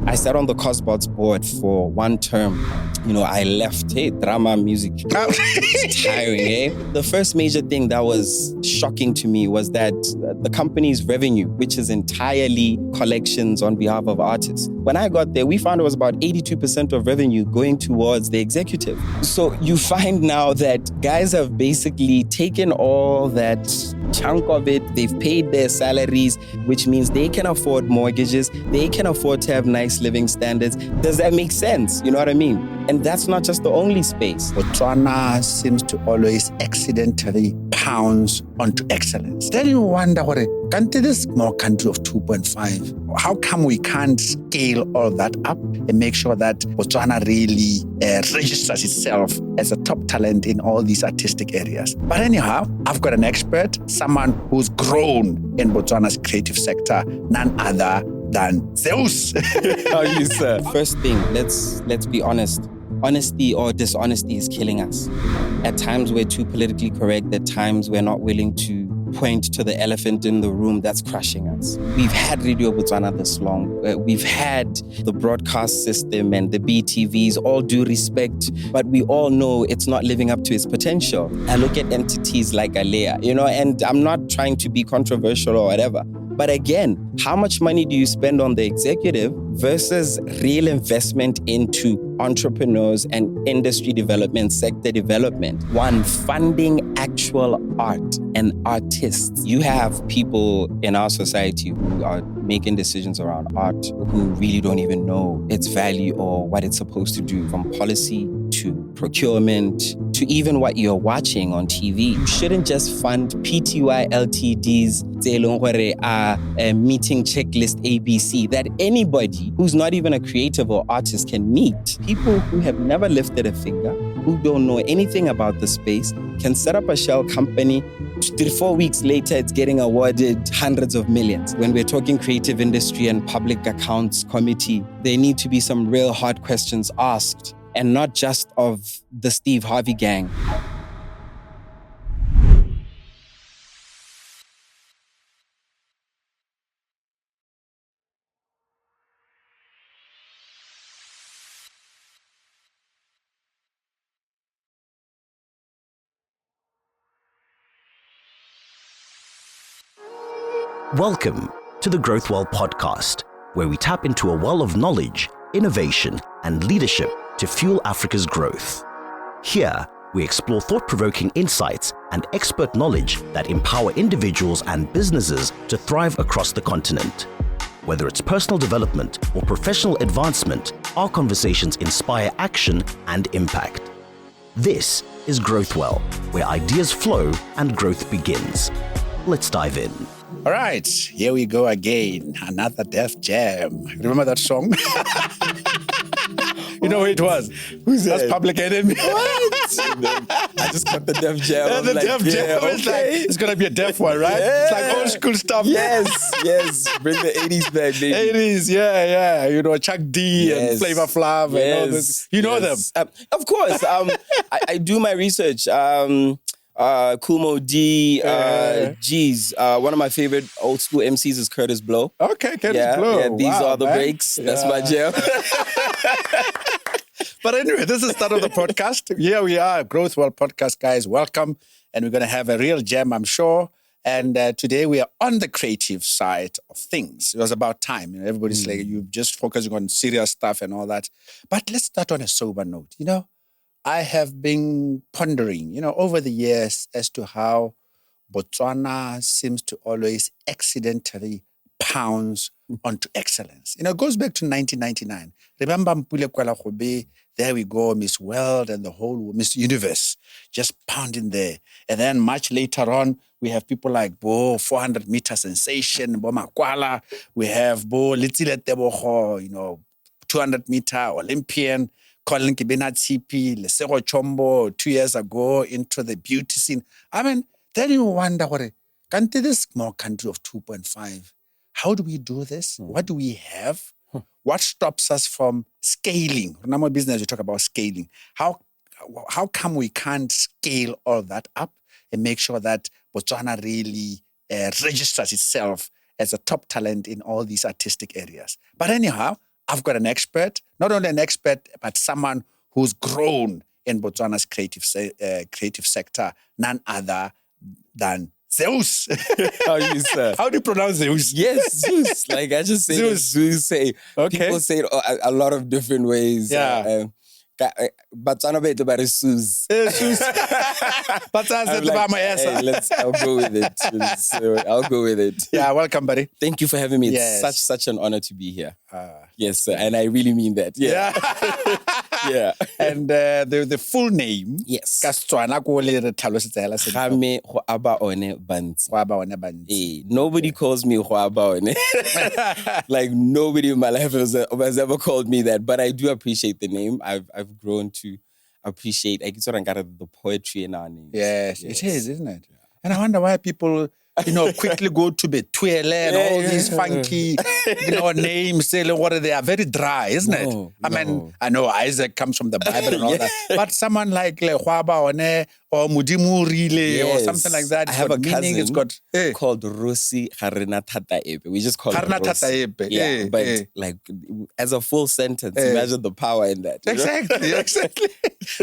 I sat on the COSBOTS board for one term. I left. Hey, drama, music. It's tiring, eh? The first major thing that was shocking to me was that the company's revenue, which is entirely collections on behalf of artists. When I got there, we found it was about 82% of revenue going towards the executive. So you find now that guys have basically taken all that chunk of it. They've paid their salaries, which means they can afford mortgages. They can afford to have nice living standards. Does that make sense? You know what I mean? And that's not just the only space. Botswana seems to always accidentally pounce onto excellence. Then you wonder, can't this small country of 2.5, how come we can't scale all that up and make sure that Botswana really registers itself as a top talent in all these artistic areas? But anyhow, I've got an expert, someone who's grown in Botswana's creative sector, none other than Zeus. How are you, sir? First thing, let's be honest. Honesty or dishonesty is killing us. At times we're too politically correct. At times we're not willing to point to the elephant in the room that's crushing us. We've had Radio Botswana this long. We've had the broadcast system and the BTVs, all due respect, but we all know it's not living up to its potential. I look at entities like Alea, and I'm not trying to be controversial or whatever. But again, how much money do you spend on the executive versus real investment into entrepreneurs and industry development, sector development? One, funding actual art and artists. You have people in our society who are making decisions around art who really don't even know its value or what it's supposed to do, from policy to procurement to even what you're watching on TV. You shouldn't just fund PTY LTDs, a meeting checklist ABC that anybody who's not even a creative or artist can meet. People who have never lifted a finger, who don't know anything about the space, can set up a shell company. 3-4 weeks later, it's getting awarded hundreds of millions. When we're talking creative industry and public accounts committee, there need to be some real hard questions asked, and not just of the Steve Harvey gang. Welcome to the Growth Well podcast, where we tap into a well of knowledge, innovation, and leadership to fuel Africa's growth. Here, we explore thought-provoking insights and expert knowledge that empower individuals and businesses to thrive across the continent. Whether it's personal development or professional advancement, our conversations inspire action and impact. This is Growth Well, where ideas flow and growth begins. Let's dive in. All right, here we go again. Another Def Jam. Remember that song? You know who it was? Who's that? That's Public Enemy. What? I just got the Def Jam. Yeah, the Def Jam. Okay. It's going to be a Def one, right? Yeah. It's like old school stuff. Yes. Bring the 80s back, baby. 80s, yeah. Chuck D and Flavor Flav and all this. You know them? Of course. I do my research. Kumo D, G's. One of my favorite old school MCs is Curtis Blow. Okay, Curtis Blow. Yeah, these are the breaks. That's my jam. But anyway, this is the start of the podcast. Here we are, Growth Well podcast, guys. Welcome. And we're going to have a real jam, I'm sure. And today we are on the creative side of things. It was about time. Everybody's like, you're just focusing on serious stuff and all that. But let's start on a sober note. I have been pondering, over the years as to how Botswana seems to always accidentally pounce onto excellence. It goes back to 1999. Remember Mpule Kwalagobe, there we go, Miss World and the whole Miss Universe just pounding there. And then much later on, we have people like Bo, 400-meter sensation, Bo Makwala. We have Bo Litsile Tebogo, 200-meter Olympian. Colin Kibena TP, Lesego Chombo 2 years ago into the beauty scene. I mean, then you wonder, can't this small country of 2.5, how do we do this? What do we have? What stops us from scaling? Remember business, we talk about scaling. How come we can't scale all that up and make sure that Botswana really registers itself as a top talent in all these artistic areas? But anyhow, I've got an expert, not only an expert, but someone who's grown in Botswana's creative sector, none other than Zeus. How you say? How do you pronounce Zeus? Yes, Zeus. Like I just say Zeus. Say people say it a lot of different ways. Yeah. Botswana beto ba re Zeus. Zeus. But I'm like, hey, I'll go with it. So I'll go with it. Yeah, welcome, buddy. Thank you for having me. Yes. It's such an honor to be here. Yes, sir. And I really mean that. Yeah. Yeah. And the full name. Yes. Ka Setswana ko le re tlhalosetse hela se. Game go aba one bantsi. Go aba one bantsi. Nobody calls me go aba one. Like nobody in my life has ever called me that, but I do appreciate the name. I've grown to appreciate the poetry in our names. Yes, it is, isn't it? Yeah. And I wonder why people, quickly go to Betwele and all these funky, names. They are very dry, isn't it? I mean, I know Isaac comes from the Bible and all that, but someone like Lehwaba One or Mudimu Rile or something like that. I have a cousin it's got, called Rosi Harina Tata Epe. We just call it Harina Rosi. Tata Epe. Yeah, but like as a full sentence, imagine the power in that. Exactly.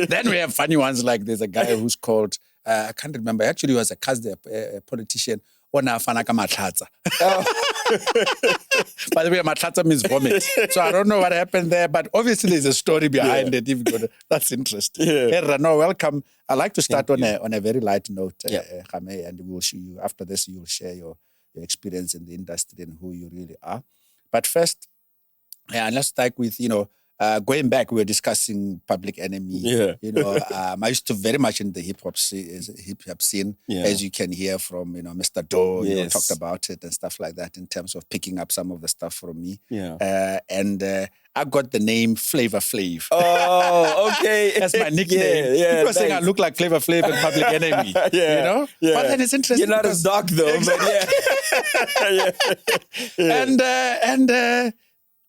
Then we have funny ones like there's a guy who's called, I can't remember. Actually, he was a cousin, a politician. By the way, matlatsa means vomit. So I don't know what happened there, but obviously there's a story behind it. That's interesting. Hey, Rano, welcome. I'd like to start on a very light note, Khame, and we'll show you after this. You'll share your experience in the industry and who you really are. But first, let's start with going back, we were discussing Public Enemy. Yeah. I used to very much in the hip hop scene, as you can hear from, Mr. Doe, talked about it and stuff like that in terms of picking up some of the stuff from me. Yeah. And I got the name Flavor Flav. Oh, okay. That's my nickname. Yeah, people saying I look like Flavor Flav in Public Enemy. Yeah. But then it's interesting. You're not as dark though, but And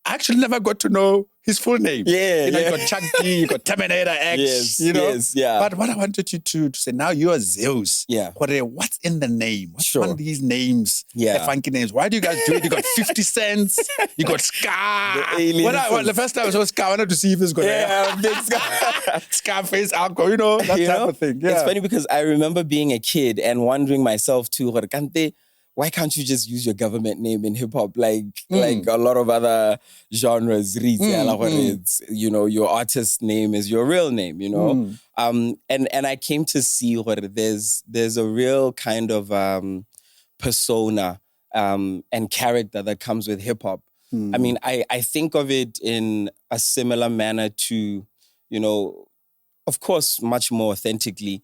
I actually never got to know his full name. You got Chunky, you got Terminator X, Yes, yeah. But what I wanted you to say, now you're Zeus. Yeah. What's in the name? What's one of these names? Yeah. The funky names. Why do you guys do it? You got 50 Cents, you got Scar. The first time I saw Scar, I wanted to see if it's going to big Scar. Scarface, alcohol, that type of thing. Yeah. It's funny because I remember being a kid and wondering myself too, why can't you just use your government name in hip hop like a lot of other genres? It's, your artist name is your real name, And I came to see there's a real kind of persona and character that comes with hip hop. I mean, I think of it in a similar manner to, of course, much more authentically,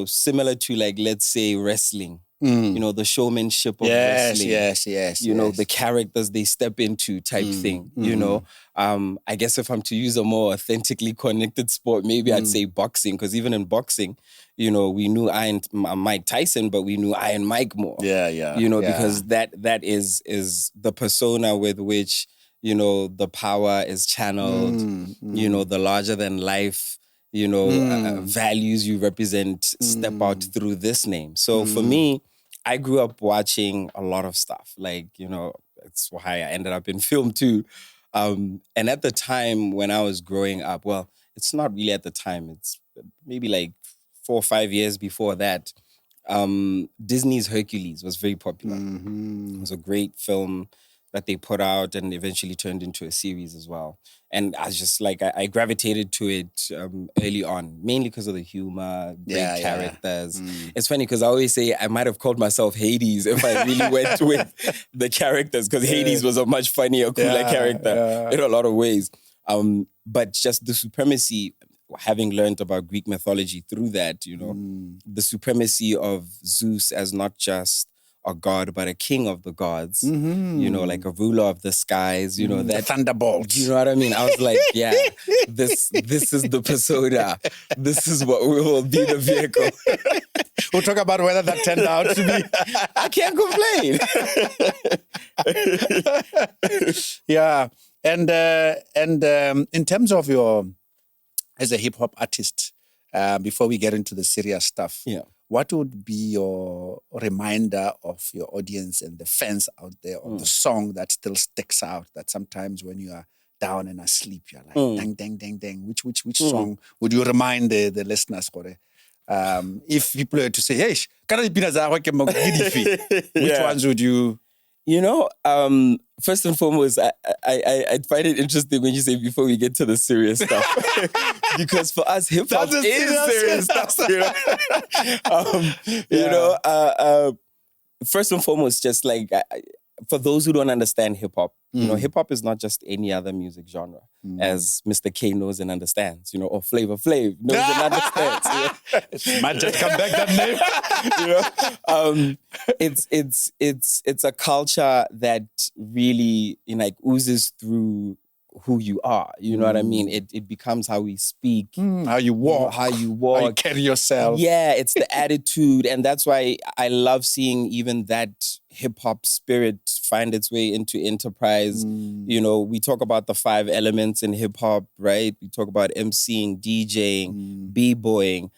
similar to let's say wrestling. The showmanship of wrestling. Yes. The characters they step into type thing, I guess if I'm to use a more authentically connected sport, maybe I'd say boxing, because even in boxing, we knew Mike Tyson, but we knew Iron Mike more. Because that is the persona with which, the power is channeled, the larger than life, values you represent step out through this name. So for me, I grew up watching a lot of stuff. It's why I ended up in film too. And at the time when I was growing up, well, it's not really at the time. It's maybe 4 or 5 years before that. Disney's Hercules was very popular. It was a great film that they put out and eventually turned into a series as well. And I was just I gravitated to it early on, mainly because of the humor, great characters. It's funny because I always say I might have called myself Hades if I really went with the characters, because Hades was a much funnier, cooler character in a lot of ways. But just the supremacy, having learned about Greek mythology through that, the supremacy of Zeus as not just a god, but a king of the gods, like a ruler of the skies, that thunderbolt. You know what I mean? I was like, this is the persona. This is what will be the vehicle. We'll talk about whether that turned out to be. I can't complain. And in terms of your, as a hip hop artist, before we get into the serious stuff, what would be your reminder of your audience and the fans out there of the song that still sticks out, that sometimes when you are down and asleep. You're like, dang, dang, dang, dang. Which song would you remind the listeners? If people were to say, hey, which ones would you? You know, first and foremost, I find it interesting when you say before we get to the serious stuff. Because for us, hip-hop is serious stuff. You know, first and foremost, just like, for those who don't understand hip-hop, you know, hip-hop is not just any other music genre, as Mr. K knows and understands, you know, or Flavor Flav knows and understands. You know? Might just come back that name. It's a culture that really, you know, like, oozes through who you are. You know what I mean? It becomes how we speak, how you walk, how you carry yourself. Yeah, it's the attitude, and that's why I love seeing even that hip hop spirit find its way into enterprise. You know, we talk about the 5 elements in hip hop, right? We talk about MCing, DJing, b-boying,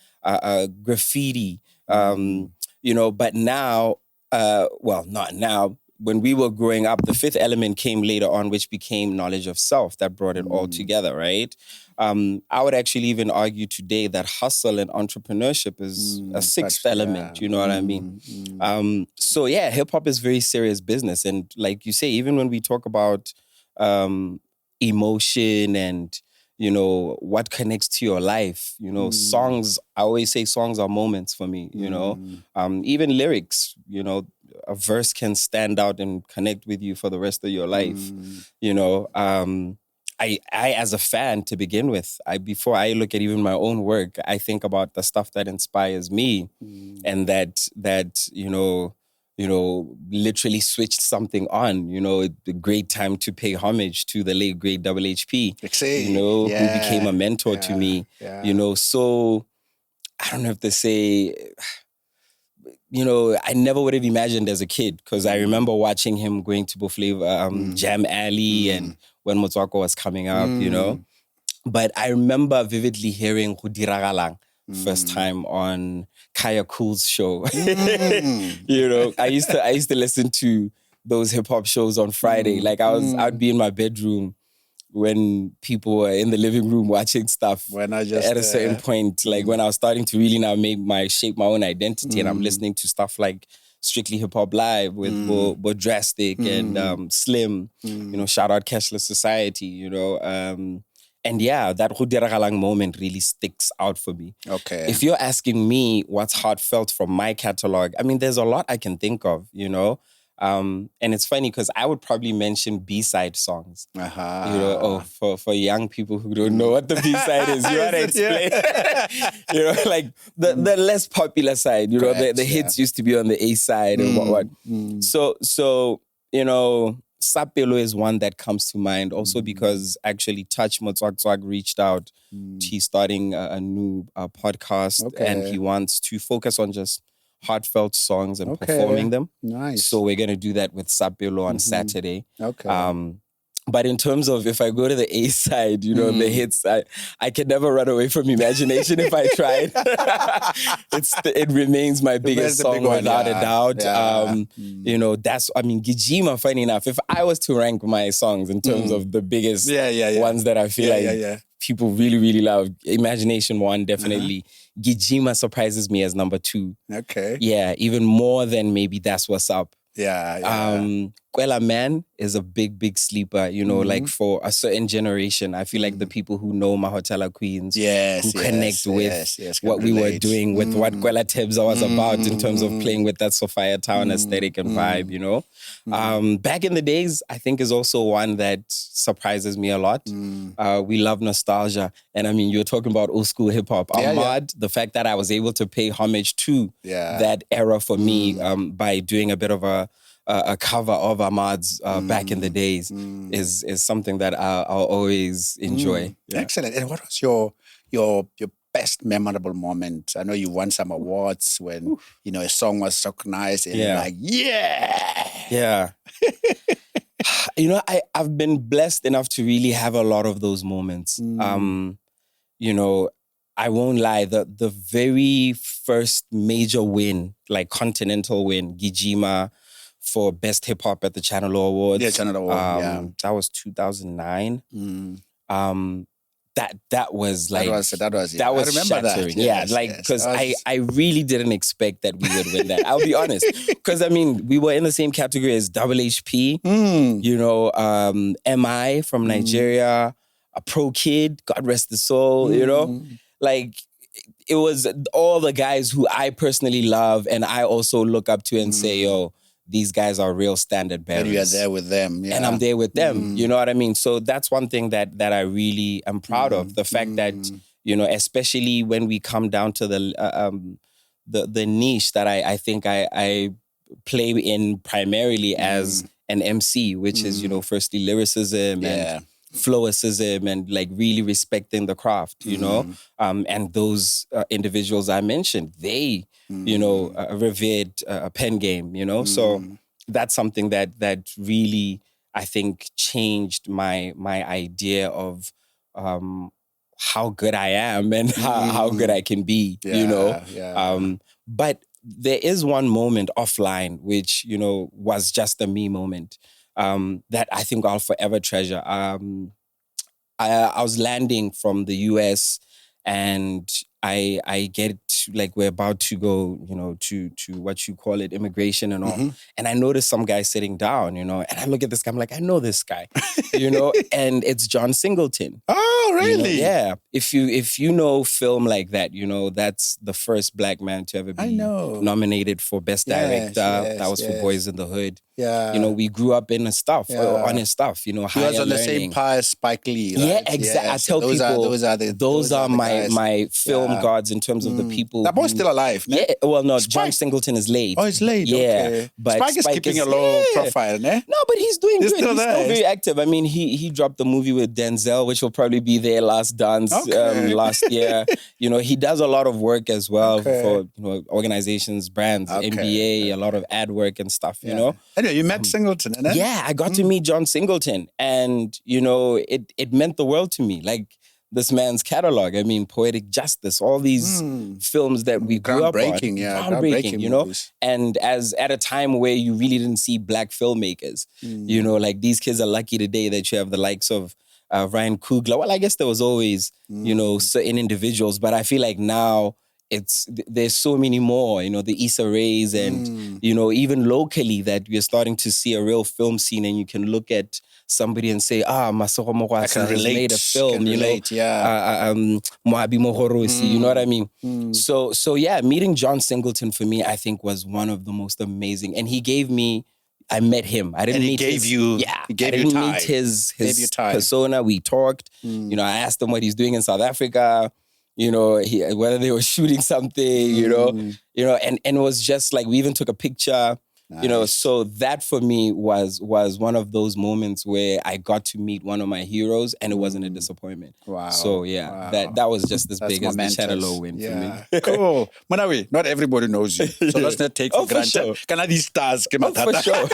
graffiti. You know, but now, well, not now. When we were growing up, the 5th element came later on, which became knowledge of self. That brought it all together, right? I would actually even argue today that hustle and entrepreneurship is a 6th element. You know what I mean? So yeah, hip hop is very serious business. And like you say, even when we talk about emotion and, you know, what connects to your life, you know, songs, I always say songs are moments for me, you know, even lyrics, you know, a verse can stand out and connect with you for the rest of your life. You know, I as a fan to begin with, before I look at even my own work, I think about the stuff that inspires me and that you know, literally switched something on. You know, the great time to pay homage to the late great WHP. You know, who became a mentor to me. You know, so I don't know if to say, you know, I never would have imagined as a kid, because I remember watching him going to Boflavor, Jam Alley, and when Motswako was coming up, you know. But I remember vividly hearing Hudiragalang first time on Kaya Cool's show. You know, I used to listen to those hip hop shows on Friday. Like I'd be in my bedroom when people were in the living room watching stuff. When I just at a certain point, like when I was starting to really now shape my own identity, and I'm listening to stuff like Strictly Hip Hop Live with Bo Drastic and Slim, you know, shout out Cashless Society, you know. And yeah, that Hudiragalang moment really sticks out for me. Okay. If you're asking me what's heartfelt from my catalog, I mean, there's a lot I can think of, you know. And it's funny because I would probably mention B-side songs. You know, for young people who don't know what the B-side is, you want to explain? You know, like the less popular side. You know, the hits used to be on the A side and what. So you know, Sapelo is one that comes to mind. Also because actually Touch Motswag reached out. He's starting a new podcast, and he wants to focus on just heartfelt songs and performing them. Nice. So we're going to do that with Sapelo on Saturday. But in terms of if I go to the A side, you know, the hits, I can never run away from Imagination if I tried. It remains my biggest song without a doubt. You know, Gijima, funny enough, if I was to rank my songs in terms of the biggest ones that I feel like people really, really love, Imagination 1, definitely. Gijima surprises me as number 2. Okay. Yeah, even more than maybe That's What's Up. Kwela Man is a big sleeper, you know, like for a certain generation. I feel like the people who know Mahotela Queens, who connect with what we were doing, with what Kwela Tebza was about in terms of playing with that Sophia Town aesthetic and vibe, you know. Back in the days, I think is also one that surprises me a lot. We love nostalgia. And I mean, you're talking about old school hip hop. Ahmad, the fact that I was able to pay homage to that era for me by doing a bit of a cover of Ahmad's back in the days is something that I'll always enjoy. Excellent. And what was your best memorable moment? I know you won some awards when you know a song was recognized and you're like, yeah. You know, I've been blessed enough to really have a lot of those moments. You know, I won't lie, the very first major win, like continental win, Gijima, for Best Hip Hop at the Channel Awards. Yeah, Channel Award. That was 2009. That was like that was I remember shattering. that. Yes, because I really didn't expect that we would win that. I'll be honest, because I mean we were in the same category as Double HP, MI from Nigeria, a Pro Kid, God rest his soul, like it was all the guys who I personally love and I also look up to and say, yo, these guys are real standard bearers. And you are there with them. Yeah. And I'm there with them. You know what I mean? So that's one thing that I really am proud of. The fact that, especially when we come down to the niche that I think I play in primarily as an MC, which is, firstly lyricism and flowicism and like really respecting the craft, and those individuals I mentioned, they, revered a pen game, so that's something that really, I think, changed my idea of how good I am and how good I can be, but there is one moment offline, which, was just a me moment. That I think I'll forever treasure. I was landing from the US and I get like we're about to go, to what you call it, immigration and all. And I notice some guy sitting down, and I look at this guy, I'm like, I know this guy, and it's John Singleton. Oh, really? Yeah. If you know film like that, that's the first black man to ever be nominated for Best Director. That was for Boys in the Hood. Yeah. We grew up in his stuff, on his stuff, He was on the same par as Spike Lee. Right? Yeah, exactly. I tell people those are my film gods in terms of the people. They're both still alive, yeah, well, no, Spike. John Singleton is late. Oh, he's late. Yeah, okay. but Spike is keeping a low profile, ne? No, but he's doing good. Still he's there. still very active. I mean, he dropped the movie with Denzel, which will probably be their last dance last year. He does a lot of work as well for organizations, brands, NBA, a lot of ad work and stuff. Anyway, you met Singleton, innit? Yeah, I got to meet John Singleton, and it meant the world to me. Like, this man's catalog. I mean, Poetic Justice, all these films that we grew up on. Groundbreaking, movies. And as at a time where you really didn't see black filmmakers, like these kids are lucky today that you have the likes of Ryan Coogler. Well, I guess there was always, certain individuals, but I feel like now there's so many more, the Issa Rays and, even locally that we're starting to see a real film scene and you can look at somebody and say, Masoro Mogwasa has made a film, Moabi Mohorosi, you know what I mean? So yeah, meeting John Singleton for me, I think was one of the most amazing. And I met him. I didn't meet his... I didn't meet his persona. We talked. I asked him what he's doing in South Africa. Whether they were shooting something, and it was just like, we even took a picture, so that for me was one of those moments where I got to meet one of my heroes and it wasn't a disappointment. Wow. So that was just as big momentous. As the Channel win for me. Cool. Manawi, not everybody knows you. So let's not take for granted. Sure. Can I these stars? For sure.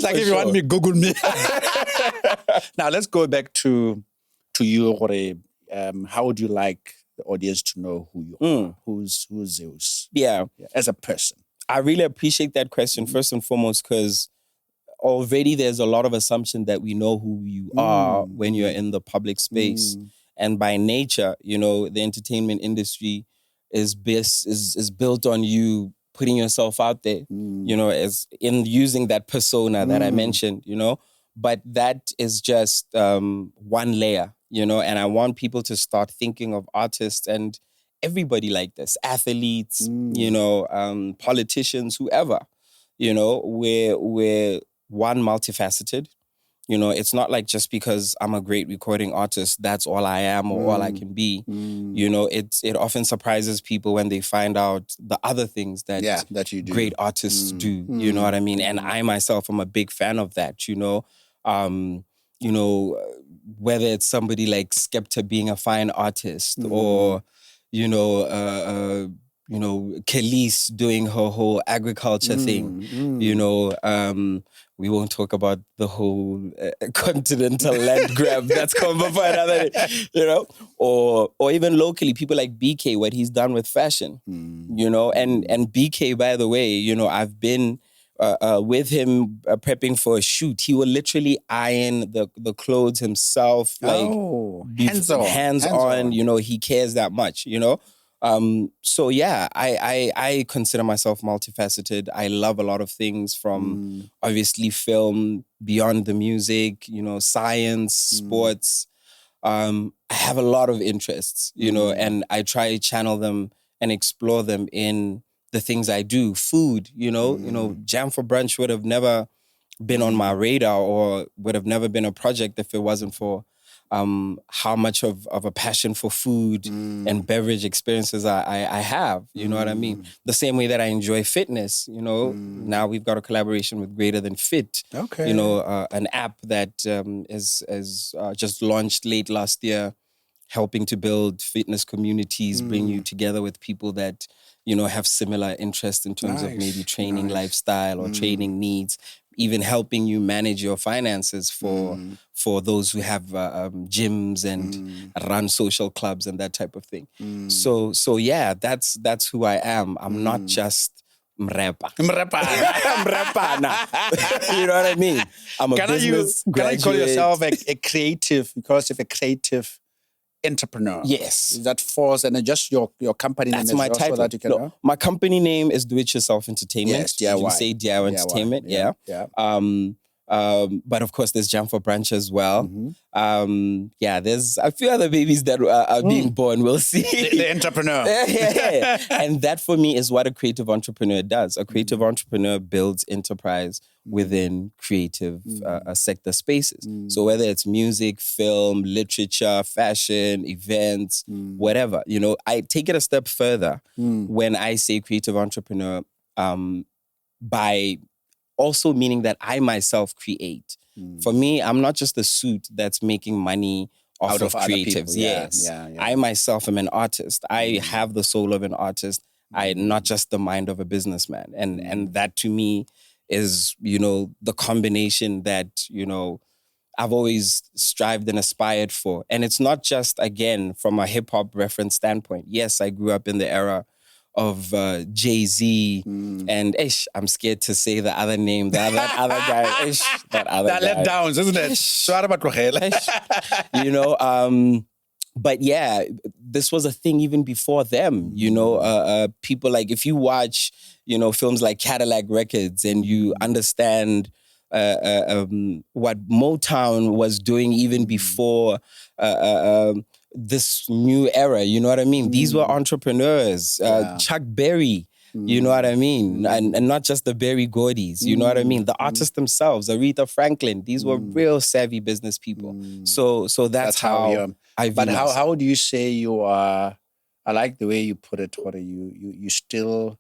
Like if you want me, Google me. Now let's go back to you, Jorge. How would you like the audience to know who you are? Who's Zeus? Yeah. As a person. I really appreciate that question, first and foremost, because already there's a lot of assumption that we know who you are when you're in the public space. And by nature, the entertainment industry is built on you putting yourself out there, as in using that persona that I mentioned, But that is just one layer, and I want people to start thinking of artists and everybody like this, athletes, politicians, whoever, we're one, multifaceted. It's not like just because I'm a great recording artist, that's all I am or all I can be. It often surprises people when they find out the other things that you do. Great artists do. You know what I mean? And I myself am a big fan of that, whether it's somebody like Skepta being a fine artist or Khalees doing her whole agriculture thing, we won't talk about the whole continental land grab that's come before another, or even locally, people like BK, what he's done with fashion, and BK, by the way, I've been with him prepping for a shoot, he will literally iron the clothes himself. Like hands on. You know, he cares that much. You know. So yeah, I consider myself multifaceted. I love a lot of things from obviously film, beyond the music, you know, science, sports. I have a lot of interests, you know, and I try to channel them and explore them in the things I do. Food, you know, Jam for Brunch would have never been on my radar or would have never been a project if it wasn't for how much of a passion for food and beverage experiences I have, you know what I mean? The same way that I enjoy fitness, you know, now we've got a collaboration with Greater Than Fit, you know, an app that is just launched late last year, helping to build fitness communities, bring you together with people that, you know, have similar interests in terms of maybe training lifestyle or training needs, even helping you manage your finances for those who have gyms and run social clubs and that type of thing. So yeah, that's who I am. I'm not just mrepa. Mrepa now. You know what I mean? I'm a business graduate. Can I call yourself a creative, because of a creative entrepreneur? Yes. That falls, and just your company name. That's my title. That you can, my company name is Do It Yourself Entertainment. Yes, DIY. You say DIY Entertainment, yeah. But of course, there's Jam for Brunch as well. Yeah, there's a few other babies that are being born. We'll see. The entrepreneur. Yeah. And that for me is what a creative entrepreneur does. A creative entrepreneur builds enterprise within creative sector spaces. So whether it's music, film, literature, fashion, events, whatever, you know, I take it a step further when I say creative entrepreneur by also meaning that I myself create. For me, I'm not just a suit that's making money off of creatives. Yes. I myself am an artist. I have the soul of an artist. Not just the mind of a businessman. And that to me is, you know, the combination that, you know, I've always strived and aspired for. And it's not just, again, from a hip-hop reference standpoint. Yes, I grew up in the era of Jay-Z and I'm scared to say the other name, that other guy. That let downs, isn't it? You know, but yeah, this was a thing even before them. You know, people like, if you watch, you know, films like Cadillac Records and you understand what Motown was doing even before this new era, you know what I mean? These were entrepreneurs. Chuck Berry, you know what I mean? And not just the Berry Gordies, you know what I mean? The artists themselves, Aretha Franklin, these were real savvy business people. So that's how I view myself. How do you say you are? I like the way you put it, Tori. You still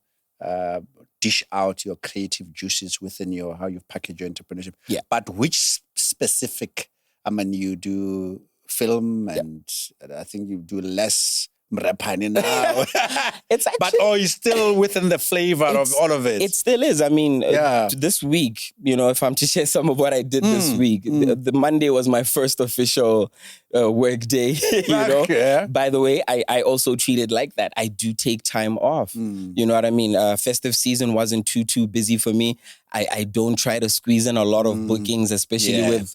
dish out your creative juices within how you package your entrepreneurship. Yeah. But which specific, I mean, you do film and I think you do less mrepani now. It's actually, but you're still within the flavor of all of it. It still is. I mean, this week, you know, if I'm to share some of what I did this week, the Monday was my first official work day, you know. By the way, I also treat it like that. I do take time off. You know what I mean? Festive season wasn't too busy for me. I don't try to squeeze in a lot of bookings, especially with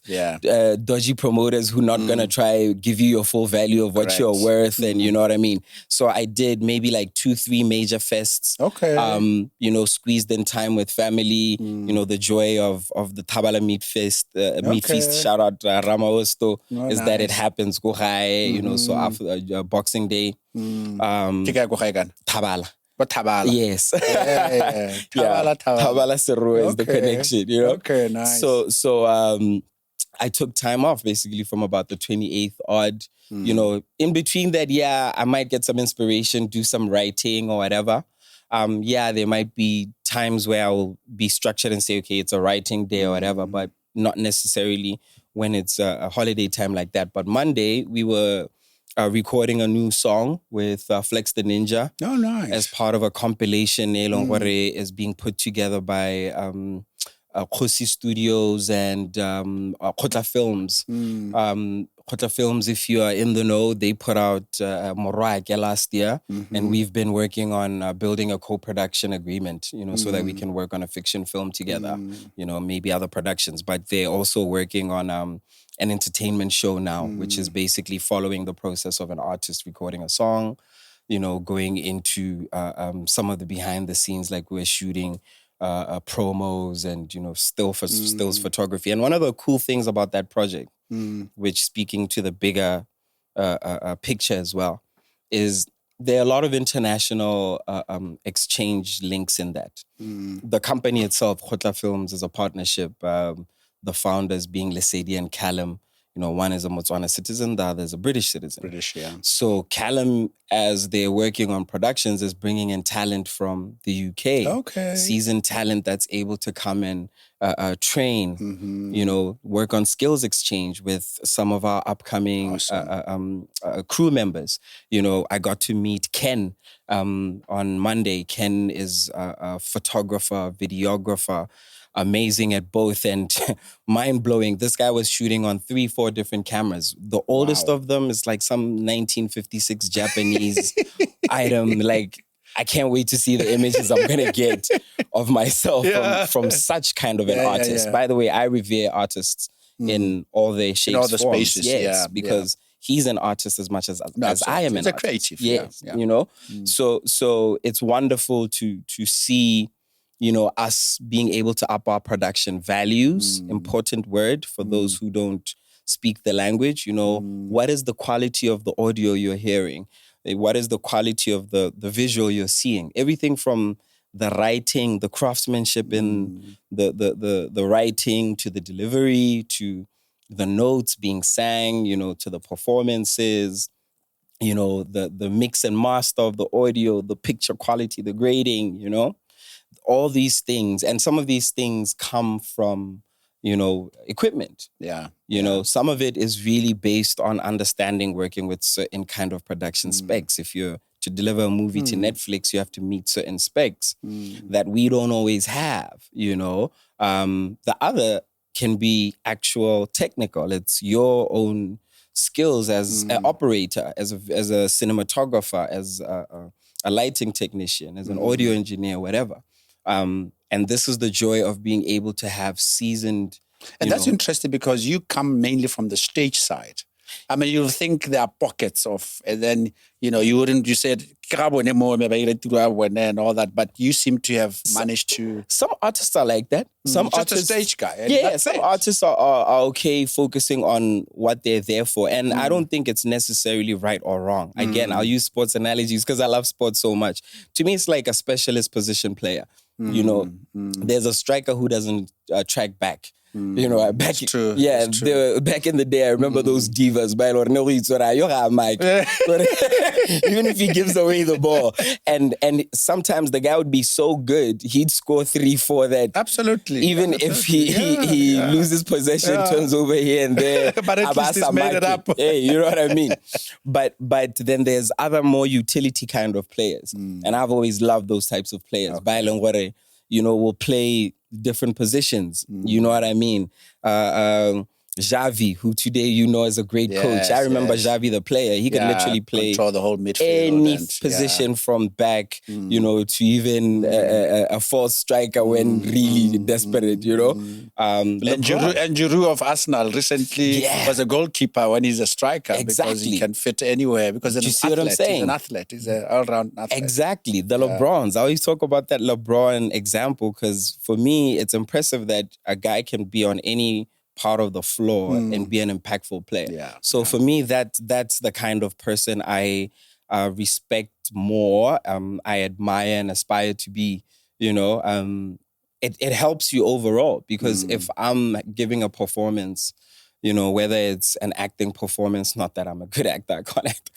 dodgy promoters who not going to try give you your full value of what you're worth. And you know what I mean? So I did maybe like 2-3 major fests. You know, squeezed in time with family, you know, the joy of the Tabala Meat Fest, Meat Feast, shout out Rama Osto, that it happens, go high, you know, so after Boxing Day. Tabala. Tabala. Yes. Tabala Seru is the connection, you know? Okay, nice. So I took time off basically from about the 28th odd. You know, in between that, I might get some inspiration, do some writing or whatever. There might be times where I'll be structured and say, okay, it's a writing day or whatever, but not necessarily when it's a holiday time like that. But Monday, we were recording a new song with Flex the Ninja. Oh, nice. As part of a compilation, Elongore is being put together by Khosi Studios and Khotla Films. Khotla Films, if you are in the know, they put out Morake last year, and we've been working on building a co-production agreement, so that we can work on a fiction film together, maybe other productions. But they're also working on an entertainment show now, which is basically following the process of an artist recording a song, going into some of the behind the scenes, like we're shooting promos and, stills photography. And one of the cool things about that project, which speaking to the bigger picture as well, is there are a lot of international exchange links in that. The company itself, Khotla Films, is a partnership. The founders being Lesedi and Callum. One is a Botswana citizen, the other is a British citizen. British, yeah. So Callum, as they're working on productions, is bringing in talent from the UK. Okay. Seasoned talent that's able to come and train, work on skills exchange with some of our upcoming crew members. I got to meet Ken on Monday. Ken is a photographer, videographer, amazing at both and mind-blowing. This guy was shooting on 3-4 different cameras. The oldest of them is like some 1956 Japanese item. Like, I can't wait to see the images I'm going to get of myself from such kind of an artist. Yeah. By the way, I revere artists in all their shapes, in all the forms. spaces. Yes, because he's an artist as much as I am an artist. He's a creative. Yes, So it's wonderful to see us being able to up our production values, important word for those who don't speak the language. What is the quality of the audio you're hearing? What is the quality of the visual you're seeing? Everything from the writing, the craftsmanship in the writing, to the delivery, to the notes being sang, to the performances, the mix and master of the audio, the picture quality, the grading, all these things. And some of these things come from, equipment. Some of it is really based on understanding working with certain kind of production specs. If you're to deliver a movie to Netflix, you have to meet certain specs that we don't always have, The other can be actual technical. It's your own skills as an operator, as a cinematographer, as a lighting technician, as an audio engineer, whatever. And this is the joy of being able to have seasoned. And that's interesting because you come mainly from the stage side. I mean, you think there are pockets of, and then, you said, and all that, but you seem to have managed to. Some artists are like that. Some artists, a stage guy. Some artists are okay focusing on what they're there for. And I don't think it's necessarily right or wrong. Again, I'll use sports analogies because I love sports so much. To me, it's like a specialist position player. There's a striker who doesn't track back. Back true. Back in the day, I remember those divas. Even if he gives away the ball, and sometimes the guy would be so good, he'd score 3-4 that absolutely. Even if he loses possession, turns over here and there, but at least he's made it up. Hey, you know what I mean? But then there's other more utility kind of players, and I've always loved those types of players. Okay. Will play different positions. You know what I mean? Xavi, who today is a great coach. I remember Xavi, the player. He could literally play control the whole midfield, any position from back, to even a false striker when really desperate, And Giroud of Arsenal recently was a goalkeeper when he's a striker because he can fit anywhere because he's an athlete. He's an all-round athlete. Exactly. The LeBrons. I always talk about that LeBron example because for me, it's impressive that a guy can be on any part of the floor and be an impactful player. So for me, that's the kind of person I respect more. I admire and aspire to be, it helps you overall because if I'm giving a performance, whether it's an acting performance, not that I'm a good actor, I can't act,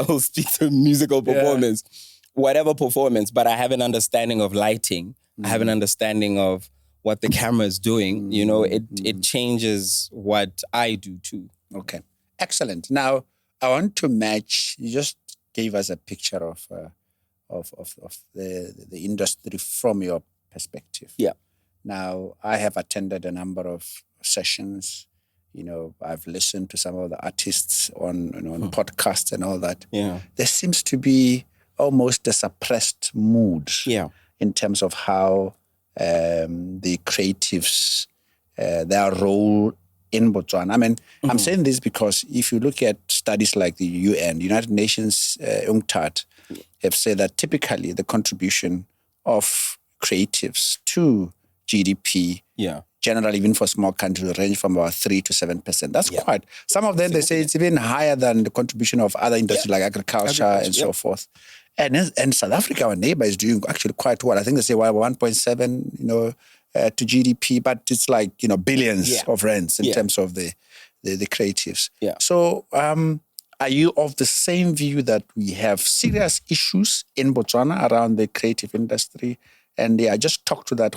I'll speak to musical performance, whatever performance, but I have an understanding of lighting. I have an understanding of what the camera is doing, it changes what I do too. Okay, excellent. Now, I want to match, you just gave us a picture of the industry from your perspective. Yeah. Now, I have attended a number of sessions. I've listened to some of the artists on podcasts and all that. Yeah. There seems to be almost a suppressed mood in terms of how the creatives, their role in Botswana. I mean, I'm saying this because if you look at studies like the UN, United Nations UNCTAD, have said that typically the contribution of creatives to GDP, generally even for small countries, range from about 3 to 7%. That's quite. Some of them, they say it's even higher than the contribution of other industries like agriculture and so forth. And South Africa, our neighbor, is doing actually quite well. I think they say 1.7, to GDP, but it's like billions of rands in terms of the creatives. Yeah. So, are you of the same view that we have serious issues in Botswana around the creative industry? And just talk to that.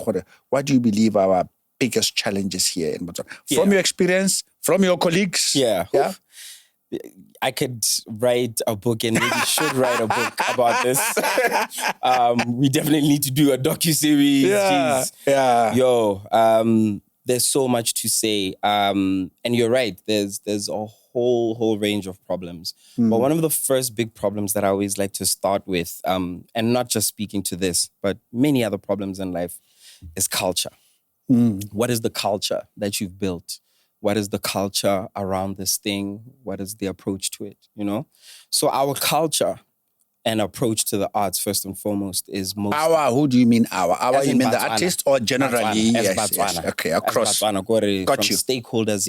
What do you believe are our biggest challenges here in Botswana? From your experience, from your colleagues? Yeah. I could write a book and maybe should write a book about this. We definitely need to do a docuseries. There's so much to say. And you're right, there's a whole range of problems. But one of the first big problems that I always like to start with, and not just speaking to this, but many other problems in life, is culture. What is the culture that you've built? What is the culture around this thing? What is the approach to it, So our culture and approach to the arts, first and foremost, is most... Our, who do you mean our? Our, you mean Botswana. The artist or generally? Botswana, yes. Okay, across. Botswana, Got you. Stakeholders,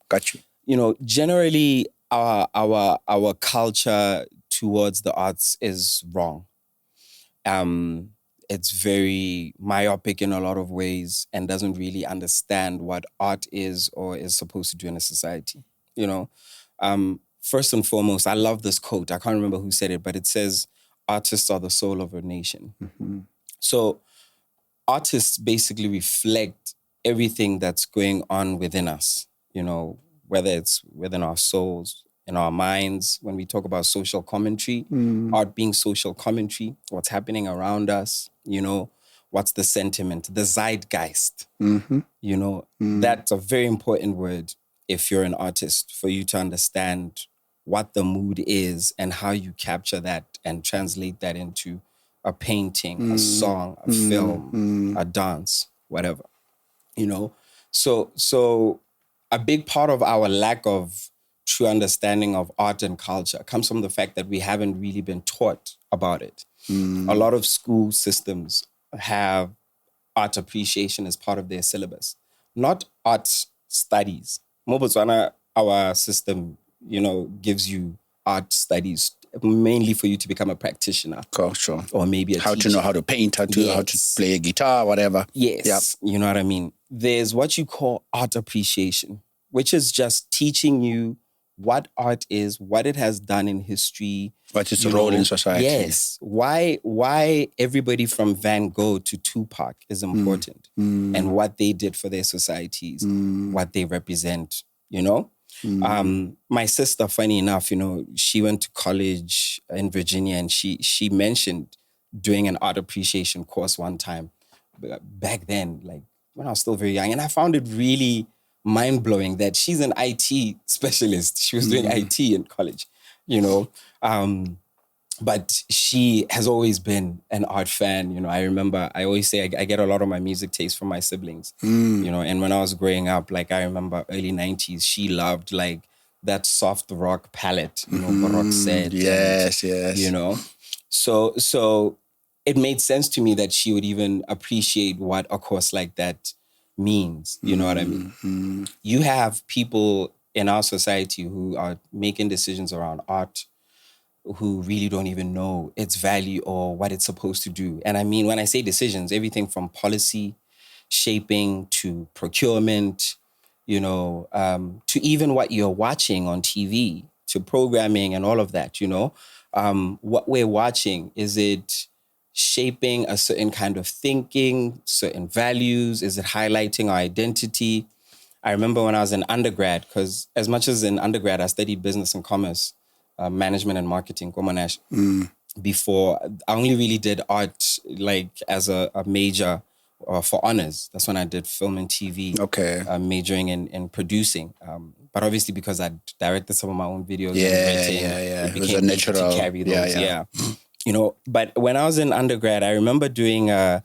Got you. Generally, our culture towards the arts is wrong. It's very myopic in a lot of ways and doesn't really understand what art is or is supposed to do in a society. First and foremost, I love this quote. I can't remember who said it, but it says, artists are the soul of a nation. So artists basically reflect everything that's going on within us, whether it's within our souls, in our minds. When we talk about social commentary, art being social commentary, what's happening around us, what's the sentiment, the zeitgeist, that's a very important word if you're an artist, for you to understand what the mood is and how you capture that and translate that into a painting, a song, a film, a dance, whatever, So a big part of our lack of true understanding of art and culture comes from the fact that we haven't really been taught about it. A lot of school systems have art appreciation as part of their syllabus, not art studies. Botswana, our system, gives you art studies mainly for you to become a practitioner. Sure. Or maybe a how teacher. To know how to paint, how to play a guitar, whatever. Yes. Yep. You know what I mean? There's what you call art appreciation, which is just teaching you what art is, what it has done in history. What its role in society. Yes. Why everybody from Van Gogh to Tupac is important and what they did for their societies, what they represent, My sister, funny enough, she went to college in Virginia and she mentioned doing an art appreciation course one time back then, like when I was still very young. And I found it really mind-blowing that she's an IT specialist. She was doing IT in college, but she has always been an art fan. I remember, I always say I get a lot of my music taste from my siblings, and when I was growing up, like I remember early 90s, she loved like that soft rock palette, Baroque set. Yes. So it made sense to me that she would even appreciate what a course like that means. You know what I mean? You have people in our society who are making decisions around art who really don't even know its value or what it's supposed to do. And I mean, when I say decisions, everything from policy shaping to procurement, to even what you're watching on TV, to programming and all of that, what we're watching, is it shaping a certain kind of thinking, certain values? Is it highlighting our identity? I remember when I was in undergrad, because as much as in undergrad, I studied business and commerce, management and marketing, before. I only really did art like as a major for honors. That's when I did film and TV. Okay. Majoring in producing. But obviously because I directed some of my own videos and It became was a easy natural to carry those. Yeah. You know, but when I was in undergrad, I remember doing a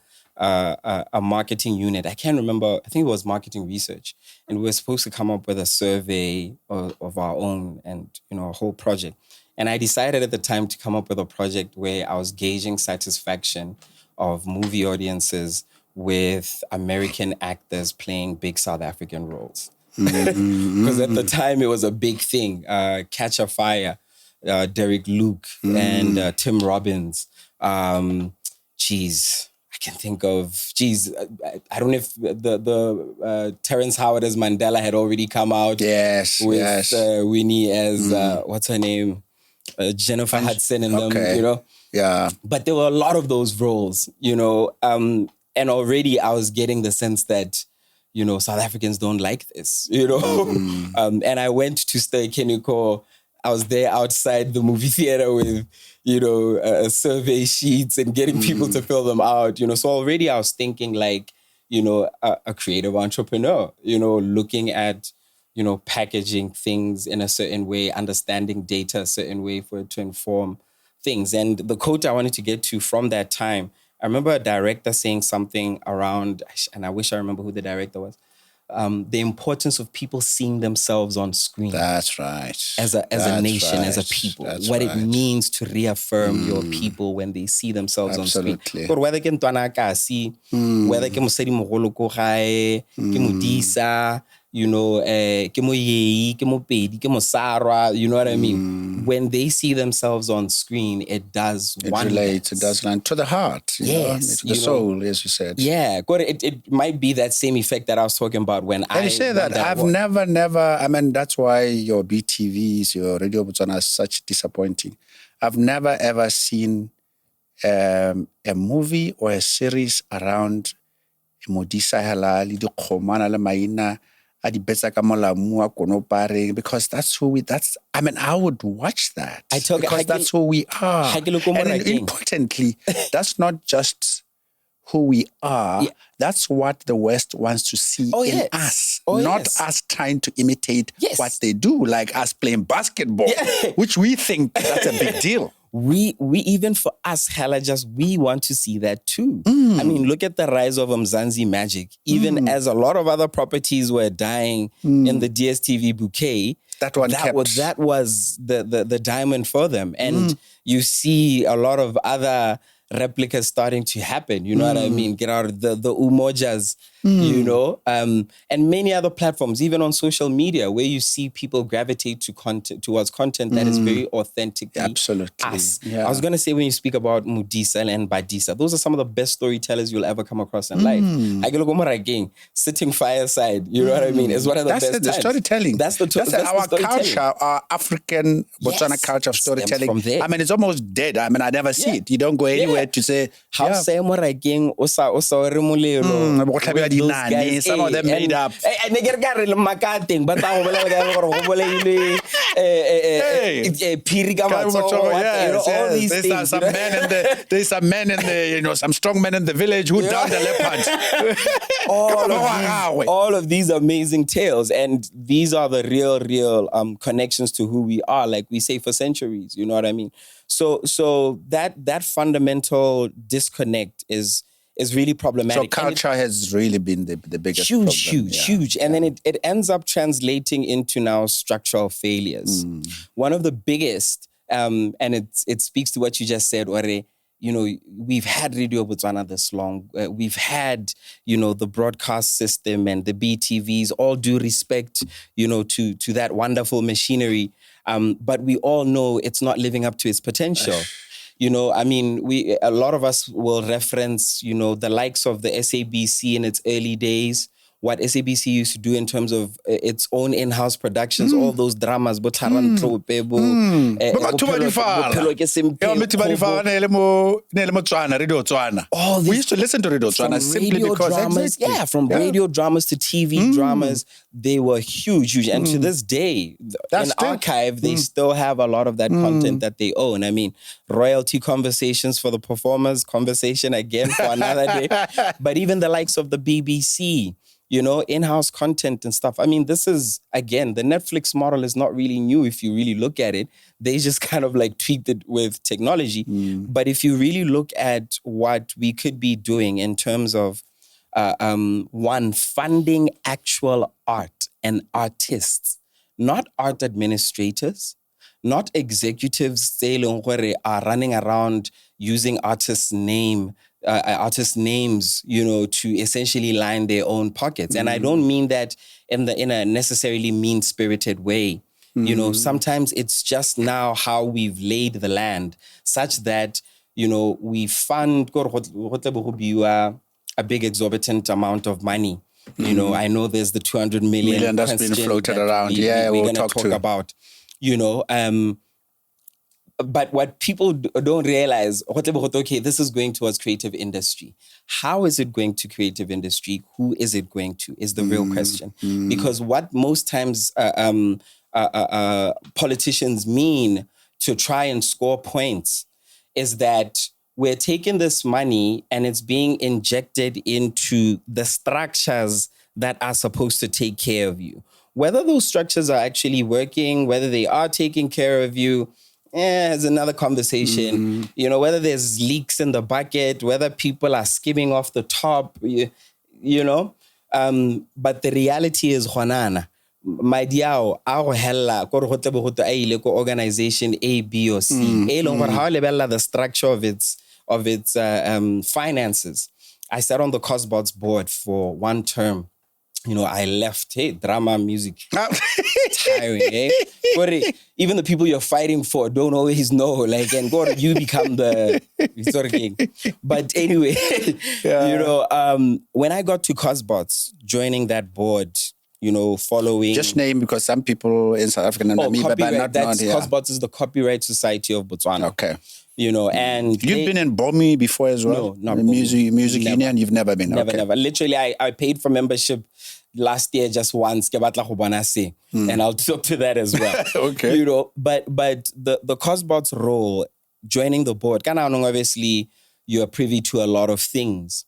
marketing unit. I can't remember. I think it was marketing research, and we were supposed to come up with a survey of our own, and you know, a whole project. And I decided at the time to come up with a project where I was gauging satisfaction of movie audiences with American actors playing big South African roles. Because at the time it was a big thing. Catch a Fire, Derek Luke, and Tim Robbins. I can think of, I don't know if the Terrence Howard as Mandela had already come out. Yes, with Winnie as, what's her name? Jennifer Hudson and them, you know? Yeah. But there were a lot of those roles, you know, and already I was getting the sense that, you know, South Africans don't like this, you know? And I went to Stay Keniko. I was there outside the movie theater with, you know, survey sheets and getting people to fill them out, you know? So already I was thinking like, you know, a creative entrepreneur, you know, looking at, you know, packaging things in a certain way, understanding data a certain way for it to inform things. And the quote I wanted to get to from that time, I remember a director saying something around, and I wish I remember who the director was, the importance of people seeing themselves on screen. That's right. As a nation, as a people. That's what right. it means to reaffirm your people when they see themselves on screen. Absolutely. Whether ke ntwana ka si, whether ke mosadi mogolo ko gae, ke modisa, you know, ke mo yei, ke mo pedi, ke mo sarwa, you know what I mean? When they see themselves on screen, it does wonders. It relates, it does land to the heart, you know, to the soul, as you said. Yeah, it might be that same effect that I was talking about when I say that I've never, I mean, that's why your BTVs, your Radio Botswana is such disappointing. I've never ever seen a movie or a series around Modisa Halali, the Khomana le Maina, because that's who I mean, I would watch that because that's who we are. And importantly, that's not just who we are. Yeah. That's what the West wants to see in us, not us trying to imitate what they do, like us playing basketball, which we think that's a big deal. We even for us, we want to see that too. I mean, look at the rise of Mzansi Magic. Even as a lot of other properties were dying in the DSTV bouquet, that was the diamond for them. And you see a lot of other replicas starting to happen, you know what I mean? Get out of the Umojas, you know, and many other platforms, even on social media, where you see people gravitate towards content that is very authentically us. Yeah. I was going to say, when you speak about Modisa and Badisa, those are some of the best storytellers you'll ever come across in life. I go again, sitting fireside, you know what I mean? It's one of the best the storytelling. That's our culture, our African Botswana culture of storytelling. From there. I mean, it's almost dead. I mean, I never see it. You don't go anywhere to say how some of them made up. There's some men in the, you know, some strong men in the village who downed the leopard. all of these amazing tales, and these are the real connections to who we are, like we say for centuries. You know what I mean? So that fundamental disconnect is really problematic. So culture has really been the biggest huge. And then it ends up translating into now structural failures. One of the biggest, and it speaks to what you just said, Ore, you know, we've had Radio Botswana this long. We've had, you know, the broadcast system and the BTVs, all due respect, you know, to that wonderful machinery. But we all know it's not living up to its potential. You know, I mean, a lot of us will reference, you know, the likes of the SABC in its early days, what SABC used to do in terms of its own in-house productions, all those dramas, Bophelo ke Sempe, all we used to listen to Radio Botswana simply because dramas, from radio dramas to TV dramas, they were huge. And to this day, in archive, they still have a lot of that content that they own. I mean, royalty conversations for the performers, conversation again for another day. But even the likes of the BBC, you know, in-house content and stuff. I mean, this is, again, the Netflix model is not really new if you really look at it. They just kind of like tweaked it with technology. But if you really look at what we could be doing in terms of, one, funding actual art and artists, not art administrators, not executives are running around using artists' names, you know, to essentially line their own pockets. And I don't mean that in a necessarily mean-spirited way. You know, sometimes it's just now how we've laid the land such that, you know, we fund a big exorbitant amount of money. You know, I know there's the 200 million that's been floated around. We're we'll going to talk about, you know, but what people don't realize, okay, this is going towards creative industry. How is it going to creative industry? Who is it going to is the real question. Because what most times politicians mean to try and score points is that we're taking this money and it's being injected into the structures that are supposed to take care of you. Whether those structures are actually working, whether they are taking care of you, is another conversation. You know, whether there's leaks in the bucket, whether people are skimming off the top, you know. But the reality is, Juanana, my diao, our hella, organization A, B, or C. The structure of its finances. I sat on the COSBOTS board for one term. You know, I left, drama, music, tiring, even the people you're fighting for don't always know, like, and God, you become the sort of thing. But anyway, you know, when I got to COSBOTS, joining that board, you know, following... Just name, because some people in South Africa know me, but not here. COSBOTS is the Copyright Society of Botswana. Okay. You know, and... You've been in BOMI before as well? No, not the music union? You've never been? Never. Literally, I paid for membership last year just once, and I'll talk to that as well. Okay. You know, but the COSBOTS role, joining the board, obviously you're privy to a lot of things,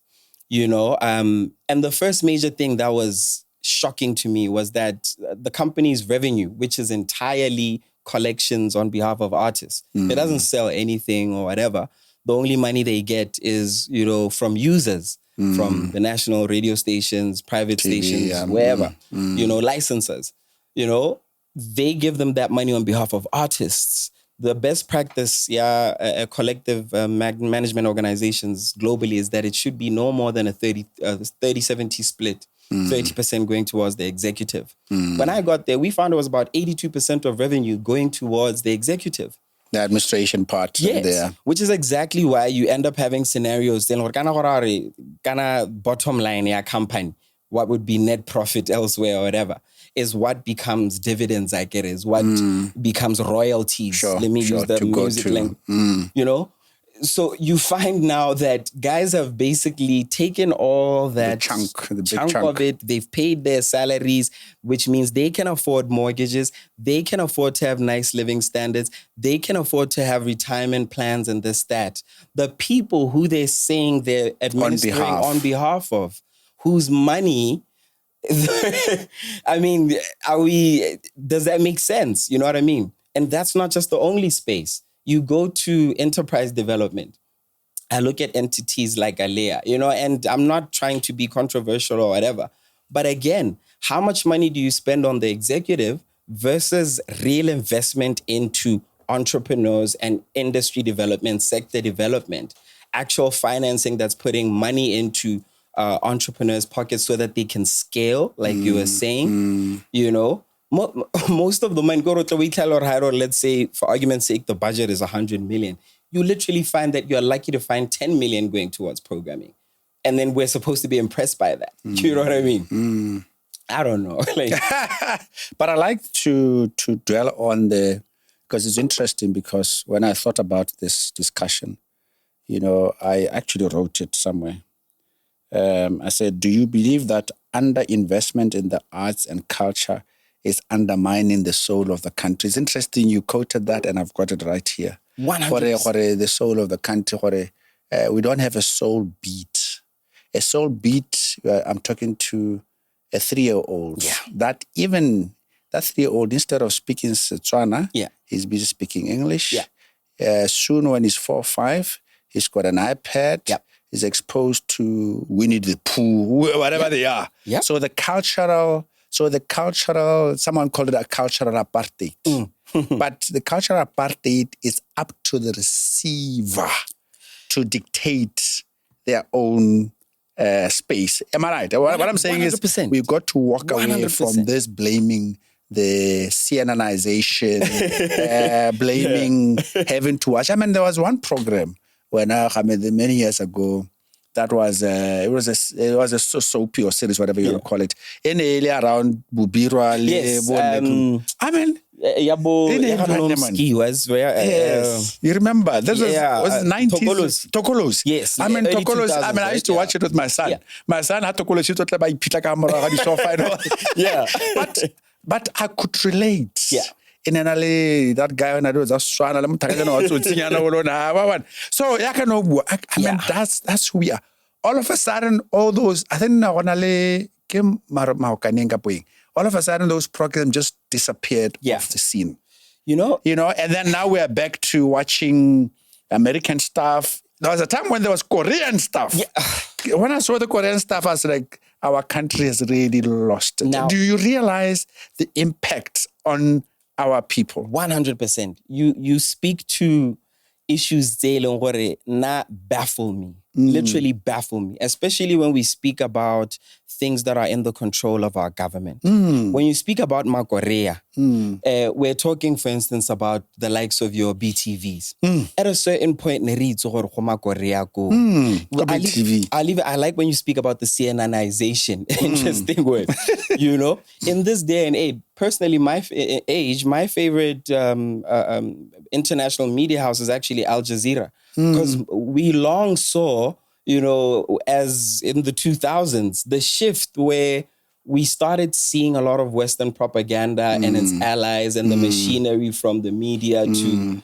you know, and the first major thing that was shocking to me was that the company's revenue, which is entirely collections on behalf of artists, it doesn't sell anything or whatever. The only money they get is, you know, from users. From the national radio stations, private TV, stations, wherever, you know, licenses, you know, they give them that money on behalf of artists. The best practice, collective management organizations globally is that it should be no more than a 30-70 split, 30% going towards the executive. When I got there, we found it was about 82% of revenue going towards the executive. The administration part there. Which is exactly why you end up having scenarios then bottom line ya company, what would be net profit elsewhere or whatever, is what becomes dividends, I get, is what becomes royalties. Let me use the music language. You know? So you find now that guys have basically taken all that the big chunk of it. They've paid their salaries, which means they can afford mortgages. They can afford to have nice living standards. They can afford to have retirement plans and this, that. The people who they're saying they're administering on behalf of, whose money, I mean, does that make sense? You know what I mean? And that's not just the only space. You go to enterprise development. I look at entities like Alea, you know, and I'm not trying to be controversial or whatever. But again, how much money do you spend on the executive versus real investment into entrepreneurs and industry development, sector development, actual financing that's putting money into entrepreneurs' pockets so that they can scale, like you were saying, you know? Most of the money, let's say, for argument's sake, the budget is 100 million. You literally find that you're lucky to find 10 million going towards programming. and then we're supposed to be impressed by that. You know what I mean? I don't know. Like, but I like to dwell on because it's interesting, because when I thought about this discussion, I actually wrote it somewhere. I said, do you believe that underinvestment in the arts and culture is undermining the soul of the country? It's interesting you quoted that, and I've got it right here. 100%. The soul of the country. We don't have a soul beat. A soul beat, I'm talking to a 3-year-old. Yeah. That 3-year-old, instead of speaking Setswana, he's busy speaking English. Yeah. Soon when he's 4 or 5, he's got an iPad. Yep. He's exposed to Winnie the Pooh, whatever they are. Yep. So the cultural, someone called it a cultural apartheid. But the cultural apartheid is up to the receiver to dictate their own space. Am I right? What I'm saying 100%. is we've got to walk away 100%. from this blaming the CNNization, blaming having to watch. I mean, there was one program when many years ago, that was it was a soapy or series, whatever you want to call it, in the area around Bubirwa. Yes. I mean, yes. You remember? This was 90s. Tokolos. Yes. I mean, Tokolos. I mean, I used to watch it with my son. Yeah. My son had Tokolos. Yeah. But I could relate. Yeah. In an that guy when I was so I mean, that's who we are. All of a sudden, all those all of a sudden those programs just disappeared off the scene. And then now we're back to watching American stuff. There was a time when there was Korean stuff. Yeah. When I saw the Korean stuff, I was like, our country has really lost it. Now, do you realize the impact on our people? 100%. You speak to issues that baffle me. Literally baffle me, especially when we speak about things that are in the control of our government. When you speak about Makorea, we're talking, for instance, about the likes of your BTVs. At a certain point, I like when you speak about the CNNization. Interesting word. In this day and age, personally, my favorite international media house is actually Al Jazeera. Because we long saw, as in the 2000s, the shift where we started seeing a lot of Western propaganda and its allies and the machinery from the media to,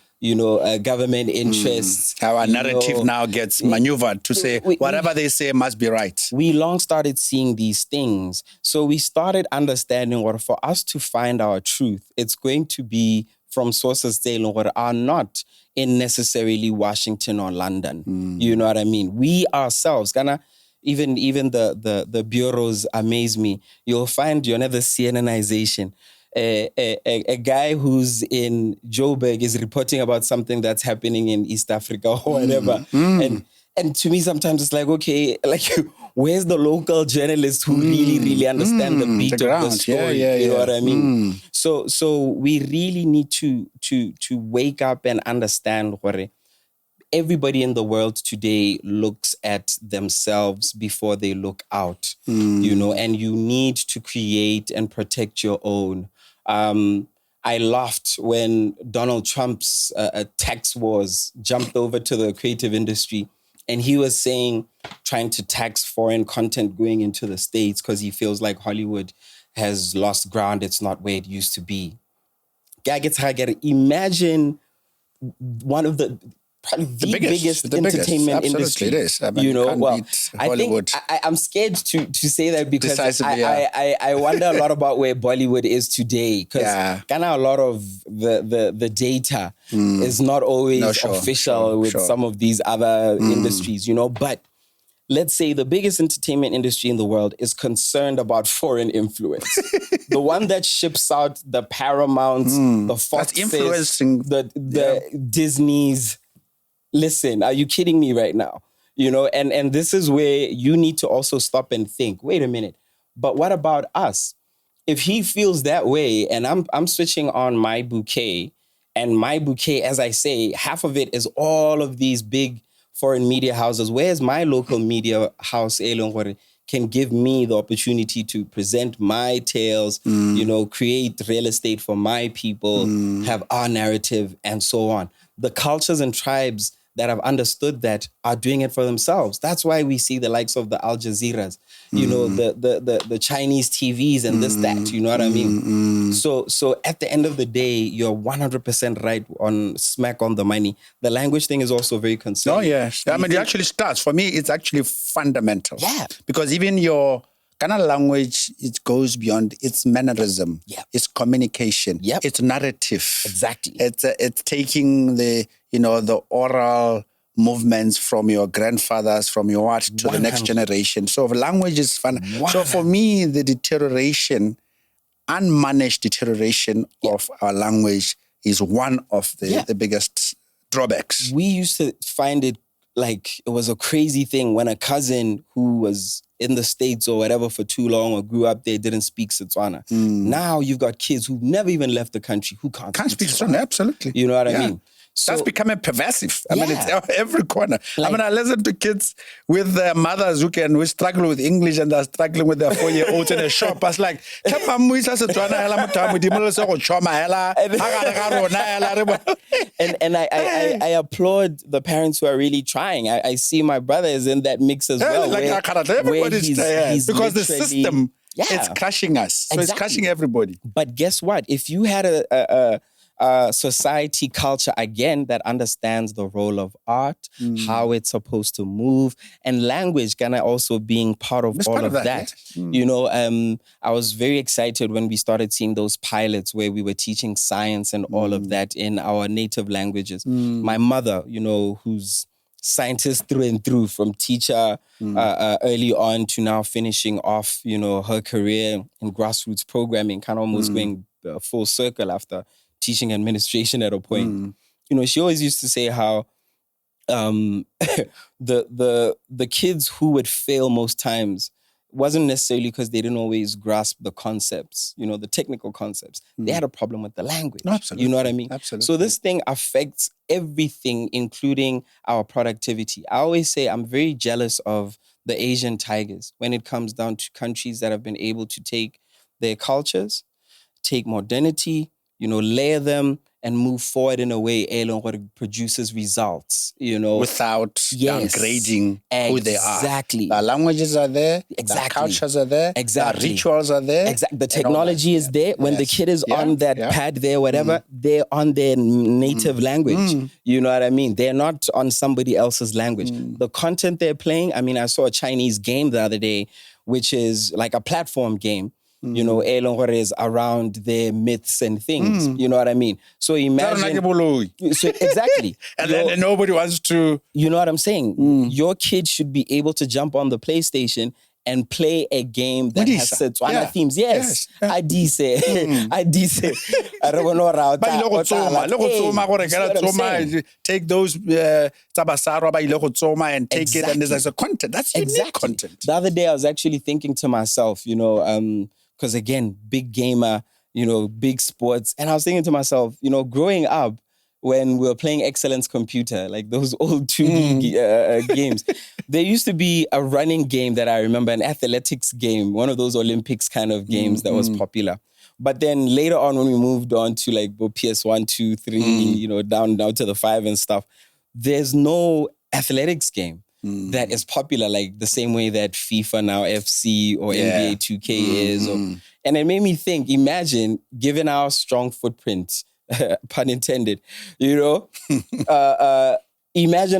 government interests. Our narrative now gets maneuvered to say whatever they say must be right. We long started seeing these things. So we started understanding what for us to find our truth, it's going to be from sources that are not in necessarily Washington or London. You know what I mean? We ourselves, even the bureaus amaze me. You'll find, the CNNization. A guy who's in Joburg is reporting about something that's happening in East Africa or whatever. And to me, sometimes it's like, okay, like, where's the local journalist who really understand the beat of the story? You know what I mean? So we really need to wake up and understand what everybody in the world today looks at themselves before they look out, and you need to create and protect your own. I laughed when Donald Trump's tax wars jumped over to the creative industry. And he was trying to tax foreign content going into the States because he feels like Hollywood has lost ground. It's not where it used to be. Imagine one of probably the biggest entertainment industry. It is. I mean, I think I'm scared to say that because I wonder a lot about where Bollywood is today, because a lot of the data is not always official with some of these other industries, but let's say the biggest entertainment industry in the world is concerned about foreign influence. The one that ships out the Paramounts, the Foxes, influencing the Disneys. Listen, are you kidding me right now? And this is where you need to also stop and think, wait a minute, but what about us? If he feels that way and I'm switching on my bouquet, and my bouquet, as I say, half of it is all of these big foreign media houses, whereas my local media house, can give me the opportunity to present my tales, create real estate for my people, have our narrative, and so on. The cultures and tribes that have understood that are doing it for themselves. That's why we see the likes of the Al Jazeeras, the Chinese TVs and this, that, you know what I mean? So at the end of the day, you're 100% right on smack on the money. The language thing is also very concerning. Oh, yes. I mean, it actually starts. For me, it's actually fundamental. Yeah. Because even your Ghana language, it goes beyond its mannerism, its communication, its narrative. Exactly. It's taking the oral movements from your grandfathers, from your art to 100. the next generation. So language is fun. 100. So for me, the deterioration, unmanaged deterioration of our language is one of the biggest drawbacks. We used to find it like it was a crazy thing when a cousin who was in the States or whatever for too long or grew up there didn't speak Setswana. Now you've got kids who've never even left the country who can't speak Setswana. Absolutely. You know what I mean? So, that's becoming pervasive. I mean, it's every corner. I listen to kids with their mothers who struggle with English and they're struggling with their 4-year-olds in a shop. I was like, and I applaud the parents who are really trying. I see my brother is in that mix as well. Everybody's there because the system is crushing us. So exactly. It's crushing everybody. But guess what? If you had a society culture, again, that understands the role of art, how it's supposed to move, and language kind of also being part of all of that. I was very excited when we started seeing those pilots where we were teaching science and all of that in our native languages. My mother, who's scientist through and through, from teacher early on to now finishing off, her career in grassroots programming, kind of almost going full circle after teaching administration at a point. She always used to say how the kids who would fail most times wasn't necessarily because they didn't always grasp the concepts, the technical concepts. They had a problem with the language. No, absolutely. You know what I mean? Absolutely. So this thing affects everything, including our productivity. I always say I'm very jealous of the Asian tigers when it comes down to countries that have been able to take their cultures, take modernity, layer them and move forward in a way what produces results, without downgrading who they are. Exactly. The languages are there. Exactly. The cultures are there. Exactly. The rituals are there. Exactly. The technology is there. When the kid is on that pad there, whatever, they're on their native language. You know what I mean? They're not on somebody else's language. The content they're playing, I saw a Chinese game the other day, which is like a platform game. Is around their myths and things. You know what I mean? So imagine... exactly. And then nobody wants to... You know what I'm saying? Your kid should be able to jump on the PlayStation and play a game that has Setswana themes. Yes. I say. I don't know how take those Tabasara and take it, and there's a content. That's unique content. The other day I was actually thinking to myself, because again, big gamer, big sports. And I was thinking to myself, growing up, when we were playing Excellence Computer, like those old 2D games, there used to be a running game that I remember, an athletics game, one of those Olympics kind of games that was popular. But then later on, when we moved on to like PS1, 2, 3, down to the 5 and stuff, there's no athletics game that is popular like the same way that FIFA now FC or NBA 2K is. And it made me think, imagine, given our strong footprint, pun intended, imagine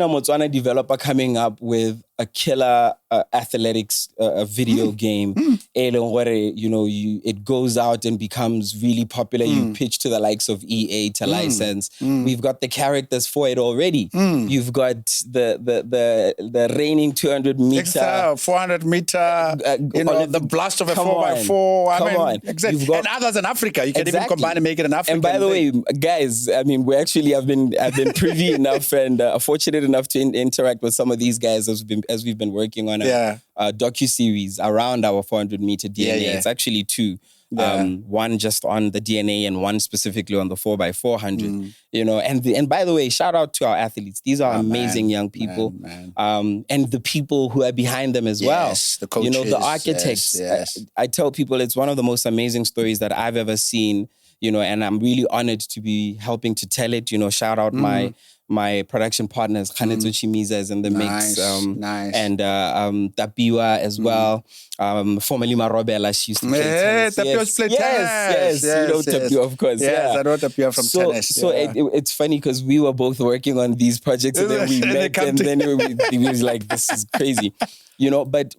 a Botswana developer coming up with a killer athletics video game. It goes out and becomes really popular. You pitch to the likes of EA to license. We've got the characters for it already. You've got the reigning 200 meter, 400 meter, the blast of a 4x4. Exactly. And others in Africa, you can even combine and make it an African. And by the way, guys, we actually have been privy enough and fortunate enough to interact with some of these guys as we've been working on a docu-series around our 400 meter DNA. It's actually 2. one just on the DNA and one specifically on the 4x400. You know, and by the way, shout out to our athletes. These are amazing young people, and the people who are behind them as well. The coaches, you know, the architects. I tell people it's one of the most amazing stories that I've ever seen. You know, and I'm really honored to be helping to tell it. You know, shout out my production partners, Khanetso Chimiza is in the mix, and Tapiwa as well. Formerly Marobela, she used to play tennis. Tapiwa's play tennis. You know Tapiwa, of course. Yes, I know Tapiwa from tennis. So it's funny because we were both working on these projects and then we met and then we was like, this is crazy. You know, but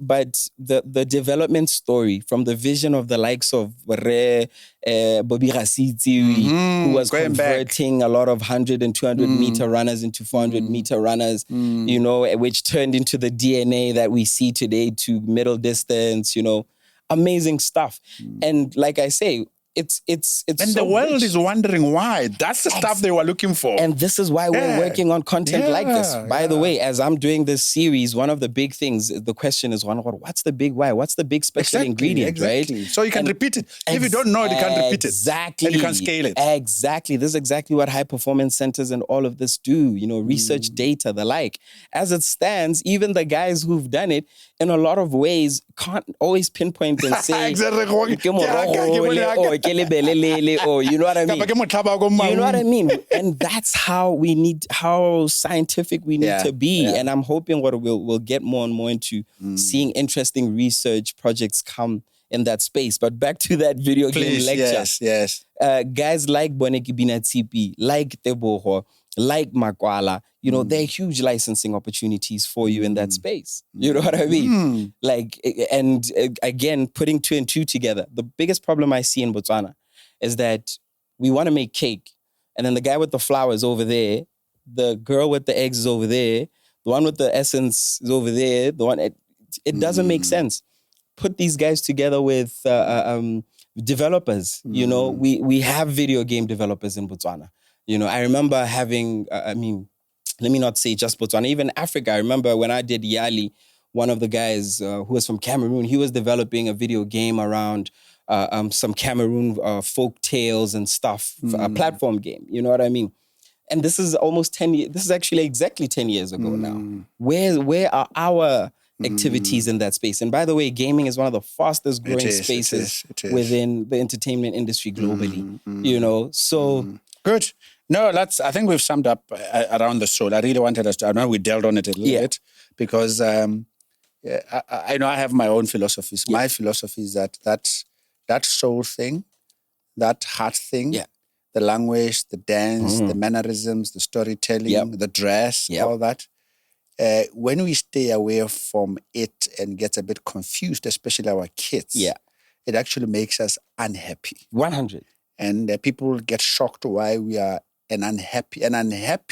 the development story from the vision of the likes of Bobby Rasiti, who was converting a lot of 100 and 200 meter runners into 400 meter runners, you know, which turned into the DNA that we see today to middle distance, you know, amazing stuff. And like I say, it's and so the world rich. is wondering why. That's the stuff they were looking for. And this is why we're working on content like this. By the way, as I'm doing this series, one of the big things, the question is, what's the big why? What's the big special ingredient, right? So you can repeat it. If you don't know it, you can't repeat it. Exactly. And you can scale it. Exactly. This is exactly what high performance centers and all of this do, you know, research data, the like. As it stands, even the guys who've done it, in a lot of ways, can't always pinpoint and say, or you know what I mean? You know what I mean? And that's how scientific we need to be. And I'm hoping we'll get more and more into seeing interesting research projects come in that space. But back to that video game lecture. Yes. Guys like Boneki Binatsipi, like Teboho, like Makwala, you know, there are huge licensing opportunities for you in that space. You know what I mean? Like, and again, putting 2 and 2 together. The biggest problem I see in Botswana is that we want to make cake. And then the guy with the flour is over there. The girl with the eggs is over there. The one with the essence is over there. The one, it doesn't make sense. Put these guys together with developers. You know, we have video game developers in Botswana. You know, I remember having, let me not say just Botswana, even Africa. I remember when I did Yali, one of the guys who was from Cameroon, he was developing a video game around some Cameroon folk tales and stuff, a platform game. You know what I mean? And this is almost 10 years, this is actually exactly 10 years ago now. Where are our activities in that space? And by the way, gaming is one of the fastest growing spaces within the entertainment industry globally. You know, so... Good. No, I think we've summed up around the soul. I really wanted us to, I know we delved on it a little bit because I know I have my own philosophies. My philosophy is that soul thing, that heart thing, the language, the dance, the mannerisms, the storytelling, the dress, all that. When we stay away from it and get a bit confused, especially our kids, it actually makes us unhappy. 100. And people get shocked why we are an unhappy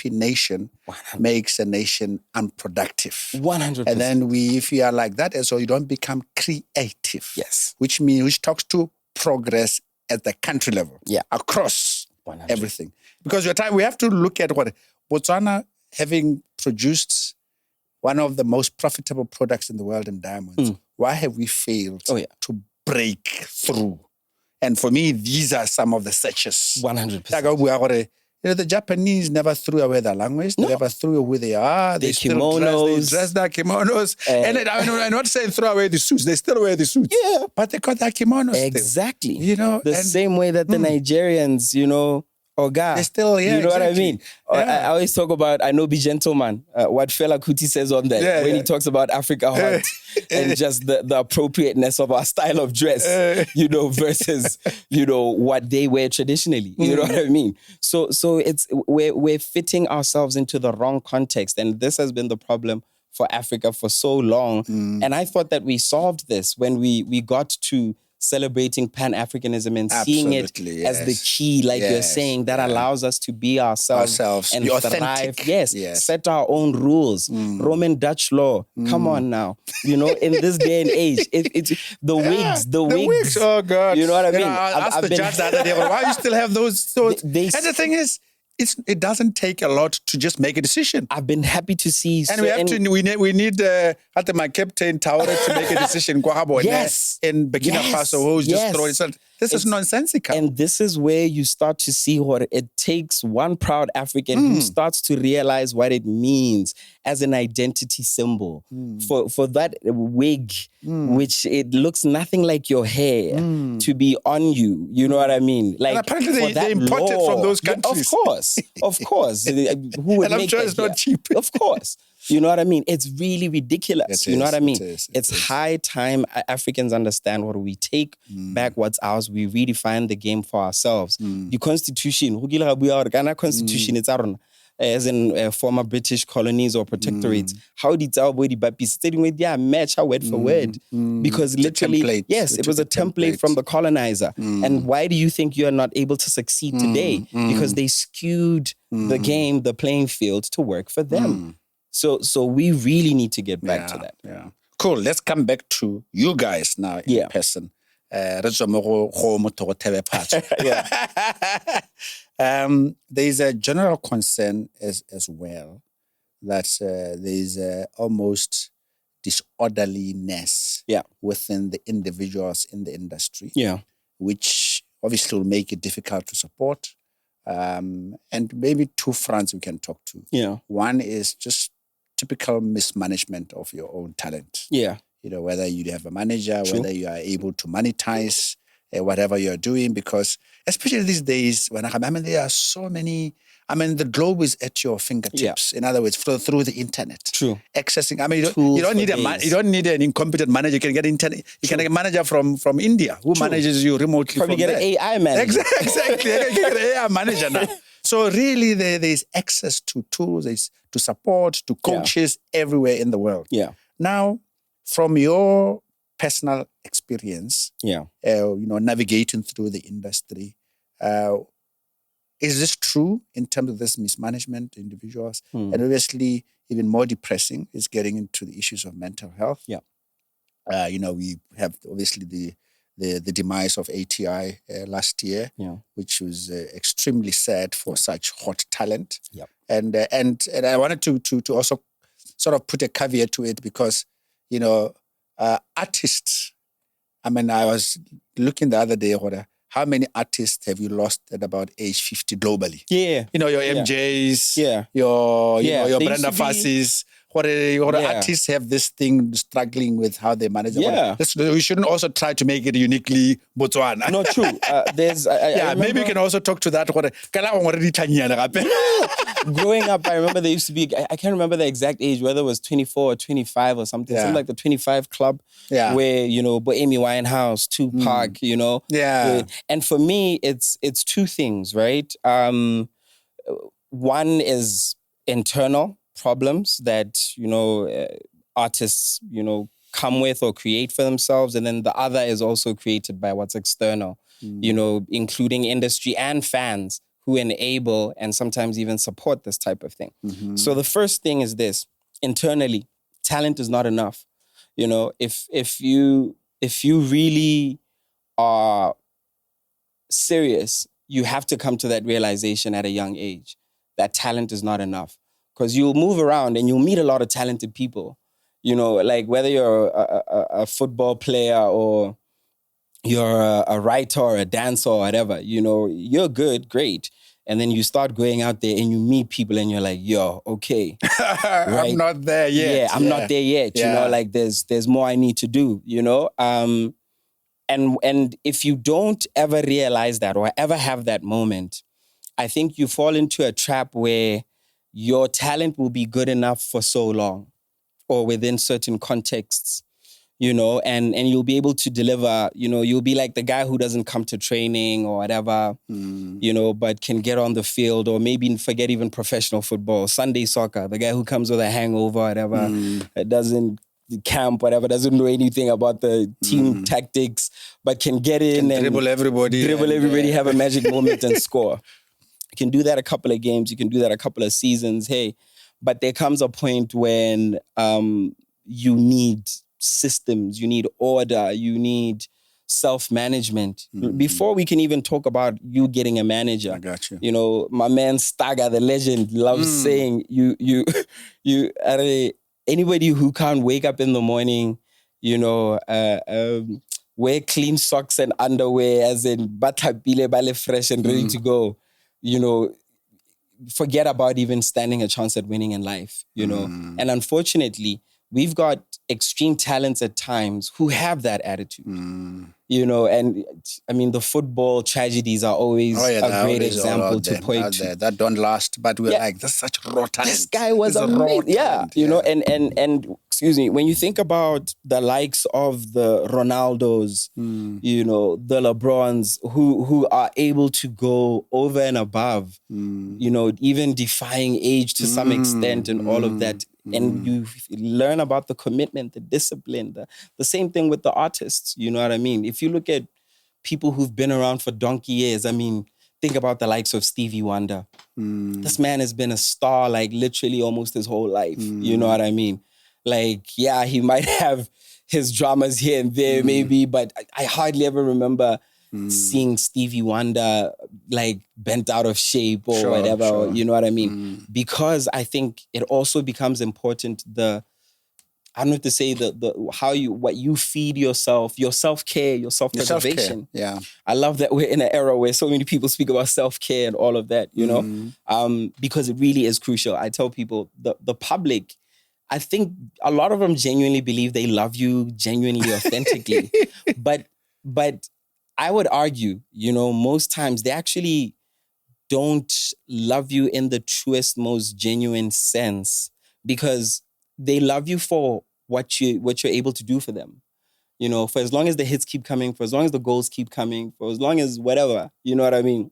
nation 100. Makes a nation unproductive. 100%. And then if you are like that, and so you don't become creative. Yes. Which talks to progress at the country level. Across 100. everything. Because we have to look at what Botswana, having produced one of the most profitable products in the world in diamonds, why have we failed to break through? And for me, these are some of the searches. 100%. You know, the Japanese never threw away their language. They never threw away who they are. They still dress their kimonos. And I'm not saying throw away the suits. They still wear the suits. Yeah. But they got their kimonos Exactly. still. You know? The same way that the Nigerians, you know, Oga. They still, you know what I mean? I always talk about, I know Be Gentleman, what Fela Kuti says on that, when he talks about Africa Heart and just the appropriateness of our style of dress, you know, versus, you know, what they wear traditionally. You know what I mean? So it's, we're fitting ourselves into the wrong context. And this has been the problem for Africa for so long. And I thought that we solved this when we got to celebrating Pan-Africanism and seeing it as the key, like you're saying, that allows us to be ourselves and be thrive. Authentic. Set our own rules. Roman Dutch law. Come on now. You know, in this day and age, it's the wigs. The wigs. Oh, God. You know what I mean? I asked the judge the other day, why you still have those? And the thing is, it doesn't take a lot to just make a decision. I've been happy to see. And we need my captain Taure to make a decision. Yes. In Burkina Faso, who's just throwing. This is nonsensical. And this is where you start to see what it takes one proud African who starts to realize what it means as an identity symbol. For that wig, which it looks nothing like your hair, to be on you. You know what I mean? Like, and apparently they import it from those countries. Of course. Who would and I'm make sure that it's not here? cheap. Of course. You know what I mean? It's really ridiculous. You know what I mean? It's high time Africans understand what we take back what's ours. We redefine the game for ourselves. The Constitution, Ghana Constitution, it's our as in former British colonies or protectorates. How did our body match our word for word? Because literally, yes, it was a template from the colonizer. And why do you think you are not able to succeed today? Because they skewed the game, the playing field to work for them. So we really need to get back to that. Yeah. Cool. Let's come back to you guys now in person. There's a general concern as well that there's almost disorderliness within the individuals in the industry, which obviously will make it difficult to support. And maybe two fronts we can talk to. One is just typical mismanagement of your own talent. You know, whether you have a manager, whether you are able to monetize whatever you're doing, because especially these days, when there are so many, the globe is at your fingertips. In other words, through the internet. Accessing, you don't need an incompetent manager. You can get internet. You can get a manager from India who manages you remotely. Probably from get an AI manager. Exactly. You can get an AI manager now. So really, there's access to tools, to support, to coaches everywhere in the world. Now, from your personal experience, navigating through the industry, is this true in terms of this mismanagement individuals? And obviously, even more depressing is getting into the issues of mental health. We have obviously the demise of ATI last year, which was extremely sad for such hot talent. And I wanted to also sort of put a caveat to it because, artists, I was looking the other day, how many artists have you lost at about age 50 globally? Your MJs, your Brenda Fassies. Artists have this thing struggling with how they manage it. We shouldn't also try to make it uniquely Botswana. No, true. Maybe you can also talk to that. Growing up, I remember there used to be, I can't remember the exact age, whether it was 24 or 25 or something. Something like the 25 Club, where, Amy Winehouse, Tupac, And for me, it's two things, right? One is internal problems that, artists, come with or create for themselves. And then the other is also created by what's external, including industry and fans who enable and sometimes even support this type of thing. So the first thing is this: internally, talent is not enough. If you really are serious, you have to come to that realization at a young age that talent is not enough. Because you'll move around and you'll meet a lot of talented people, like whether you're a football player or you're a writer or a dancer or whatever, you're good, great. And then you start going out there and you meet people and you're like, yo, okay. Right? I'm not there yet. I'm not there yet. Like there's more I need to do, And if you don't ever realize that or ever have that moment, I think you fall into a trap where your talent will be good enough for so long or within certain contexts, and you'll be able to deliver, you'll be like the guy who doesn't come to training or whatever, but can get on the field, or maybe forget even professional football, Sunday soccer, the guy who comes with a hangover, whatever, doesn't camp, whatever, doesn't know anything about the team tactics, but can get in and dribble everybody, have a magic moment and score. You can do that a couple of games. You can do that a couple of seasons. Hey, but there comes a point when you need systems, you need order, you need self-management. Before we can even talk about you getting a manager. I got you. My man Staga, the legend, loves saying anybody who can't wake up in the morning, wear clean socks and underwear, as in batlapile, bale fresh and ready to go. You know, forget about even standing a chance at winning in life, you know. And unfortunately, we've got extreme talents at times who have that attitude, you know. And I mean, the football tragedies are always a great example to point to. That don't last, but we're like, that's such raw talent. This guy was amazing. You know, and excuse me, when you think about the likes of the Ronaldos, you know, the LeBrons, who are able to go over and above, you know, even defying age to some extent and all of that. And you learn about the commitment, the discipline, the same thing with the artists, you know what I mean? If you look at people who've been around for donkey years, I mean, think about the likes of Stevie Wonder. This man has been a star like literally almost his whole life, you know what I mean? Like, yeah, he might have his dramas here and there maybe, but I hardly ever remember seeing Stevie Wonder like bent out of shape or whatever, or, you know what I mean? Because I think it also becomes important, I don't know if to say what you feed yourself, your self-care, your self-preservation. Yeah. I love that we're in an era where so many people speak about self-care and all of that, you know, because it really is crucial. I tell people, the public, I think a lot of them genuinely believe they love you genuinely, authentically. But I would argue, you know, most times they actually don't love you in the truest, most genuine sense, because they love you for what you're able to do for them. You know, for as long as the hits keep coming, for as long as the goals keep coming, for as long as whatever, you know what I mean?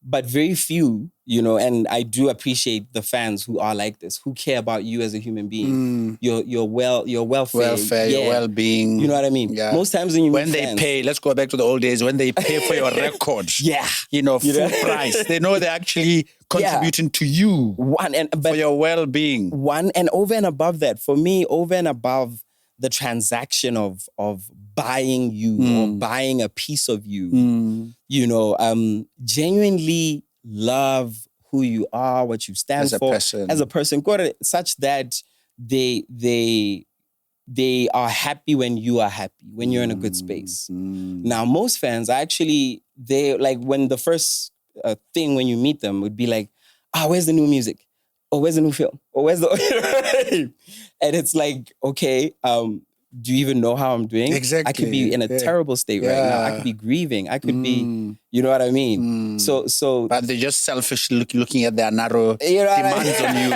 But very few, you know, and I do appreciate the fans who are like this, who care about you as a human being, your welfare, your well-being. You know what I mean? Yeah. Most times when they pay, let's go back to the old days, when they pay for your records, you know, full price, they know they're actually contributing to you for your well-being. And over and above that, for me, over and above the transaction of buying you or buying a piece of you, you know, genuinely love who you are, what you stand for as a person, such that they are happy when you are happy, when you're in a good space. Now, most fans actually, they like when the first thing when you meet them would be like, where's the new music? Or where's the new film? Or where's the... And it's like, okay, do you even know how I'm doing? Exactly. I could be in a terrible state right now. I could be grieving. I could be, you know what I mean? So but they're just selfish looking at their narrow demands on you.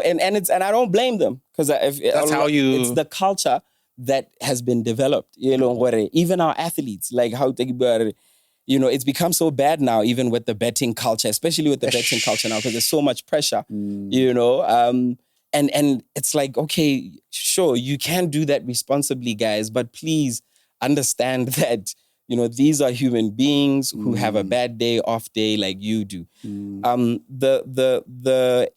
And I don't blame them, because it's the culture that has been developed. You know, even our athletes, like how you know, it's become so bad now, even with the betting culture, especially with the betting culture now, because there's so much pressure, you know. And it's like, okay, sure, you can do that responsibly, guys, but please understand that, you know, these are human beings who have a bad day, off day, like you do. The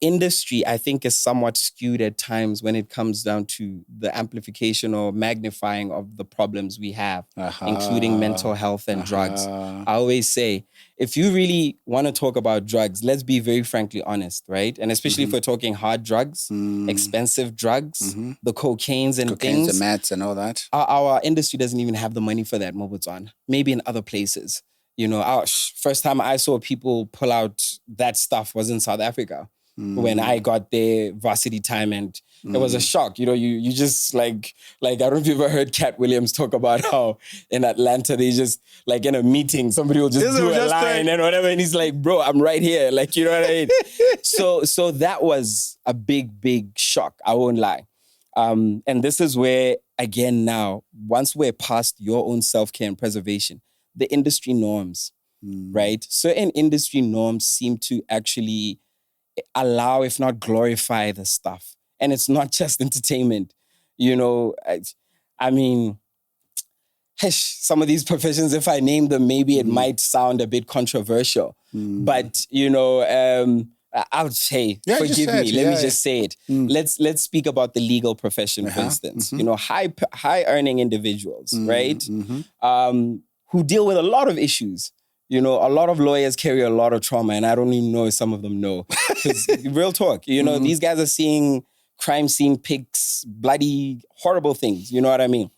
industry, I think, is somewhat skewed at times when it comes down to the amplification or magnifying of the problems we have, including mental health and drugs. I always say, if you really want to talk about drugs, let's be very frankly honest, right? And especially if we're talking hard drugs, expensive drugs, the cocaines and things. The meds and all that. Our industry doesn't even have the money for that, Botswana. Maybe in other places. You know, first time I saw people pull out that stuff was in South Africa when I got there varsity time, and it was a shock. You know, you just like I don't know if you've ever heard Cat Williams talk about how in Atlanta they just like in a meeting somebody will just do a line and whatever, and he's like, bro, I'm right here, like, you know what I mean? So that was a big shock. I won't lie. And this is where, again, now, once we're past your own self-care and preservation, the industry norms, right? Certain industry norms seem to actually allow, if not glorify, the stuff. And it's not just entertainment. You know, I mean, some of these professions, if I name them, maybe it might sound a bit controversial. But, you know, I would say, forgive me, let me just say it. Let's speak about the legal profession, for instance. You know, high earning individuals, right? Who deal with a lot of issues. You know, a lot of lawyers carry a lot of trauma, and I don't even know if some of them know. Because real talk, you know, these guys are seeing crime scene pics, bloody, horrible things. You know what I mean?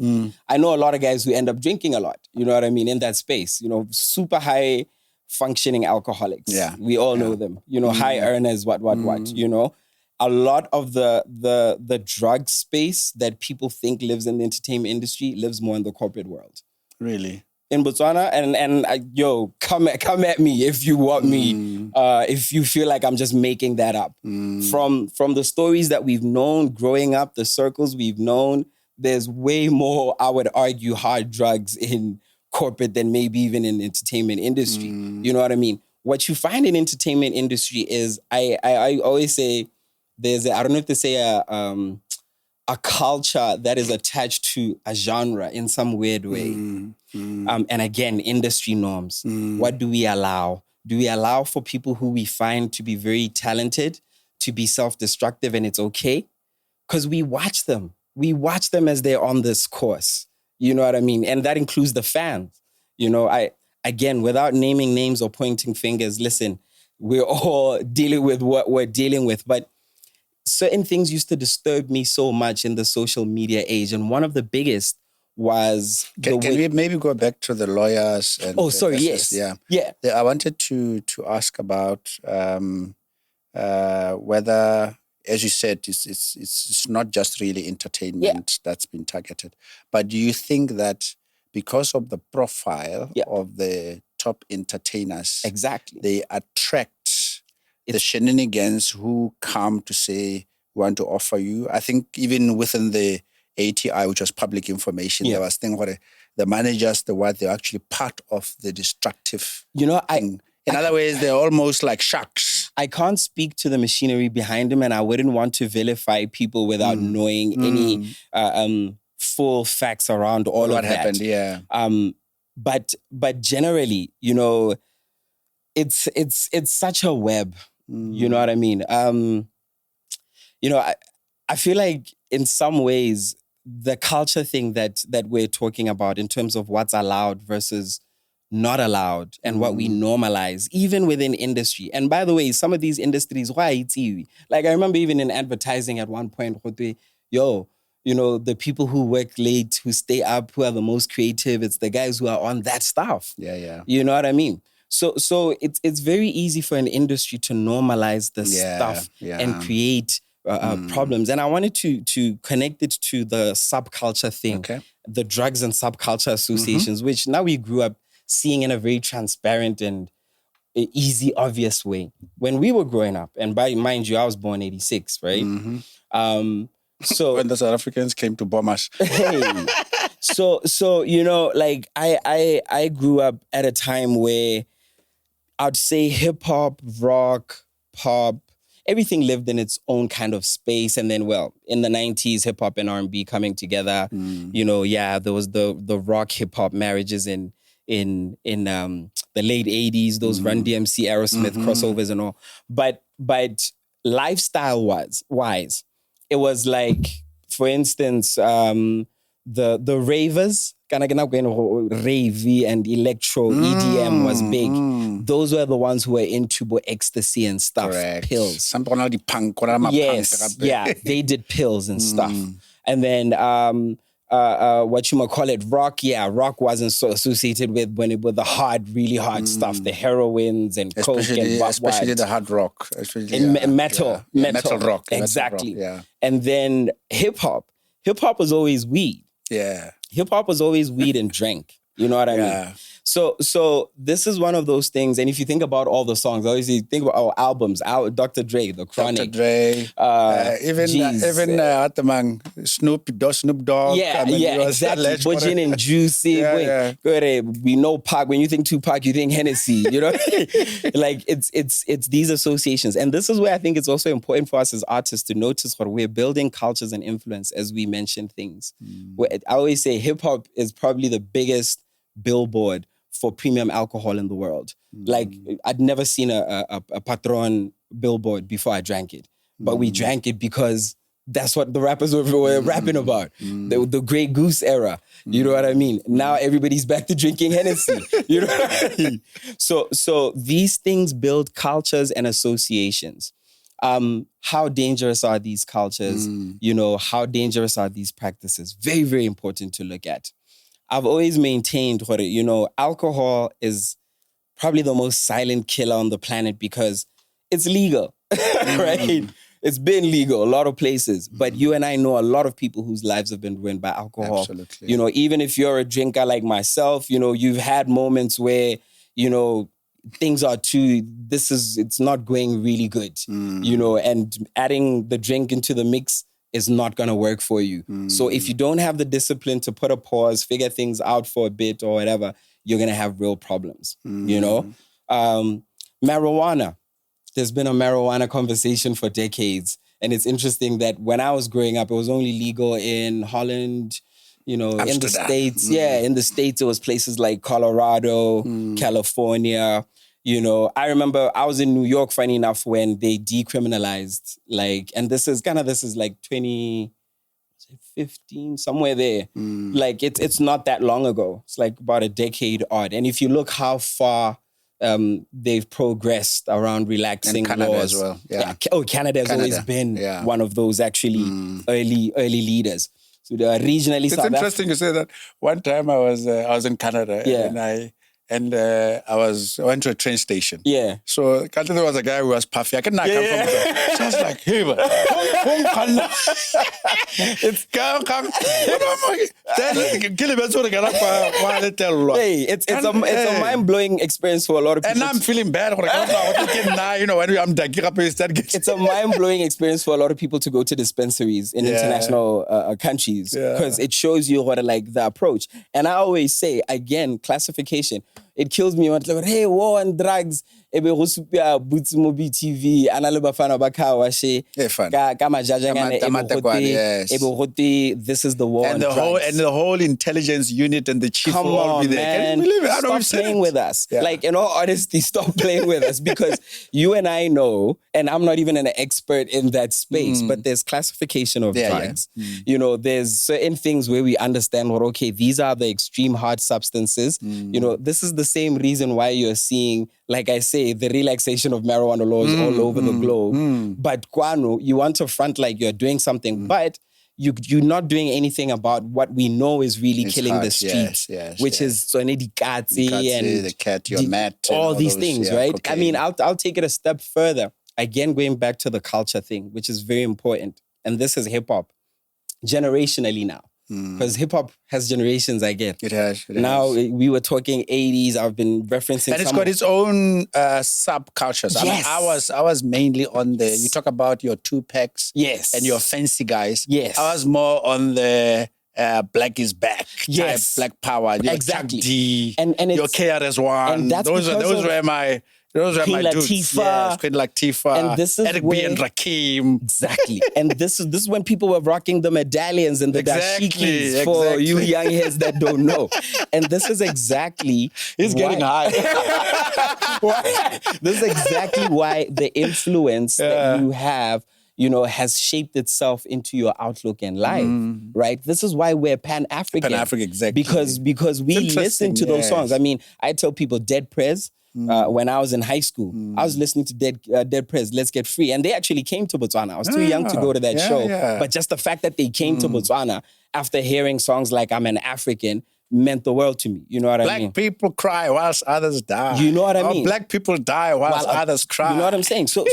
I know a lot of guys who end up drinking a lot, you know what I mean, in that space, you know, super high functioning alcoholics. Yeah. We all know them, you know, high earners, what, you know. A lot of the drug space that people think lives in the entertainment industry lives more in the corporate world. Really? In Botswana, and yo, come at me if you want me, if you feel like I'm just making that up. From the stories that we've known growing up, the circles we've known, there's way more, I would argue, hard drugs in corporate than maybe even in the entertainment industry. You know what I mean? What you find in entertainment industry is, I always say, I don't know if to say a culture that is attached to a genre in some weird way. And again, industry norms. What do we allow? Do we allow for people who we find to be very talented to be self-destructive and it's okay? Because we watch them. We watch them as they're on this course. You know what I mean? And that includes the fans. You know, again, without naming names or pointing fingers, listen, we're all dealing with what we're dealing with. But certain things used to disturb me so much in the social media age. And one of the biggest was... Can we maybe go back to the lawyers? And yes. Yeah. I wanted to ask about whether, as you said, it's not just really entertainment that's been targeted. But do you think that because of the profile of the top entertainers, exactly, they attract the shenanigans who come to say, we want to offer you? I think even within the ATI, which was public information, there was thing where the managers, they're actually part of the destructive thing. In other ways, they're almost like sharks. I can't speak to the machinery behind them, and I wouldn't want to vilify people without knowing any full facts around all of that. What happened, yeah. But generally, you know, it's such a web. You know what I mean? You know, I feel like in some ways, the culture thing that we're talking about in terms of what's allowed versus not allowed and what we normalize, even within industry. And by the way, some of these industries, why it's like I remember even in advertising at one point, yo, you know, the people who work late, who stay up, who are the most creative, it's the guys who are on that stuff. Yeah. You know what I mean? So it's very easy for an industry to normalize the stuff and create problems. And I wanted to connect it to the subculture thing, the drugs and subculture associations, which now we grew up seeing in a very transparent and easy, obvious way. When we were growing up, and mind you, I was born 86, right? So when the South Africans came to bomb us. Hey. So you know, like I grew up at a time where I'd say hip hop, rock, pop, everything lived in its own kind of space. And then, well, in the 90s, hip hop and R&B coming together. You know, there was the rock hip hop marriages in the late 80s, those Run DMC, Aerosmith crossovers and all. But lifestyle wise, it was like, for instance, the ravers, rave and electro, EDM was big. Those were the ones who were into ecstasy and stuff, pills. Yes, they did pills and stuff. And then what you might call it, rock. Yeah, rock wasn't so associated with the hard, really hard stuff, the heroines and coke and especially the hard rock, metal rock, exactly. Metal rock, And then hip hop was always weed. Yeah. Hip hop was always weed and drink. You know what I mean? So this is one of those things. And if you think about all the songs, obviously think about our albums, Dr. Dre, The Chronic. Dr. Dre. even Snoop Dogg. Yeah, exactly. Bojin and Juicy. We know Pac. When you think Tupac, you think Hennessy. You know, like it's these associations. And this is where I think it's also important for us as artists to notice what we're building cultures and influence as we mention things. I always say hip hop is probably the biggest billboard for premium alcohol in the world. Like, I'd never seen a Patron billboard before I drank it. But we drank it because that's what the rappers were rapping about. The Grey Goose era. You know what I mean? Now everybody's back to drinking Hennessy. You know what I mean? So these things build cultures and associations. How dangerous are these cultures? You know, how dangerous are these practices? Very, very important to look at. I've always maintained, you know, alcohol is probably the most silent killer on the planet because it's legal, right? It's been legal a lot of places, but you and I know a lot of people whose lives have been ruined by alcohol. Absolutely. You know, even if you're a drinker like myself, you know, you've had moments where, you know, things are it's not going really good, you know, and adding the drink into the mix is not going to work for you. So if you don't have the discipline to put a pause, figure things out for a bit or whatever, you're going to have real problems, you know? Marijuana. There's been a marijuana conversation for decades. And it's interesting that when I was growing up, it was only legal in Holland, you know, Amsterdam. in the States. Yeah, in the States, it was places like Colorado, California. You know, I remember I was in New York, funny enough, when they decriminalized, like, and this is like 2015, somewhere there. Like, it's not that long ago. It's like about a decade odd. And if you look how far they've progressed around relaxing and Canada laws. as well. Yeah. Canada has always been one of those actually early leaders. So they are regionally. It's interesting you say that. One time I was in Canada and I went to a train station. Yeah. So there was a guy who was puffy. I couldn't come from the so I was like, hey, man. It's a mind-blowing experience for a lot of people. And I'm feeling bad. You know, when I'm it's a mind-blowing experience for a lot of people to go to dispensaries in international countries because it shows you what like the approach. And I always say, again, classification. It kills me when like, hey, war and drugs. Ebe go supia boots mobi TV ana le bafana ba ka wa she ka majajangane this is the war and the whole intelligence unit and the chief will all be there. Can you believe it? Stop playing with us. Like, in all honesty, stop playing with us because you and I know, and I'm not even an expert in that space, but there's classification of drugs. You know, there's certain things where we understand what, okay, these are the extreme hard substances. You know, this is the same reason why you're seeing, like I say, the relaxation of marijuana laws all over the globe. But Kwano, you want to front like you're doing something, but you're not doing anything about what we know is really killing the streets, which is Sonedikatsi and the cat, your mat, all these things, right? Cocaine. I mean, I'll take it a step further. Again, going back to the culture thing, which is very important. And this is hip hop, generationally now. Because hip hop has generations, I get. It has. Now, we were talking 80s. I've been referencing. And it's got its own subcultures. Yes. I mean, I was mainly on you talk about your 2-packs. Yes. And your fancy guys. Yes. I was more on the black is back type, black power. Exactly. D, and your KRS-One. And that's those were my Queen dudes. Latifah. Yes, Queen Latifah. And this is Eric B and Rakim. Exactly. And this is when people were rocking the medallions and the dashikis for you young heads that don't know. And this is exactly He's getting high. This is exactly why the influence that you have, you know, has shaped itself into your outlook in life, right? This is why we're Pan-African. Pan-African, exactly. Because we listen to those songs. I mean, I tell people Dead Prez. When I was in high school, I was listening to Dead Prez, Let's Get Free. And they actually came to Botswana. I was too young to go to that show. But just the fact that they came to Botswana after hearing songs like I'm an African meant the world to me. You know what I mean? Black people cry whilst others die. You know what I mean? Black people die whilst others cry. You know what I'm saying? So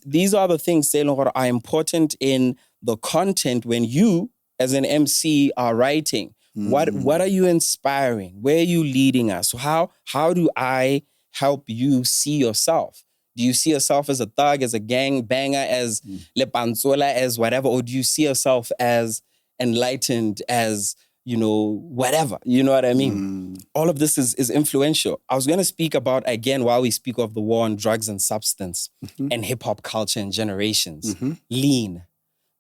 these are the things, Selon, are important in the content when you, as an MC, are writing. What are you inspiring? Where are you leading us? So how do I help you see yourself? Do you see yourself as a thug, as a gang banger, as lepanzola, as whatever? Or do you see yourself as enlightened, as, you know, whatever? You know what I mean? All of this is influential. I was going to speak about, again, while we speak of the war on drugs and substance and hip-hop culture and generations, lean.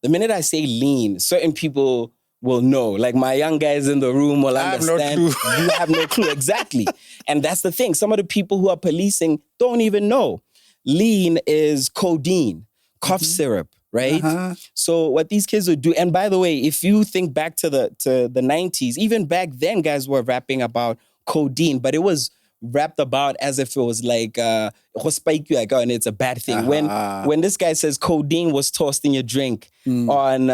The minute I say lean, certain people will know. Like my young guys in the room will understand. I have no clue. You have no clue. Exactly. And that's the thing. Some of the people who are policing don't even know. Lean is codeine, cough syrup, right? So what these kids would do, and by the way, if you think back to the 90s, even back then guys were rapping about codeine, but it was wrapped about as if it was like and it's a bad thing. When this guy says codeine was tossed in your drink on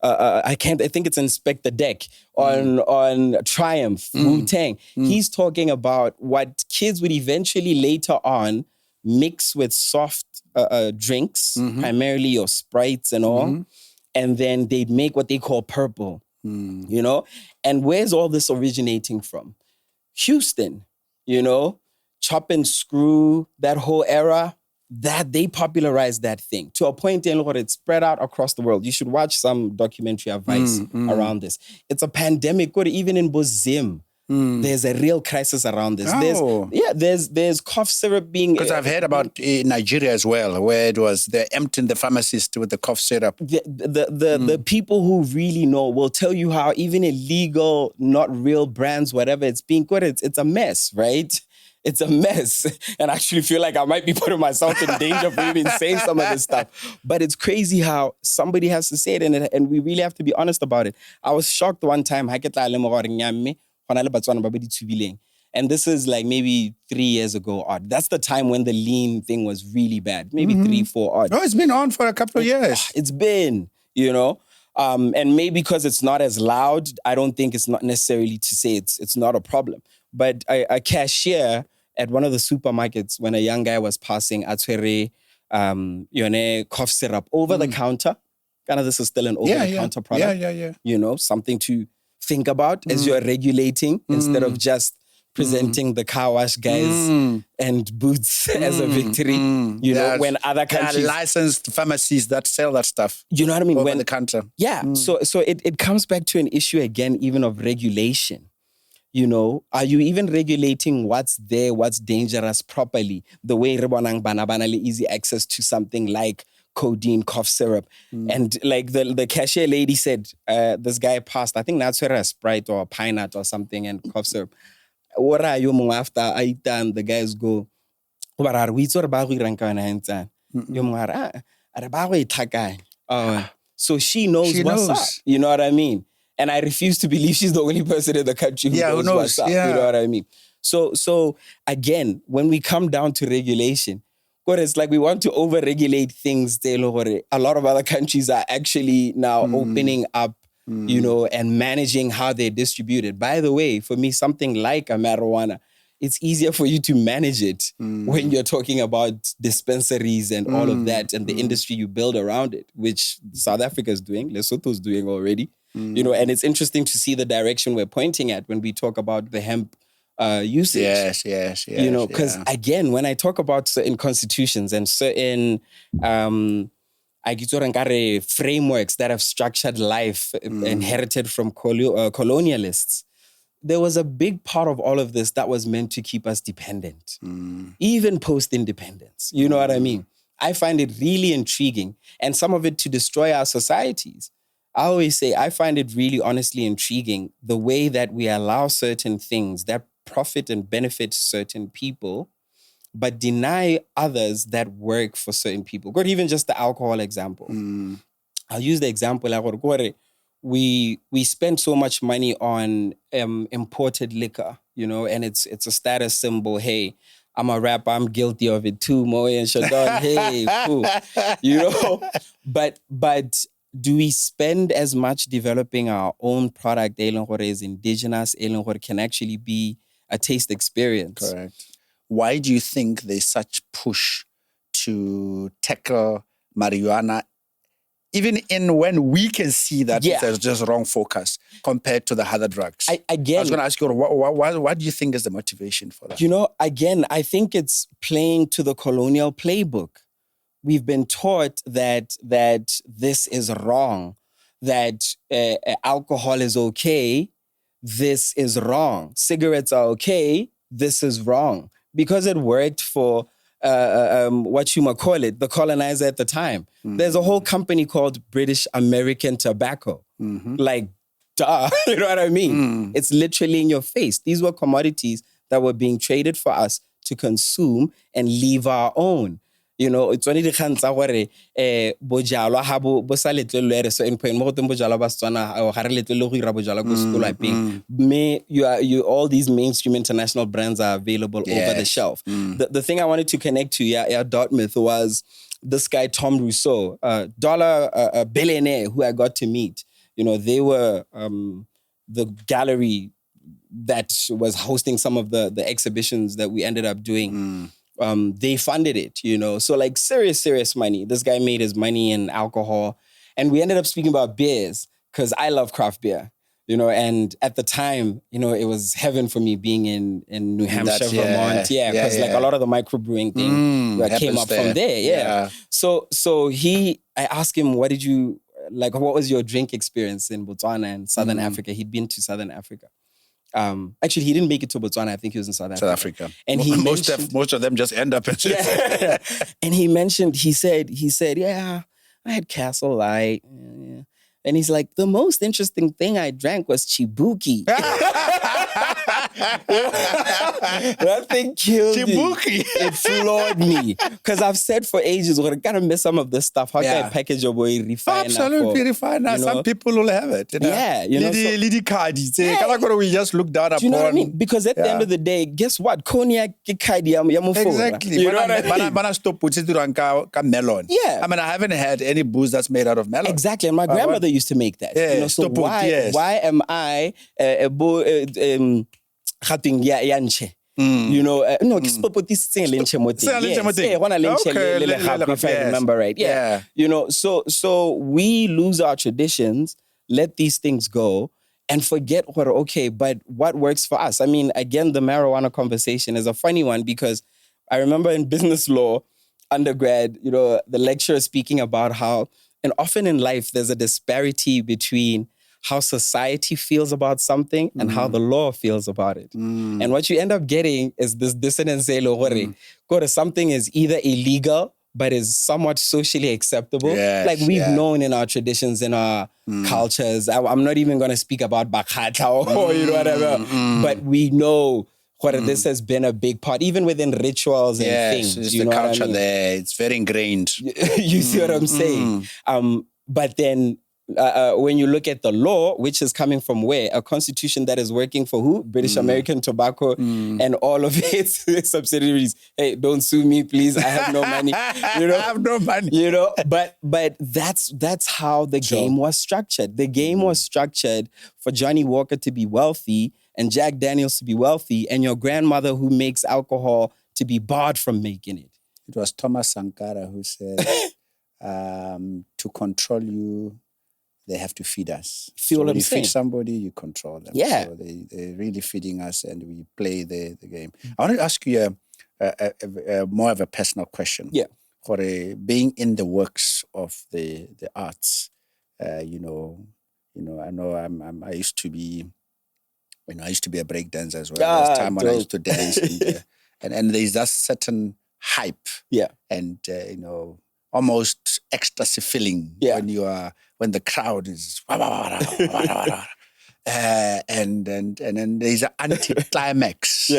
I think it's Inspector Deck on Triumph, Wu-Tang. He's talking about what kids would eventually later on mix with soft drinks, primarily your Sprites and all, and then they'd make what they call purple, you know? And where's all this originating from? Houston, you know? Chop and Screw, that whole era, that they popularized that thing to a point in where it spread out across the world. You should watch some documentary advice around this. It's a pandemic, or even in Bozim. There's a real crisis around this. There's cough syrup being... Because I've heard about Nigeria as well, where it was, they're emptying the pharmacist with the cough syrup. The people who really know will tell you how even illegal, not real brands, whatever it's being quoted, it's a mess, right? It's a mess. And I actually feel like I might be putting myself in danger for even saying some of this stuff. But it's crazy how somebody has to say it, and we really have to be honest about it. I was shocked one time, and this is like maybe 3 years ago odd. That's the time when the lean thing was really bad. Maybe 3, 4 odd. Oh, it's been on for a couple of years. It's been, you know. And maybe because it's not as loud, I don't think it's not necessarily to say it's not a problem. But a cashier at one of the supermarkets, when a young guy was passing Atswere, cough syrup over the counter. Kind of, this is still an over-the-counter product. Yeah. You know, something to think about as you're regulating instead of just presenting the car wash guys and Boots as a victory. You know, when other countries... There are licensed pharmacies that sell that stuff. You know what I mean? Over the counter. Yeah. So it comes back to an issue again, even of regulation. You know, are you even regulating what's there, what's dangerous properly? The way Rebonang Banabanale easy access to something like codeine, cough syrup. And like the cashier lady said, this guy passed, I think that's where a Sprite or a Pine Nut or something, and cough syrup. What are you after I done? The guys go, what are we sort of so she knows what's up. You know what I mean? And I refuse to believe she's the only person in the country who knows what's up. You know what I mean? So again, when we come down to regulation, it's like we want to over-regulate things. A lot of other countries are actually now opening up, you know, and managing how they're distributed. By the way, for me, something like a marijuana, it's easier for you to manage it when you're talking about dispensaries and all of that and the industry you build around it, which South Africa is doing, Lesotho's doing already. You know, and it's interesting to see the direction we're pointing at when we talk about the hemp usage. Yes. You know, because again, when I talk about certain constitutions and certain frameworks that have structured life inherited from colonialists, there was a big part of all of this that was meant to keep us dependent, even post-independence. You know what I mean? I find it really intriguing, and some of it to destroy our societies. I always say I find it really honestly intriguing the way that we allow certain things that profit and benefit certain people, but deny others that work for certain people. Or even just the alcohol example. I'll use the example like we spend so much money on imported liquor, you know, and it's a status symbol. Hey, I'm a rapper, I'm guilty of it too, Moe and Shadon. Hey, cool. You know, but do we spend as much developing our own product, is indigenous, can actually be a taste experience? Correct. Why do you think there's such push to tackle marijuana, even in when we can see that there's just wrong focus compared to the other drugs? I was going to ask you, what do you think is the motivation for that? You know, again, I think it's playing to the colonial playbook. We've been taught that this is wrong, that alcohol is okay, this is wrong. Cigarettes are okay, this is wrong. Because it worked for what you might call it, the colonizer at the time. There's a whole company called British American Tobacco. Like, duh, you know what I mean? It's literally in your face. These were commodities that were being traded for us to consume and leave our own. You know, it's only the khansa gore bojalwa ha bo sa letlelo ere so in point mo goteng bojalwa ba Setswana o ga re letlelo go ira bojalwa go sekolo apeng. Me you all these mainstream international brands are available over the shelf. The thing I wanted to connect to Dartmouth was this guy Tom Rousseau, a billionaire who I got to meet. You know, they were the gallery that was hosting some of the exhibitions that we ended up doing. They funded it, you know. So like serious money. This guy made his money in alcohol. And we ended up speaking about beers because I love craft beer, you know. And at the time, you know, it was heaven for me being in New Hampshire, Vermont. Because like a lot of the microbrewing thing came up from there. So I asked him, what was your drink experience in Botswana and Southern Africa? He'd been to Southern Africa. Actually, he didn't make it to Botswana. I think he was in South Africa. And most of them just end up in And he said, yeah, I had Castle Light. Yeah. And he's like, the most interesting thing I drank was Chibuki. That thing killed Chibuki. me. It floored me. Because I've said for ages, we're going to miss some of this stuff. How can I package your boy refine? Absolutely refine. Some people will have it. You know? Yeah. You know, we just look down upon. Do you know what I mean? Because at the end of the day, guess what? Cognac, exactly. You know what I mean? Melon. Yeah. I mean, I haven't had any booze that's made out of melon. Exactly. And my grandmother used to make that. Yeah. You know, so why am I a boy? You know, no, if I remember right. Yeah. You know, so we lose our traditions, let these things go, and forget but what works for us? I mean, again, the marijuana conversation is a funny one because I remember in business law, undergrad, you know, the lecturer speaking about how, and often in life, there's a disparity between how society feels about something and how the law feels about it. And what you end up getting is this dissonance. Something is either illegal, but is somewhat socially acceptable. Yes, like we've known in our traditions, in our cultures. I'm not even going to speak about Bakata or you know whatever, but we know this has been a big part, even within rituals and things. It's you the know culture what I mean? there. It's very ingrained. You see what I'm saying? But then when you look at the law, which is coming from where? A constitution that is working for who? British American Tobacco and all of its subsidiaries. Hey, don't sue me, please. I have no money. You know? I have no money. You know, but that's how the game was structured. The game was structured for Johnny Walker to be wealthy and Jack Daniels to be wealthy and your grandmother who makes alcohol to be barred from making it. It was Thomas Sankara who said, to control you, they have to feed us. Feel what I'm saying? You feed somebody, you control them. Yeah. So they're really feeding us and we play the game. I want to ask you a more of a personal question. Yeah. For being in the works of the arts, I know I used to be, I used to be a breakdancer as well. There was time when I used to dance and there's that certain hype. Yeah. And, almost ecstasy feeling when the crowd is and then there's an anti-climax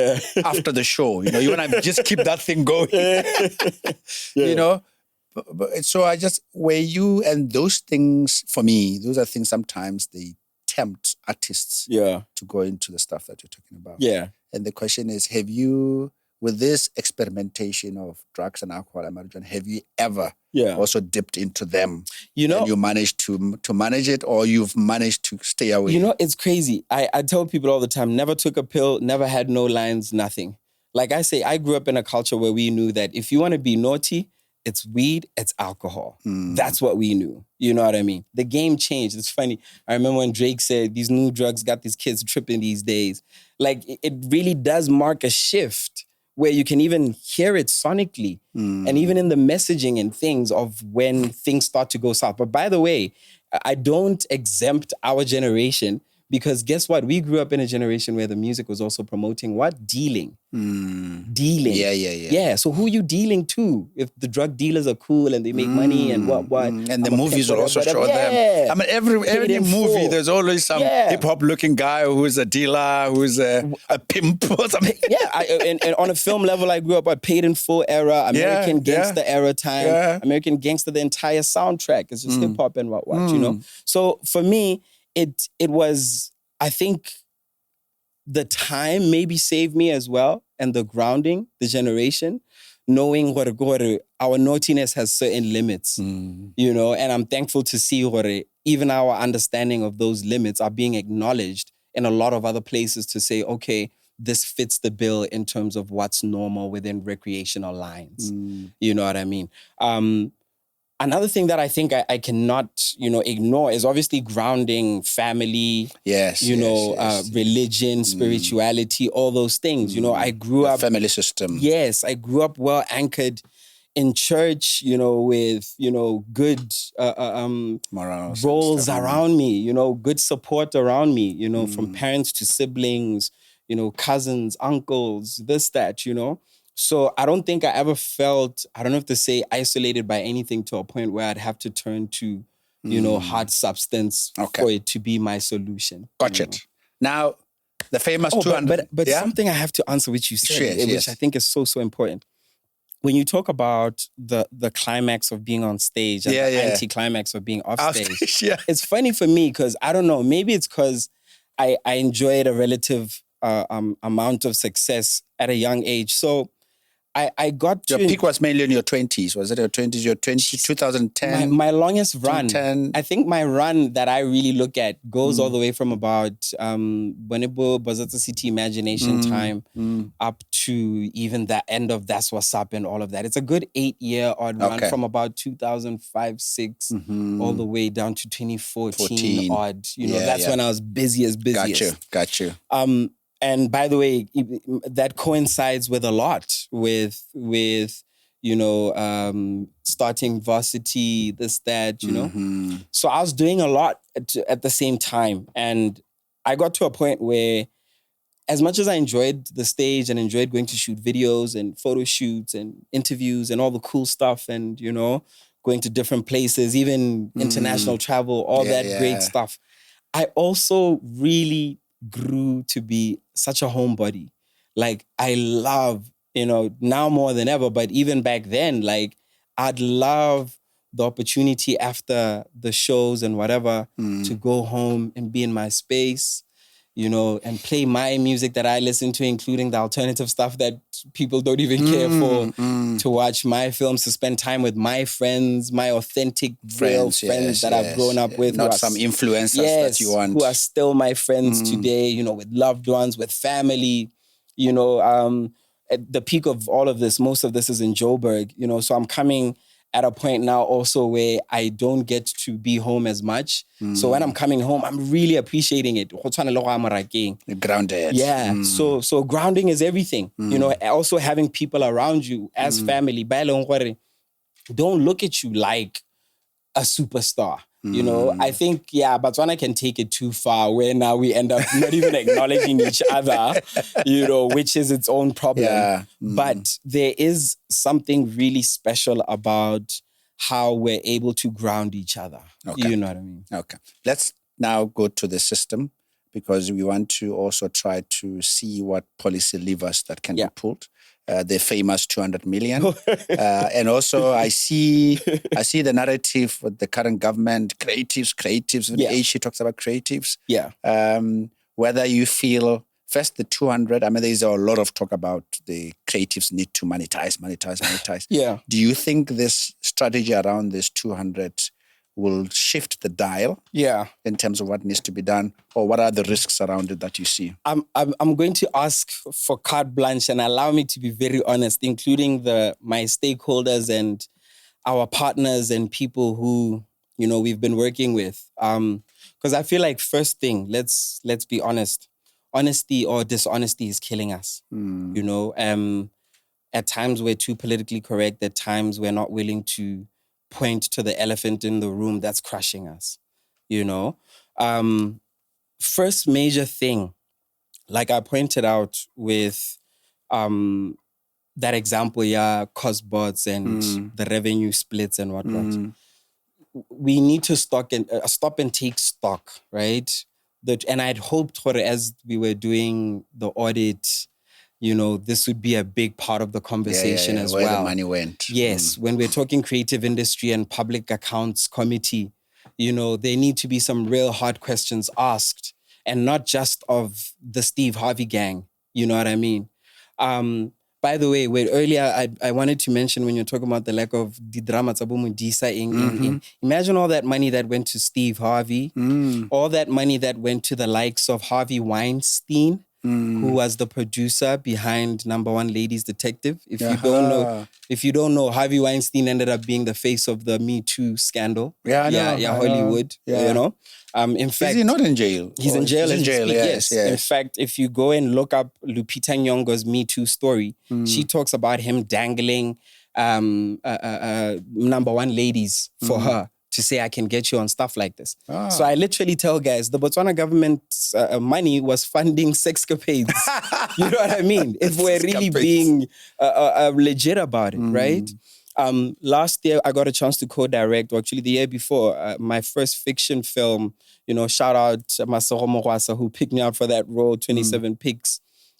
after the show. You want to just keep that thing going. You know? So were you, and those things, for me, those are things sometimes they tempt artists to go into the stuff that you're talking about. Yeah. And the question is, have you, with this experimentation of drugs and alcohol and marijuana, have you ever also dipped into them? And you managed to manage it, or you've managed to stay away? It's crazy. I tell people all the time, never took a pill, never had no lines, nothing. Like I say, I grew up in a culture where we knew that if you want to be naughty, it's weed, it's alcohol. That's what we knew. You know what I mean? The game changed. It's funny. I remember when Drake said, these new drugs got these kids tripping these days. Like, it really does mark a shift where you can even hear it sonically and even in the messaging and things of when things start to go south. But by the way, I don't exempt our generation Because guess what? We grew up in a generation where the music was also promoting what? Dealing. Dealing. Yeah. So who are you dealing to? If the drug dealers are cool and they make money and what? And the movies will also show them. I mean, every movie, there's always some hip-hop looking guy who's a dealer, who's a pimp or something. And on a film level, I grew up at Paid in Full era, American Gangster era time, American Gangster, the entire soundtrack. It's just hip-hop and what, you know? So for me, it was, I think the time maybe saved me as well, and the grounding, the generation, knowing what our naughtiness has certain limits, you know, and I'm thankful to see what even our understanding of those limits are being acknowledged in a lot of other places to say, okay, this fits the bill in terms of what's normal within recreational lines. You know what I mean? Another thing that I think I cannot, you know, ignore is obviously grounding family, religion, spirituality, all those things. You know, I grew up... family system. Yes, I grew up well anchored in church, you know, with, you know, good morals, roles around me, you know, good support around me, you know, from parents to siblings, you know, cousins, uncles, this, that, you know. So I don't think I ever felt, I don't know if to say isolated by anything to a point where I'd have to turn to, you know, hard substance for it to be my solution. Gotcha. Now, the famous 200... But something I have to answer, which you said, which I think is so, so important. When you talk about the climax of being on stage and the anti-climax of being off stage, it's funny for me because, I don't know, maybe it's because I enjoyed a relative amount of success at a young age. So I got to... Your peak was mainly in your 20s. Was it your 20s? Your 2010? My longest run. 2010. I think my run that I really look at goes all the way from about Bonibo Bazata City Imagination time up to even the end of That's What's Up and all of that. It's a good 8-year odd run from about 2005, 6 all the way down to 2014 odd. You know, that's when I was busiest. Got you. And by the way, that coincides with a lot with you know, starting varsity, this, that, you know. So I was doing a lot at the same time. And I got to a point where as much as I enjoyed the stage and enjoyed going to shoot videos and photo shoots and interviews and all the cool stuff and, you know, going to different places, even international travel, all that great stuff, I also really grew to be such a homebody. Like, I love, you know, now more than ever, but even back then, like, I'd love the opportunity after the shows and whatever to go home and be in my space, you know, and play my music that I listen to, including the alternative stuff that people don't even care for, to watch my films, to spend time with my friends, my authentic, real friends that I've grown up with. Not some influencers that you want. Who are still my friends today, you know, with loved ones, with family, you know. At the peak of all of this, most of this is in Joburg, you know, so I'm coming at a point now also where I don't get to be home as much. So when I'm coming home, I'm really appreciating it. Grounded. Yeah. So grounding is everything. You know, also having people around you as family. Don't look at you like a superstar. You know, I think, Botswana can take it too far where now we end up not even acknowledging each other, you know, which is its own problem. But there is something really special about how we're able to ground each other. You know what I mean? Okay. Let's now go to the system, because we want to also try to see what policy levers that can be pulled. The famous 200 million. And also I see the narrative with the current government, creatives. When she talks about creatives. Whether you feel, first the 200, I mean, there's a lot of talk about the creatives need to monetize. Do you think this strategy around this 200 will shift the dial in terms of what needs to be done, or what are the risks around it that you see? I'm going to ask for carte blanche and allow me to be very honest, including my stakeholders and our partners and people who, you know, we've been working with. Because I feel like first thing, let's be honest. Honesty or dishonesty is killing us. You know, at times we're too politically correct. At times we're not willing to point to the elephant in the room that's crushing us, you know? first major thing, like I pointed out with that example, COSBOTS and the revenue splits and whatnot. We need to stop and take stock, right? And I'd hoped for, as we were doing the audit, this would be a big part of the conversation as where well. The money went. Yes, when we're talking creative industry and public accounts committee, there need to be some real hard questions asked, and not just of the Steve Harvey gang. You know what I mean? By the way, earlier I wanted to mention, when you're talking about the lack of the drama in imagine all that money that went to Steve Harvey, all that money that went to the likes of Harvey Weinstein, who was the producer behind Number One Ladies Detective. If you don't know, Harvey Weinstein ended up being the face of the Me Too scandal. Hollywood. In fact, is he not in jail? He's in jail. He's in jail. Yes. In fact, if you go and look up Lupita Nyong'o's Me Too story, she talks about him dangling Number One Ladies for her to say, I can get you on stuff like this. So I literally tell guys, the Botswana government's money was funding sexcapades. You know what I mean? If we're really being legit about it, right? Last year, I got a chance to co-direct, or actually the year before, my first fiction film. Shout out Masoro Mogwasa, who picked me out for that role, 27 Picks.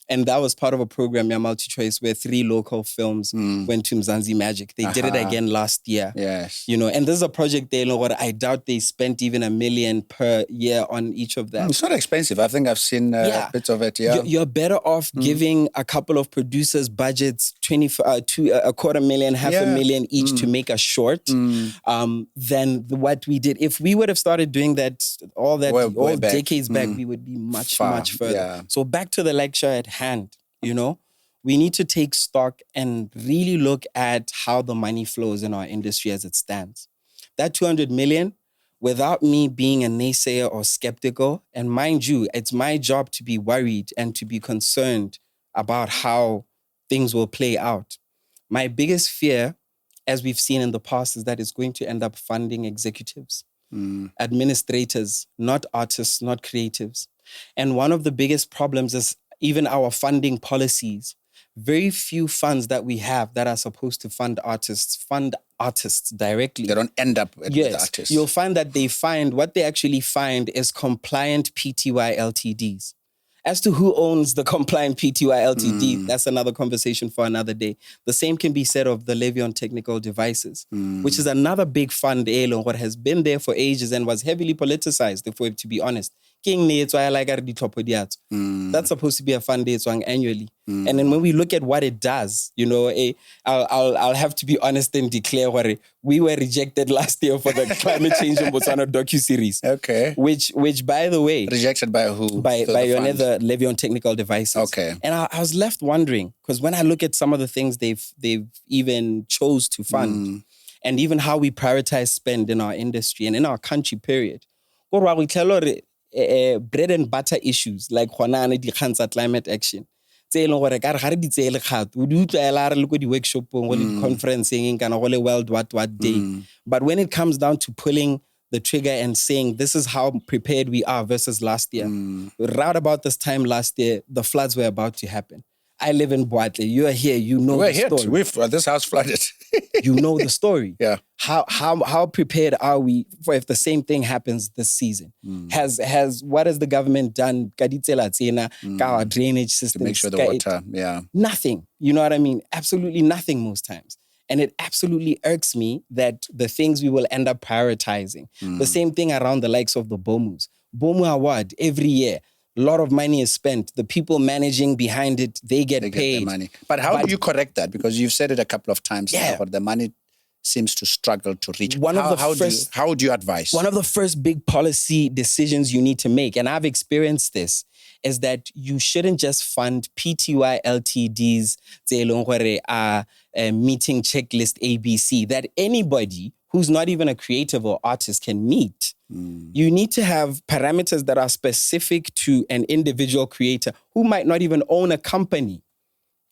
And that was part of a program, Multi-Choice, where 3 local films went to Mzansi Magic. They did it again last year. Yes. And this is a project what I doubt they spent even $1 million per year on each of them. It's not expensive. I think I've seen bits of it, You're better off giving a couple of producers budgets, $250,000, $500,000 each to make a short than what we did. If we would have started doing that, all decades back, we would be much further. Yeah. So back to the lecture at hand, we need to take stock and really look at how the money flows in our industry as it stands. That 200 million, without me being a naysayer or skeptical, and mind you, it's my job to be worried and to be concerned about how things will play out. My biggest fear, as we've seen in the past, is that it's going to end up funding executives, administrators, not artists, not creatives. And one of the biggest problems is even our funding policies. Very few funds that we have that are supposed to fund artists directly. They don't end up with the artists. You'll find that what they actually find is compliant PTY LTDs. As to who owns the compliant PTY LTD, that's another conversation for another day. The same can be said of the levy on technical devices, which is another big fund, what has been there for ages and was heavily politicized, if we're to be honest. That's supposed to be a fund annually. And then when we look at what it does, I'll have to be honest and declare we were rejected last year for the climate change in Botswana docu-series. Okay. Which by the way, rejected by who? By another levy on technical devices. Okay. And I was left wondering, because when I look at some of the things they've even chose to fund, and even how we prioritize spend in our industry and in our country, period. Bread and butter issues like climate action. World what day. But when it comes down to pulling the trigger and saying this is how prepared we are versus last year, right about this time last year, the floods were about to happen. I live in Boatle. You are here. You know the story. This house flooded. You know the story. Yeah. How prepared are we for if the same thing happens this season? What has the government done? Our drainage system to make sure the water. Nothing. You know what I mean? Absolutely nothing most times. And it absolutely irks me that the things we will end up prioritizing. The same thing around the likes of the BOMUs. BOMU award every year. A lot of money is spent. The people managing behind it, they get paid. Get their money. But how do you correct that? Because you've said it a couple of times now, but the money seems to struggle to reach. How do you advise? One of the first big policy decisions you need to make, and I've experienced this, is that you shouldn't just fund PTY LTDs, meeting checklist ABC, that anybody who's not even a creative or artist can meet. You need to have parameters that are specific to an individual creator who might not even own a company.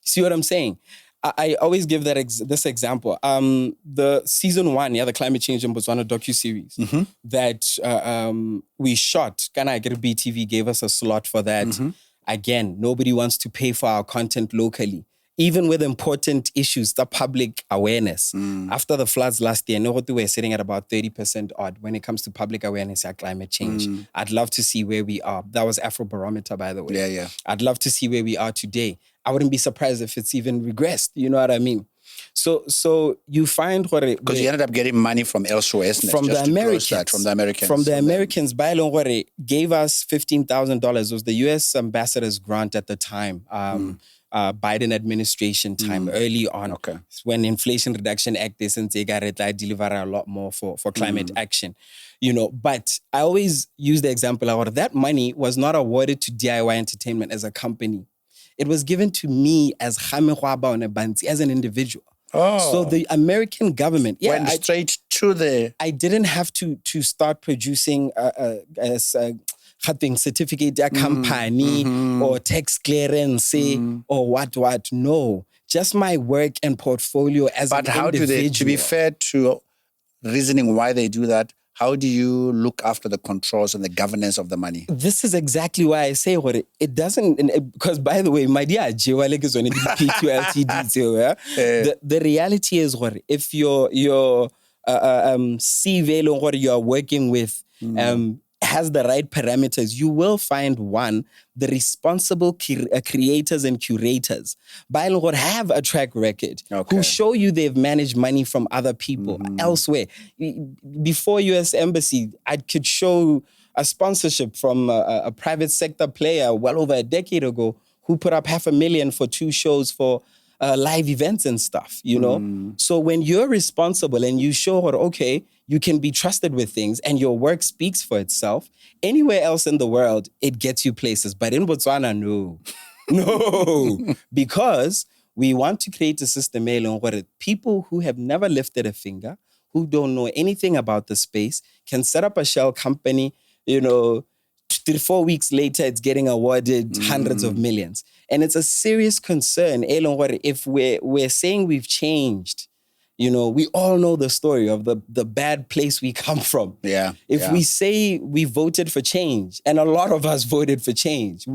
See what I'm saying? I always give that this example. The season 1, the climate change in Botswana docuseries that we shot. Kana BTV gave us a slot for that. Again, nobody wants to pay for our content locally. Even with important issues, the public awareness. After the floods last year, we're sitting at about 30% odd when it comes to public awareness at climate change. I'd love to see where we are. That was Afrobarometer, by the way. Yeah. I'd love to see where we are today. I wouldn't be surprised if it's even regressed. You know what I mean? So you find what because you ended up getting money from elsewhere, from the Americans. From the Americans. From the Americans, Bailongore gave us $15,000. It was the U.S. ambassador's grant at the time. Biden administration time, early on, when Inflation Reduction Act is deliver a lot more for climate action, But I always use the example of that money was not awarded to DIY Entertainment as a company. It was given to me as an individual. So the American government went straight to the. I didn't have to start producing certificate company or tax clearance or what. No, just my work and portfolio as an individual. But how do they, to be fair to reasoning why they do that, how do you look after the controls and the governance of the money? This is exactly why I say what it doesn't, because by the way, my dear, the reality is what if your CV what you're working with has the right parameters, you will find the responsible creators and curators have a track record who show you they've managed money from other people elsewhere. Before US Embassy, I could show a sponsorship from a private sector player well over a decade ago who put up $500,000 for 2 shows for live events and stuff, So when you're responsible and you show you can be trusted with things and your work speaks for itself, anywhere else in the world, it gets you places. But in Botswana, no, because we want to create a system where people who have never lifted a finger, who don't know anything about the space, can set up a shell company, 3-4 weeks later, it's getting awarded hundreds of millions. And it's a serious concern, if we're saying we've changed, we all know the story of the bad place we come from. If we say we voted for change, and a lot of us voted for change,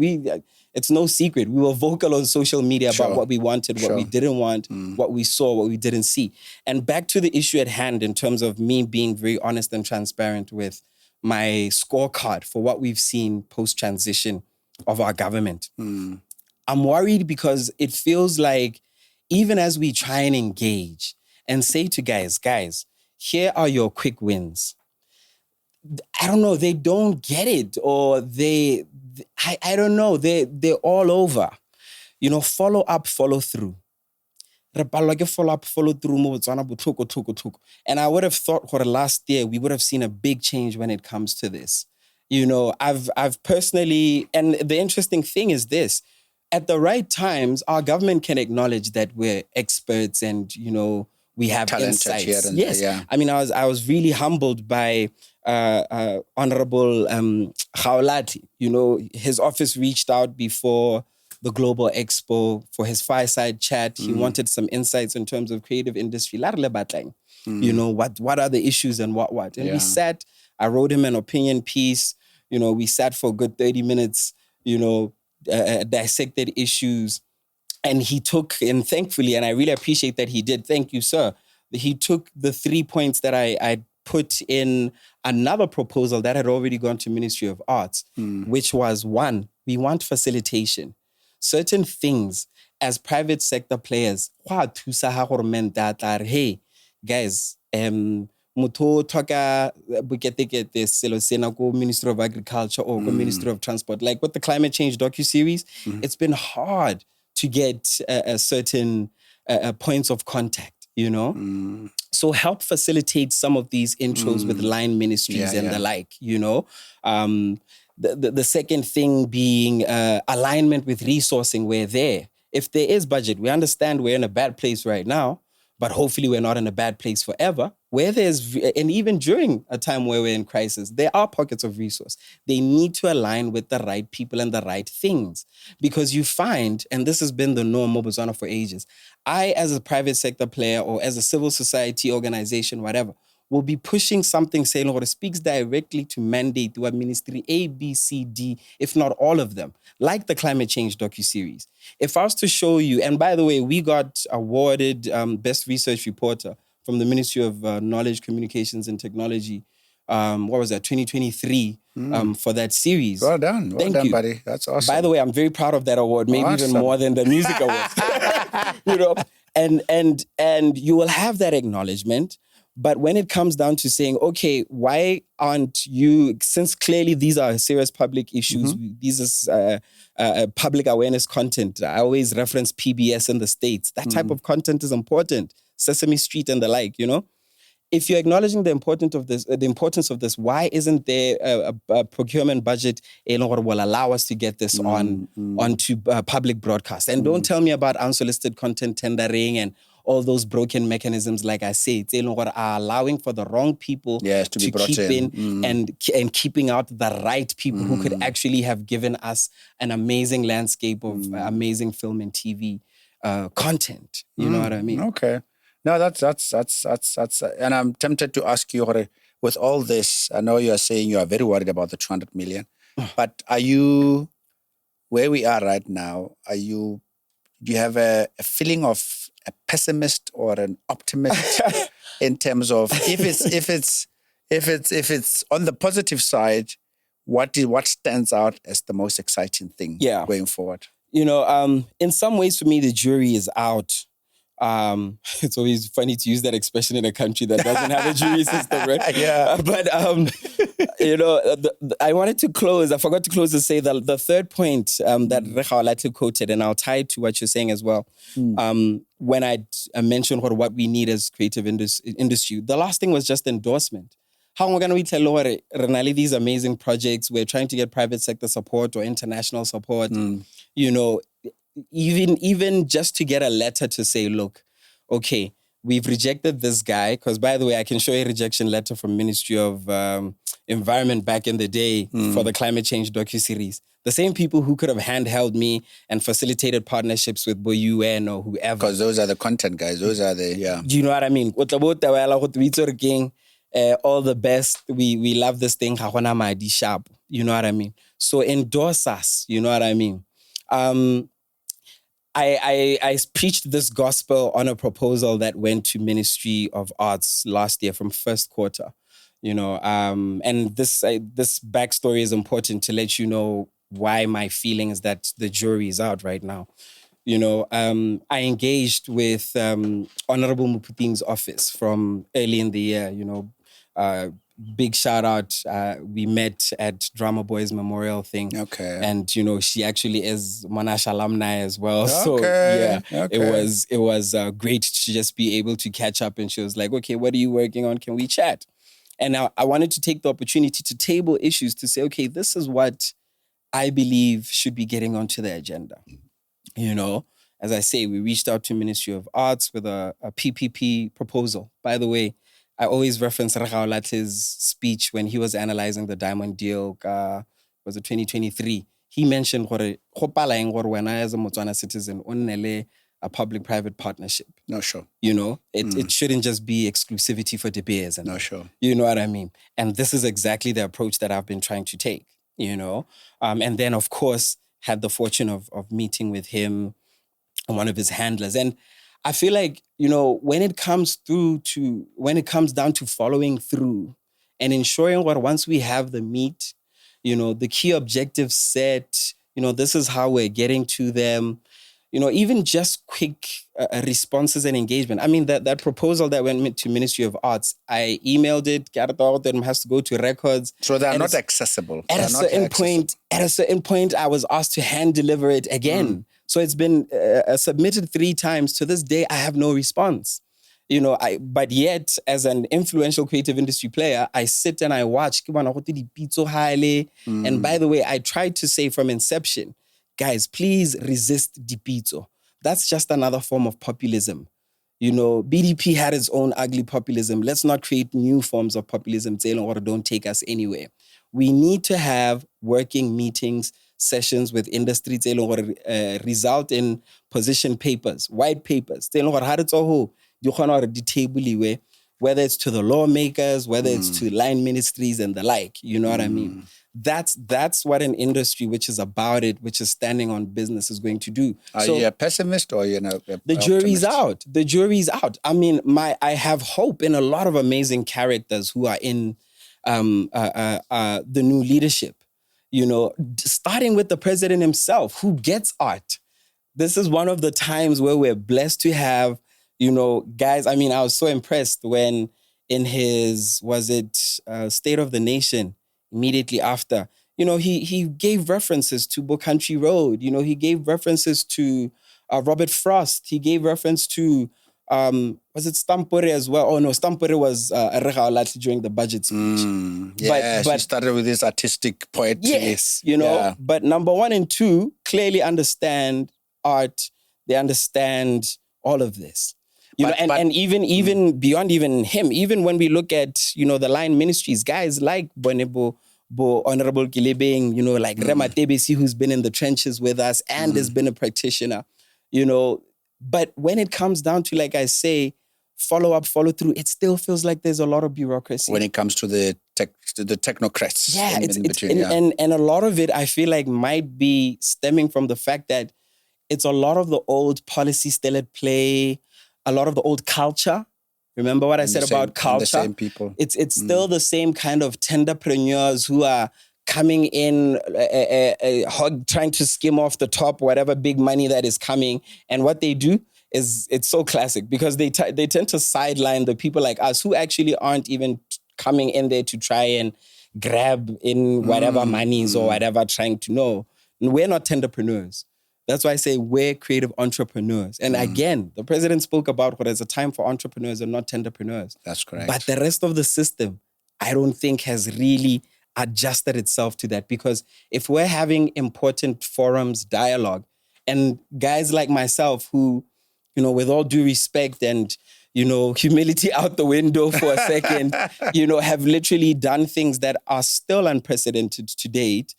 it's no secret. We were vocal on social media about what we wanted, what we didn't want, what we saw, what we didn't see. And back to the issue at hand in terms of me being very honest and transparent with my scorecard for what we've seen post-transition of our government. I'm worried because it feels like even as we try and engage and say to guys, here are your quick wins. I don't know, they don't get it, or I don't know, they're all over. Follow up, follow through. And I would have thought for last year, we would have seen a big change when it comes to this. I've personally, and the interesting thing is this, at the right times, our government can acknowledge that we're experts and, we have talented insights. Here and yes. There, yeah. I mean, I was really humbled by Honorable Gaulati. His office reached out before the Global Expo for his fireside chat. He wanted some insights in terms of creative industry. What are the issues and what? And we sat, I wrote him an opinion piece. We sat for a good 30 minutes, dissected issues. And he took, and thankfully, and I really appreciate that he did, thank you, sir. He took the 3 points that I put in another proposal that had already gone to Ministry of Arts, which was 1, we want facilitation. Certain things as private sector players, hey, guys, mutho thoka bukete selo sena go Ministry of Agriculture or go Ministry of Transport. Like with the climate change docuseries, it's been hard to get certain points of contact, So help facilitate some of these intros with line ministries and the like, The second thing being alignment with resourcing where there. If there is budget, we understand we're in a bad place right now, but hopefully we're not in a bad place forever, where and even during a time where we're in crisis, there are pockets of resource. They need to align with the right people and the right things. Because you find, and this has been the norm in Botswana for ages, I, as a private sector player or as a civil society organization, whatever, will be pushing something saying, or it speaks directly to mandate to a ministry A, B, C, D, if not all of them, like the climate change docuseries. If I was to show you, and by the way, we got awarded Best Research Reporter from the Ministry of Knowledge, Communications and Technology, 2023, for that series. Well done. Well Thank done, you, buddy. That's awesome. By the way, I'm very proud of that award, maybe even more than the music award. And you will have that acknowledgement. But when it comes down to saying, okay, why aren't you, since clearly these are serious public issues, this is public awareness content. I always reference PBS in the States. That type of content is important. Sesame Street and the like, If you're acknowledging the importance of this, why isn't there a procurement budget that will allow us to get this onto public broadcast? And don't tell me about unsolicited content tendering and all those broken mechanisms, like I say, are allowing for the wrong people to keep in and keeping out the right people who could actually have given us an amazing landscape of amazing film and TV content. You know what I mean? Okay. No, that's, and I'm tempted to ask you, with all this, I know you are saying you are very worried about the 200 million, but are you, where we are right now, do you have a feeling of a pessimist or an optimist in terms of if it's on the positive side, what stands out as the most exciting thing going forward? In some ways for me, the jury is out. It's always funny to use that expression in a country that doesn't have a jury system, right? Yeah. But I wanted to close. I forgot to close to say that the third point that Rekha quoted, and I'll tie it to what you're saying as well. When I mentioned what we need as creative industry, the last thing was just endorsement. How are we tell Renali these amazing projects? We're trying to get private sector support or international support. Even just to get a letter to say, look, okay, we've rejected this guy, because by the way, I can show you a rejection letter from Ministry of Environment back in the day for the climate change docuseries. The same people who could have handheld me and facilitated partnerships with UN or whoever. Because those are the content guys. Those are the, Do you know what I mean? All the best. We love this thing. Sharp. You know what I mean? So endorse us. You know what I mean? I preached this gospel on a proposal that went to Ministry of Arts last year from first quarter, and this backstory is important to let you know why my feeling is that the jury is out right now. I engaged with Honorable Muputing's office from early in the year, big shout out. We met at Drama Boys Memorial thing. Okay. And, she actually is Monash alumni as well. Okay. So, yeah, it was great to just be able to catch up. And she was like, okay, what are you working on? Can we chat? And now I wanted to take the opportunity to table issues to say, okay, this is what I believe should be getting onto the agenda. As I say, we reached out to Ministry of Arts with a PPP proposal. By the way, I always reference Rekha speech when he was analyzing the diamond deal, was it 2023? He mentioned when I as a Botswana citizen, a public-private partnership. No, sure. It shouldn't just be exclusivity for De Beers. No, sure. You know what I mean? And this is exactly the approach that I've been trying to take, And then, of course, had the fortune of meeting with him and one of his handlers. And I feel like, when it comes down to following through and ensuring once we have the meat, the key objectives set, this is how we're getting to them, even just quick responses and engagement. I mean, that proposal that went to Ministry of Arts, I emailed it, then has to go to records. So they're not accessible. At a certain point, I was asked to hand deliver it again. So it's been submitted 3 times. To this day, I have no response. But yet, as an influential creative industry player, I sit and I watch. And by the way, I tried to say from inception, guys, please resist Dipito. That's just another form of populism. You know, BDP had its own ugly populism. Let's not create new forms of populism or don't take us anywhere. We need to have working meetings, sessions with industry or result in position papers, white papers. Whether it's to the lawmakers, whether it's to line ministries and the like, you know what I mean? That's what an industry which is about it, which is standing on business is going to do. Are you a pessimist or the jury's out? The jury's out. I mean, I have hope in a lot of amazing characters who are in the new leadership. You know, starting with the president himself, who gets art. This is one of the times where we're blessed to have, you know, guys. I mean, I was so impressed when in his, State of the Nation, immediately after, you know, he gave references to Book Country Road. You know, he gave references to Robert Frost. He gave reference to, was it Stampore as well? Oh no, Stampore was during the budget speech. Yeah, but he started with this artistic poetry. Yes, you know, but number 1 and 2 clearly understand art. They understand all of this. You know, and even beyond even him, even when we look at, you know, the line ministries, guys like Bonebo, Honorable Kilebeng, you know, like Rema Tebesi, who's been in the trenches with us and has been a practitioner, you know. But when it comes down to, like I say, follow up, follow through, it still feels like there's a lot of bureaucracy. When it comes to the technocrats. Yeah, and a lot of it, I feel like, might be stemming from the fact that it's a lot of the old policy still at play, a lot of the old culture. Remember what I said about culture? The same people. It's still the same kind of tenderpreneurs who are coming in, trying to skim off the top whatever big money that is coming. And what they do is, it's so classic because they tend to sideline the people like us who actually aren't even coming in there to try and grab in whatever monies or whatever, trying to know. We're not tenderpreneurs. That's why I say we're creative entrepreneurs. And again, the president spoke about what is a time for entrepreneurs and not tenderpreneurs. That's correct. But the rest of the system, I don't think has really adjusted itself to that. Because if we're having important forums, dialogue, and guys like myself who, you know, with all due respect and, you know, humility out the window for a second, you know, have literally done things that are still unprecedented to date,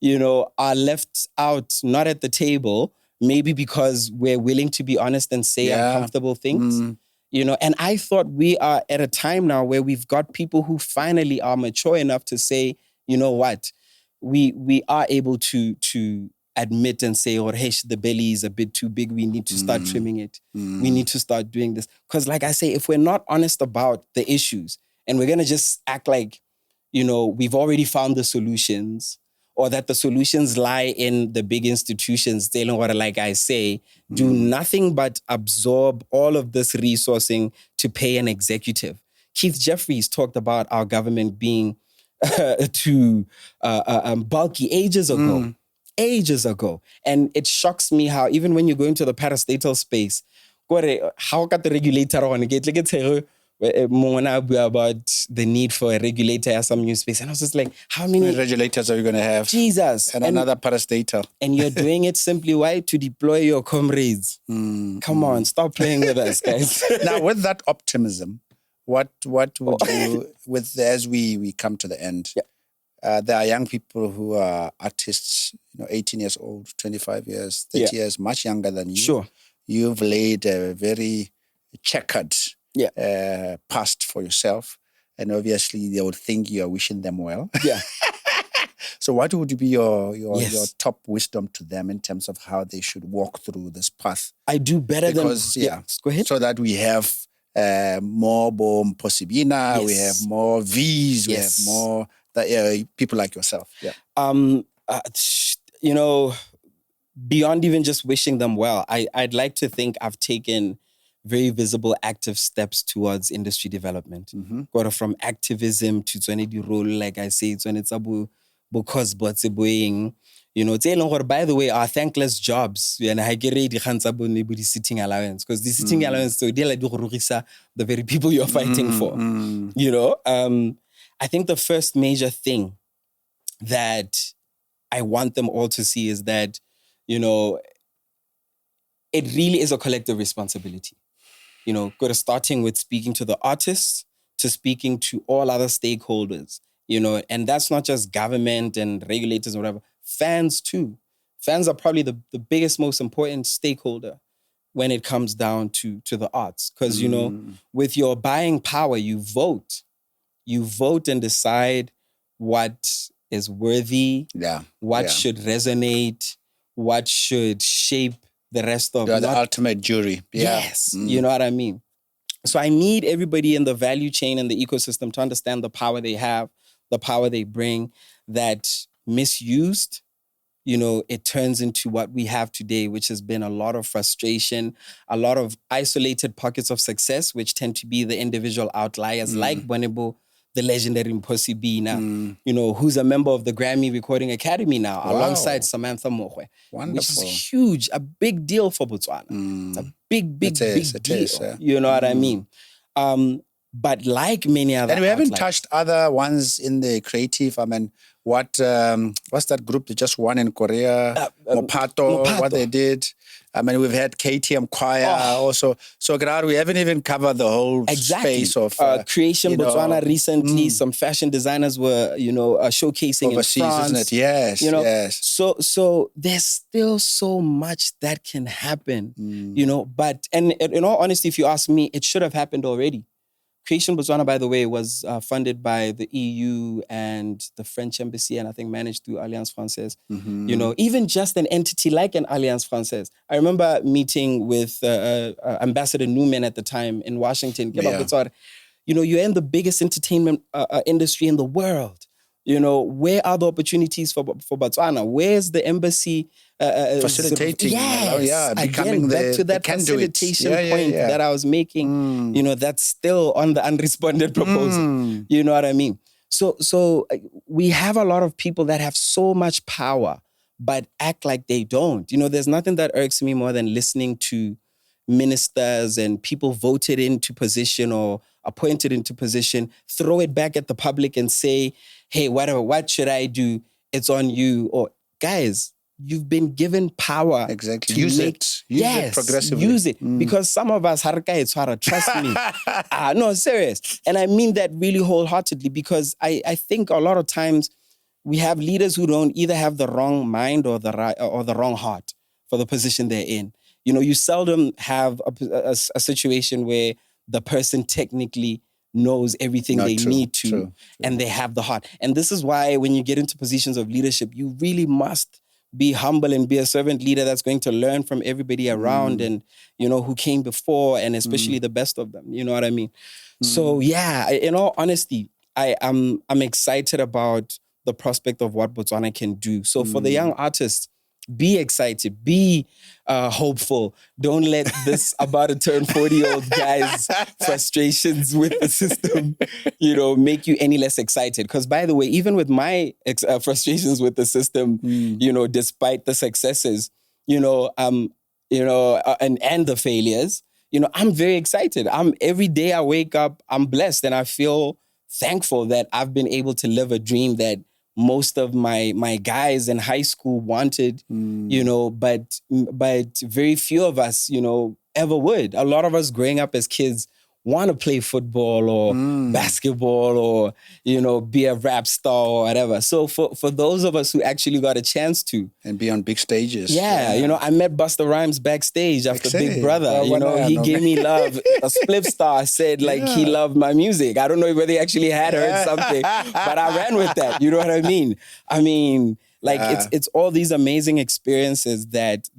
you know, are left out, not at the table, maybe because we're willing to be honest and say uncomfortable things, you know. And I thought we are at a time now where we've got people who finally are mature enough to say, you know what, we are able to admit and say, oh, hey, the belly is a bit too big. We need to start trimming it. We need to start doing this. Because like I say, if we're not honest about the issues and we're going to just act like, you know, we've already found the solutions, or that the solutions lie in the big institutions, like I say, do nothing but absorb all of this resourcing to pay an executive. Keith Jeffries talked about our government being too bulky ages ago. And it shocks me how even when you go into the parastatal space, how got the regulator on it? About the need for a regulator at some new space. And I was just like, how many regulators are you going to have? Jesus. And another parastatal. And you're doing it simply, why? To deploy your comrades. Come on, stop playing with us, guys. Now, with that optimism, what would you, as we come to the end, there are young people who are artists, 18 years old, 25 years, 30 years, much younger than you. Sure. You've laid a very checkered past for yourself, and obviously they would think you are wishing them well. Yeah. So what would be your top wisdom to them in terms of how they should walk through this path? I do better Go ahead. So that we have more Bom Posibina, we have more V's, we have more people like yourself. Beyond even just wishing them well, I'd like to think I've taken very visible, active steps towards industry development. Got from activism to the role, like I say, it's COSBOTS, by the way, our thankless jobs, and I get the sitting allowance, because the sitting allowance, so the very people you're fighting for. I think the first major thing that I want them all to see is that, it really is a collective responsibility. starting with speaking to the artists to speaking to all other stakeholders, and that's not just government and regulators or whatever, fans too. Fans are probably the biggest, most important stakeholder when it comes down to the arts. Because, with your buying power, you vote and decide what is worthy, what should resonate, what should shape the rest of the ultimate jury. Yes, you know what I mean? So I need everybody in the value chain and the ecosystem to understand the power they have, the power they bring, that misused, it turns into what we have today, which has been a lot of frustration, a lot of isolated pockets of success, which tend to be the individual outliers like Bonebo, the legendary Mposi Bina, who's a member of the Grammy Recording Academy now, alongside Samantha Mohwe. Wonderful. Which is huge, a big deal for Botswana. It's a big deal. You know what I mean? But like many other, and we haven't touched other ones in the creative. I mean, what's that group that just won in Korea? Mopato, what they did. I mean, we've had KTM Choir also. So, Gerard, we haven't even covered the whole space of Creation Botswana recently. Some fashion designers were, showcasing overseas, in France. isn't it? Yes, yes. So there's still so much that can happen, But in all honesty, if you ask me, it should have happened already. Creation Botswana, by the way, was funded by the EU and the French embassy, and I think managed through Alliance Française. Even just an entity like an Alliance Française. I remember meeting with Ambassador Newman at the time in Washington. You're in the biggest entertainment industry in the world. Where are the opportunities for Botswana? Where's the embassy facilitating? Yes, becoming back to that facilitation point that I was making. That's still on the unresponded proposal. You know what I mean? So we have a lot of people that have so much power, but act like they don't. There's nothing that irks me more than listening to ministers and people voted into position or appointed into position, throw it back at the public and say, hey, what should I do? It's on you. Or guys, you've been given power. Exactly. Use it progressively. Use it. Because some of us, trust me. No, serious. And I mean that really wholeheartedly, because I think a lot of times we have leaders who don't either have the wrong mind or the wrong heart for the position they're in. You seldom have a situation where the person technically knows everything they need to, and they have the heart. And this is why when you get into positions of leadership, you really must be humble and be a servant leader that's going to learn from everybody around and, who came before, and especially the best of them. You know what I mean? So, yeah, in all honesty, I'm excited about the prospect of what Botswana can do. So for the young artists, be excited, be hopeful. Don't let this about to turn 40-year-old guy's frustrations with the system, make you any less excited. Because by the way, even with my frustrations with the system, despite the successes, and the failures, I'm very excited. Every day I wake up, I'm blessed, and I feel thankful that I've been able to live a dream that most of my guys in high school wanted, but very few of us, ever would. A lot of us growing up as kids want to play football or basketball or, be a rap star or whatever. So for those of us who actually got a chance to. And be on big stages. I met Busta Rhymes backstage after Big Brother. He gave me love. A Spliff Star said he loved my music. I don't know whether he actually had heard something, but I ran with that. You know what I mean? It's all these amazing experiences that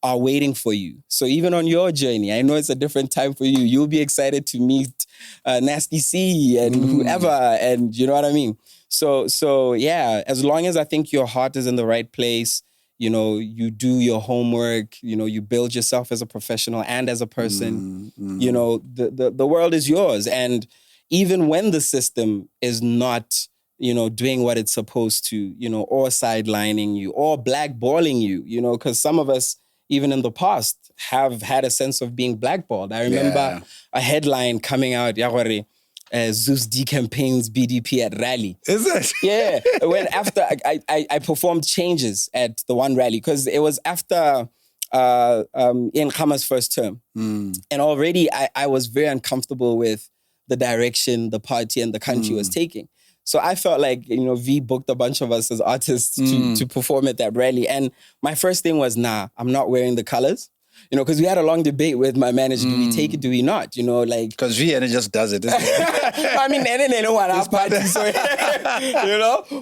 are waiting for you. So even on your journey, I know it's a different time for you. You'll be excited to meet Nasty C and whoever, and you know what I mean? So yeah, as long as I think your heart is in the right place, you do your homework, you build yourself as a professional and as a person, the world is yours. And even when the system is not, doing what it's supposed to, or sidelining you or blackballing you, because some of us, even in the past, have had a sense of being blackballed. I remember a headline coming out, Zeus decampaigns BDP at rally. Is it? Yeah. When after I performed changes at the one rally, because it was after in Khama's first term. And already I was very uncomfortable with the direction the party and the country was taking. So I felt like, V booked a bunch of us as artists to perform at that rally. And my first thing was, nah, I'm not wearing the colors. Because we had a long debate with my manager. Do we take it? Do we not? Because V and it just does it. Isn't it? I mean, they don't want our party, so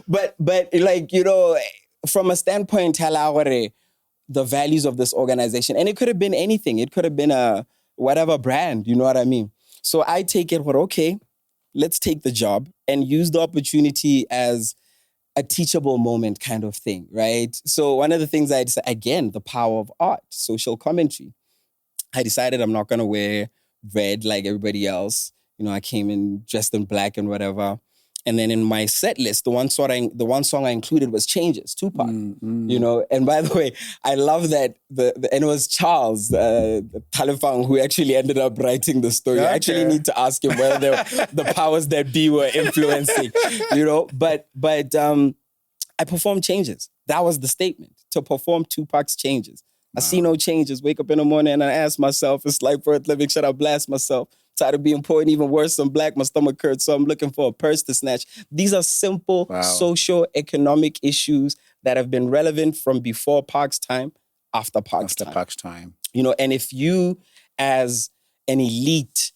But from a standpoint, the values of this organization, and it could have been anything. It could have been a whatever brand. You know what I mean? So I take it, okay, let's take the job and use the opportunity as a teachable moment kind of thing, right? So one of the things I decided, again, the power of art, social commentary. I decided I'm not going to wear red like everybody else. I came in dressed in black and whatever. And then in my set list, the one song I included was Changes, Tupac. And by the way, I love that and it was Charles Talifang who actually ended up writing the story. Okay. I actually need to ask him whether the powers that be were influencing, But I performed Changes. That was the statement, to perform Tupac's Changes. I see no changes. Wake up in the morning and I ask myself, it's like worth living. Should I blast myself? Tired of being poor and even worse, I'm black. My stomach hurts, so I'm looking for a purse to snatch. These are simple socio-economic issues that have been relevant from before Park's time, after Park's time. And if you, as an elite,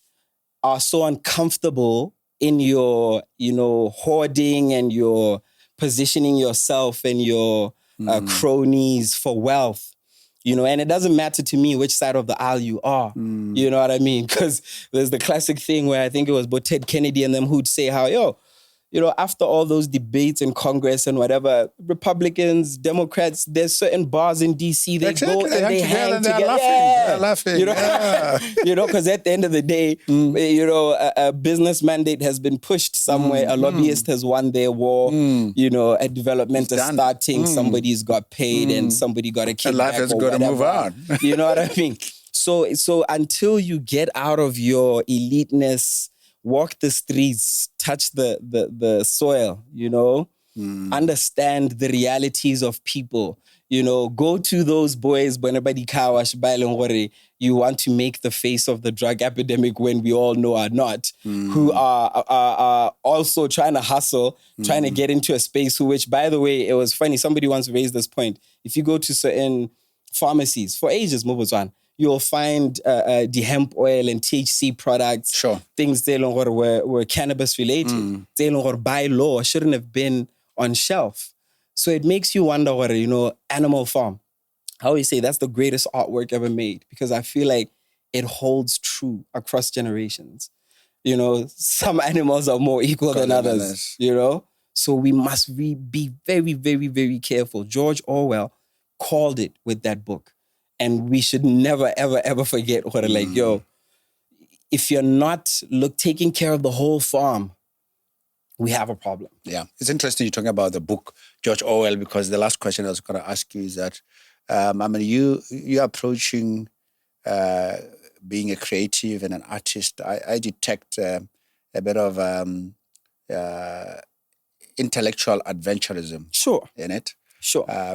are so uncomfortable in your, hoarding and your positioning yourself and your cronies for wealth, and it doesn't matter to me which side of the aisle you are. You know what I mean? Because there's the classic thing where I think it was both Ted Kennedy and them who'd say how, after all those debates in Congress and whatever, Republicans, Democrats, there's certain bars in D.C. They go and they hang together. They're laughing. Because at the end of the day, a business mandate has been pushed somewhere. A lobbyist has won their war. A development is starting. Somebody's got paid and somebody got a kickback. And life has got to move on. You know what I mean? So until you get out of your eliteness, walk the streets, touch the soil, understand the realities of people, go to those boys, you want to make the face of the drug epidemic when we all know are not, who are also trying to hustle, trying to get into a space which, by the way, it was funny, somebody once raised this point. If you go to certain pharmacies, for ages, Botswana, you'll find the hemp oil and THC products, things they were cannabis related. They by law shouldn't have been on shelf. So it makes you wonder what, Animal Farm. I always say that's the greatest artwork ever made because I feel like it holds true across generations. Some animals are more equal than others, So we must be very, very, very careful. George Orwell called it with that book. And we should never, ever, ever forget what if you're not taking care of the whole farm, we have a problem. Yeah. It's interesting you're talking about the book, George Orwell, because the last question I was going to ask you is that, you're approaching being a creative and an artist. I detect a bit of intellectual adventurism in it.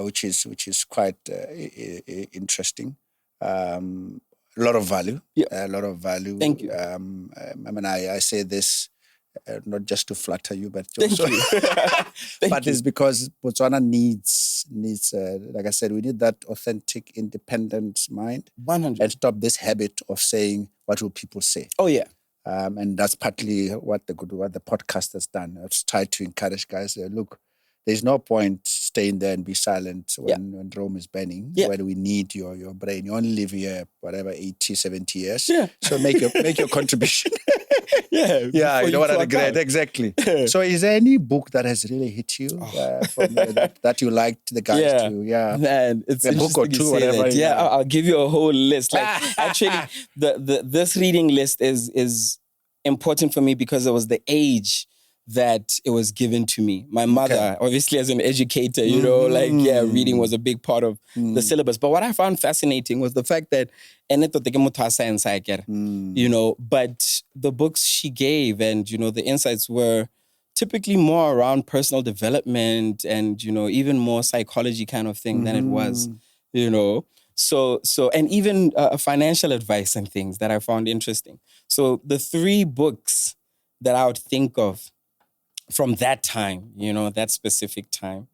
Which is quite interesting. A lot of value. A lot of value. Thank you. I say this not just to flatter you, but also, but it's because Botswana needs like I said, we need that authentic, independent mind 100. And stop this habit of saying what will people say. Oh yeah. And that's partly what the podcast has done. It's tried to encourage guys. Look, there's no point staying there and be silent when Rome is burning, when we need your brain. You only live here, 80, 70 years. Yeah. So make your contribution. Yeah, you don't want to regret. Exactly. So is there any book that has really hit you that you liked the guys to? Yeah. Man, it's a book or two, whatever. Yeah, I'll give you a whole list. Actually, this reading list is important for me because it was the age that it was given to me. My mother, obviously as an educator, reading was a big part of the syllabus. But what I found fascinating was the fact that, but the books she gave and, the insights were typically more around personal development and, even more psychology kind of thing than it was, And even financial advice and things that I found interesting. So the 3 books that I would think of from that time, that specific time.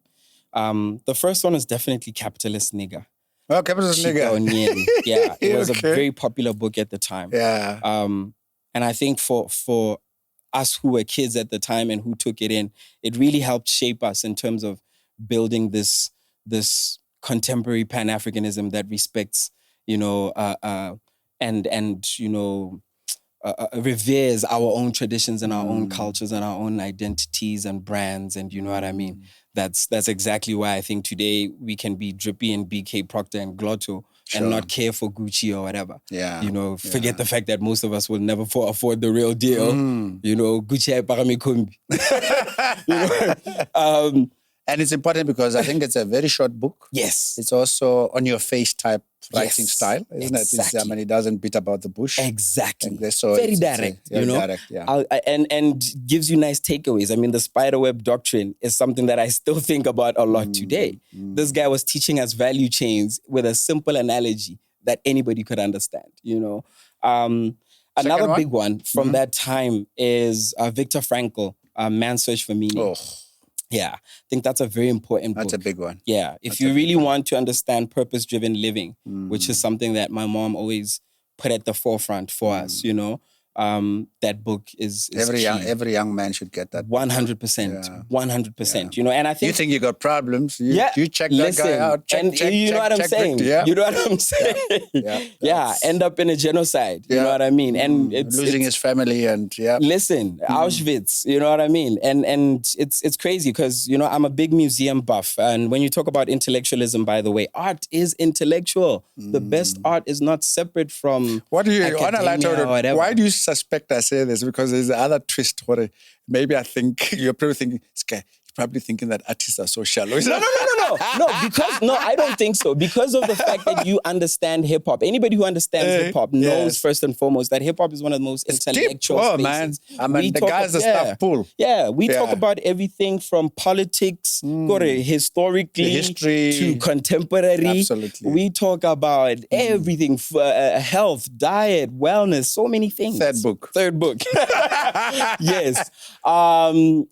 The first one is definitely Capitalist Nigger. Oh, Capitalist Nigger. Yeah, it was Okay. a very popular book at the time. Yeah. And I think for us who were kids at the time and who took it in, it really helped shape us in terms of building this contemporary Pan-Africanism that respects, reveres our own traditions and our own cultures and our own identities and brands, and you know what I mean? That's exactly why I think today we can be drippy in BK, Procter and Glotto and not care for Gucci or whatever. Yeah. Forget the fact that most of us will never afford the real deal. Gucci ay parami kombi. And it's important because I think it's a very short book. Yes. It's also on your face type writing Yes, style, isn't exactly. it? It doesn't beat about the bush. Exactly. So very it's direct, very direct, yeah. And gives you nice takeaways. I mean, the spiderweb doctrine is something that I still think about a lot today. This guy was teaching us value chains with a simple analogy that anybody could understand, Another big one from that time is Viktor Frankl, Man's Search for Meaning. Oh. Yeah, I think that's a very important book. That's a big one. Yeah, if you really want to understand purpose-driven living, which is something that my mom always put at the forefront for us, that book is every key. young man should get that. 100%, 100%. And I think you think you got problems. You check listen, that guy out. Check, you know what I'm saying. Yeah. You know what I'm saying. Yeah, end up in a genocide. You know what I mean. And it's losing his family and Listen, Auschwitz. You know what I mean. And it's crazy because I'm a big museum buff. And when you talk about intellectualism, by the way, art is intellectual. The best art is not separate from academia or whatever. Why do you suspect I say this? Because there's the other twist. Maybe I think you're probably thinking, you're probably thinking that artists are so shallow. No, I don't think so. Because of the fact that you understand hip hop. Anybody who understands hip hop knows first and foremost that hip hop is one of the most intellectual spaces. Man. I mean, the guy's a stuff pool. Yeah, we talk about everything from politics, historically, history to contemporary. Absolutely. We talk about everything, health, diet, wellness, so many things. Third book. Yes. I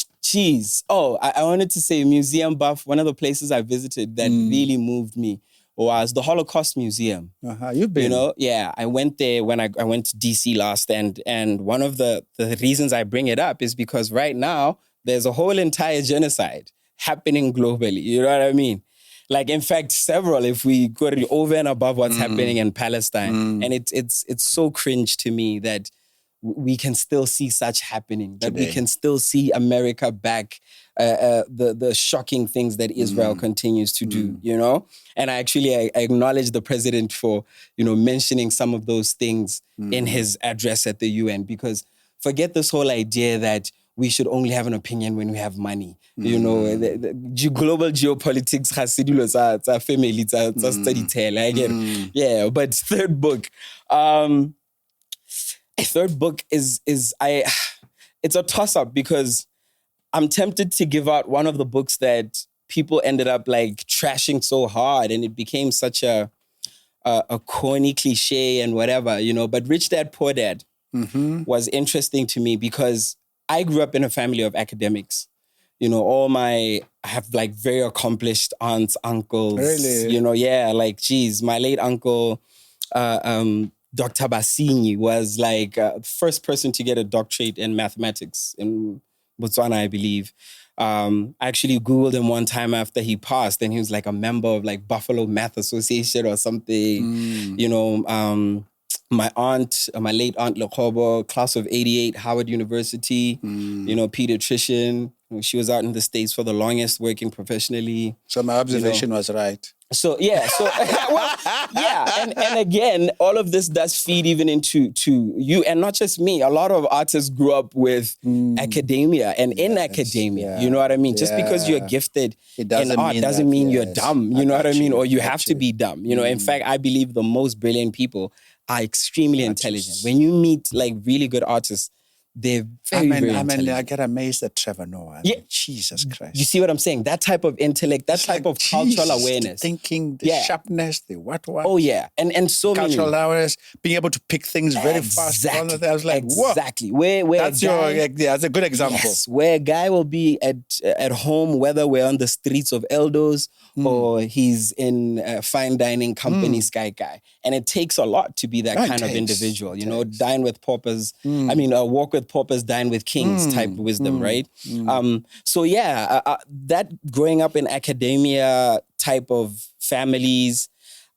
wanted to say museum buff. One of the places I visited that really moved me was the Holocaust Museum. You've been? I went there when I went to DC last, and one of the reasons I bring it up is because right now there's a whole entire genocide happening globally. You know what I mean? Like, in fact, several, if we go over and above what's happening in Palestine. And it's so cringe to me that we can still see such happening, that we can still see America back, the shocking things that Israel continues to do, And I acknowledge the president for, mentioning some of those things in his address at the UN, because forget this whole idea that we should only have an opinion when we have money. The global geopolitics has it's a family, it's a study tale. I get it. Yeah, but third book is it's a toss-up because I'm tempted to give out one of the books that people ended up like trashing so hard, and it became such a corny cliche and whatever, But Rich Dad, Poor Dad was interesting to me because I grew up in a family of academics. I have like very accomplished aunts, uncles. Really? My late uncle, Dr. Basini was like the first person to get a doctorate in mathematics in Botswana, I believe. I actually Googled him one time after he passed, and he was like a member of like Buffalo Math Association or something. My aunt, my late aunt Lekhobo, class of 88, Howard University, pediatrician. She was out in the States for the longest, working professionally. So my observation was right. And again, all of this does feed even into you, and not just me. A lot of artists grew up with academia and in academia. You know what I mean? Just because you're gifted in art doesn't mean you're dumb. You know what I mean? Or you have to be dumb. In fact, I believe the most brilliant people are extremely intelligent. When you meet like really good artists, they're very intelligent. I get amazed at Trevor Noah. Yeah. Jesus Christ. You see what I'm saying? That type of intellect, that type of cultural awareness. The thinking, the sharpness, the what. Oh, yeah. And so cultural many. awareness, being able to pick things very fast. I was like, exactly. whoa. Where that's a good example. Yes, where a guy will be at home, whether we're on the streets of Eldos or he's in a fine dining company, Sky Guy. And it takes a lot to be that kind of individual. You know, dine with paupers. Walk with paupers, dine with kings type wisdom, right? That growing up in academia type of families,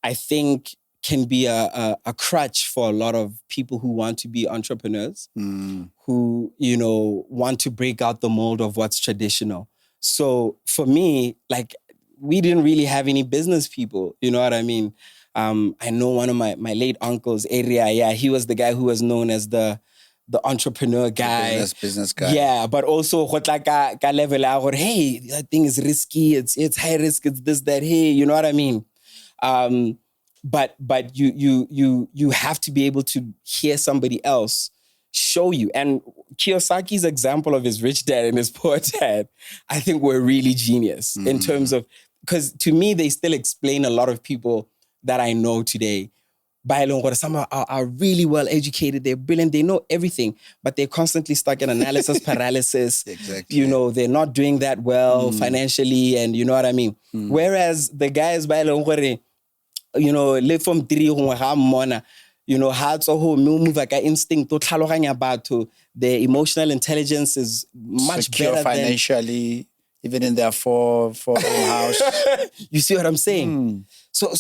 I think can be a crutch for a lot of people who want to be entrepreneurs, who, you know, want to break out the mold of what's traditional. So for me, like, we didn't really have any business people, you know what I mean? I know one of my late uncles, Area, he was the guy who was known as the entrepreneur guy. Business guy. Yeah, but also, level, hey, that thing is risky, it's high risk, it's this, that, hey, you know what I mean? But you have to be able to hear somebody else show you. And Kiyosaki's example of his rich dad and his poor dad, I think were really genius in terms of, because to me, they still explain a lot of people that I know today. Some are really well educated, they're brilliant, they know everything, but they're constantly stuck in analysis paralysis. Exactly. You know, they're not doing that well financially, and you know what I mean? Whereas the guys, you know, live from you know, hearts or move like an instinct to their emotional intelligence is much secure better financially, even in their four house. You see what I'm saying? So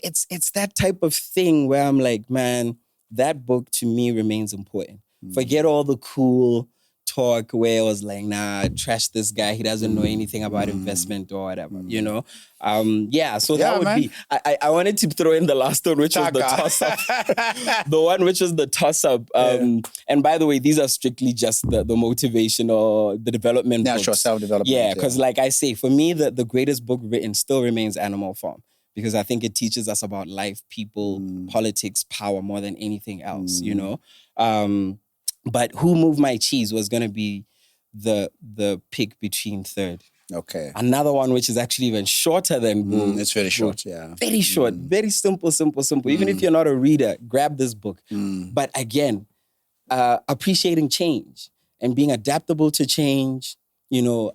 it's that type of thing where I'm like, man, that book to me remains important. Forget all the cool talk where it was like, nah, trash this guy, he doesn't know anything about investment or whatever, you know? That would be, I wanted to throw in the last one, which was the toss-up. The one which was the toss-up. And by the way, these are strictly just the motivation or the development books. Natural self-development. Yeah, because like I say, for me, the greatest book written still remains Animal Farm, because I think it teaches us about life, people, politics, power more than anything else, you know? But Who Moved My Cheese was going to be the pick between third. Okay. Another one which is actually even shorter than Boom. It's very short, yeah. Very short, very simple. Even if you're not a reader, grab this book. But again, appreciating change and being adaptable to change, you know,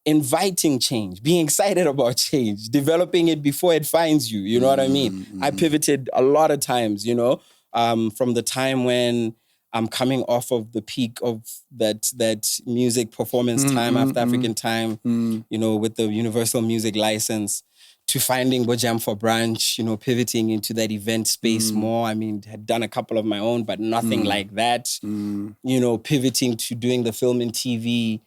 inviting change, being excited about change, developing it before it finds you, you know what I mean? I pivoted a lot of times, you know, from the time when I'm coming off of the peak of that music performance time after African time, you know, with the Universal Music License, to finding Bojam for Branch, you know, pivoting into that event space more. I mean, had done a couple of my own, but nothing like that. You know, pivoting to doing the film and TV,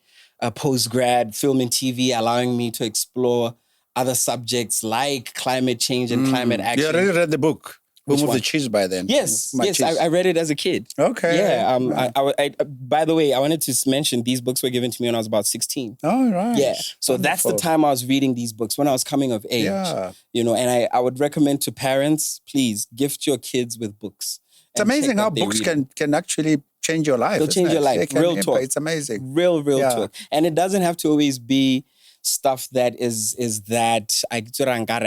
post-grad film and TV, allowing me to explore other subjects like climate change and climate action. You already read the book? Who Moved the Cheese by then? Yes, I read it as a kid. Okay. Yeah. I by the way, I wanted to mention these books were given to me when I was about 16. Oh, right. Yeah. So that's the time I was reading these books, when I was coming of age. Yeah. You know, and I would recommend to parents, please gift your kids with books. It's amazing how books can actually change your life. They'll change your life. Real talk. It's amazing. Real talk. And it doesn't have to always be stuff that is that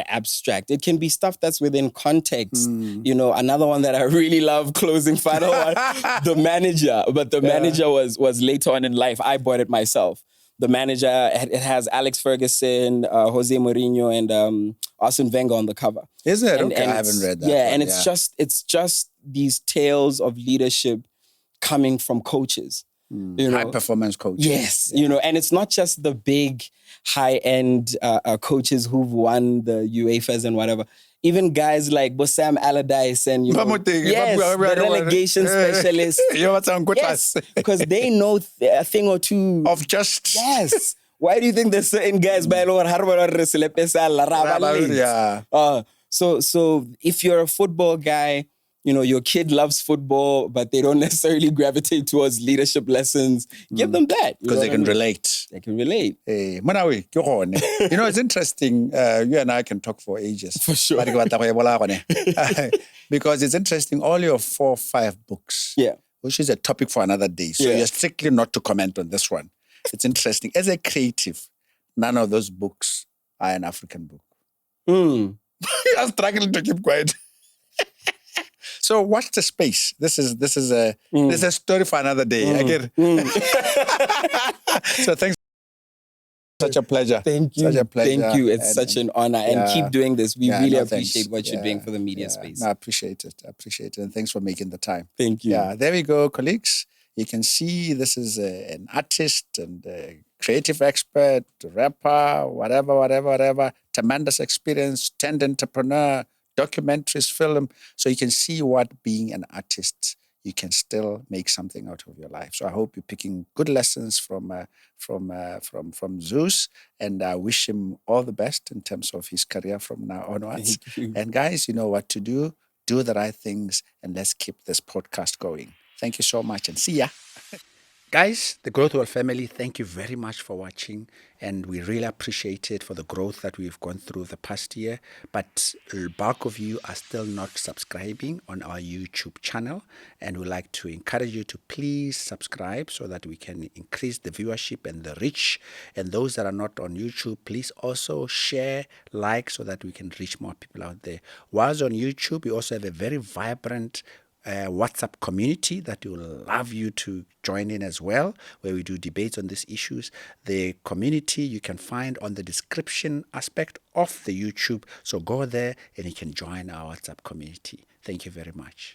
abstract. It can be stuff that's within context. You know, another one that I really love, closing final one, The Manager. But The Manager was later on in life. I bought it myself. The Manager, it has Alex Ferguson, Jose Mourinho, and Arsene Wenger on the cover. Is it? Okay, I haven't read that. Yeah, and it's just these tales of leadership coming from coaches. You know? High-performance coaches. Yes, you know, and it's not just the big, high-end coaches who've won the UEFAs and whatever. Even guys like Bossam Allardyce and, you know, the relegation specialists. Yes, because they know a thing or two. Of just... Yes. Why do you think there's certain guys by So if you're a football guy, you know, your kid loves football, but they don't necessarily gravitate towards leadership lessons, give them that. Because they can relate. They can relate. Hey, Manawi, you know, it's interesting. You and I can talk for ages. For sure. Because it's interesting, all your 4 or 5 books which is a topic for another day. So you're strictly not to comment on this one. It's interesting. As a creative, none of those books are an African book. I'm struggling to keep quiet. So watch the space. This is a story for another day. I get it. So thanks. Such a pleasure. Thank you. Such a pleasure. Thank you. It's such an honor. And keep doing this. We really appreciate what you're doing for the media space. No, I appreciate it. I appreciate it. And thanks for making the time. Thank you. Yeah, there we go, colleagues. You can see this is an artist and a creative expert, rapper, whatever. Tremendous experience, turned entrepreneur, documentaries, film. So you can see what being an artist, you can still make something out of your life. So I hope you're picking good lessons from Zeus, and I wish him all the best in terms of his career from now onwards. And guys, you know what to do. Do the right things, and let's keep this podcast going. Thank you so much, and see ya. Guys, the Growth World family, thank you very much for watching, and we really appreciate it for the growth that we've gone through the past year. But the bulk of you are still not subscribing on our YouTube channel, and we'd like to encourage you to please subscribe so that we can increase the viewership and the reach. And those that are not on YouTube, please also share, like, so that we can reach more people out there. Whilst on YouTube, we also have a very vibrant WhatsApp community that will love you to join in as well, where we do debates on these issues. The community you can find on the description aspect of the YouTube. So go there and you can join our WhatsApp community. Thank you very much.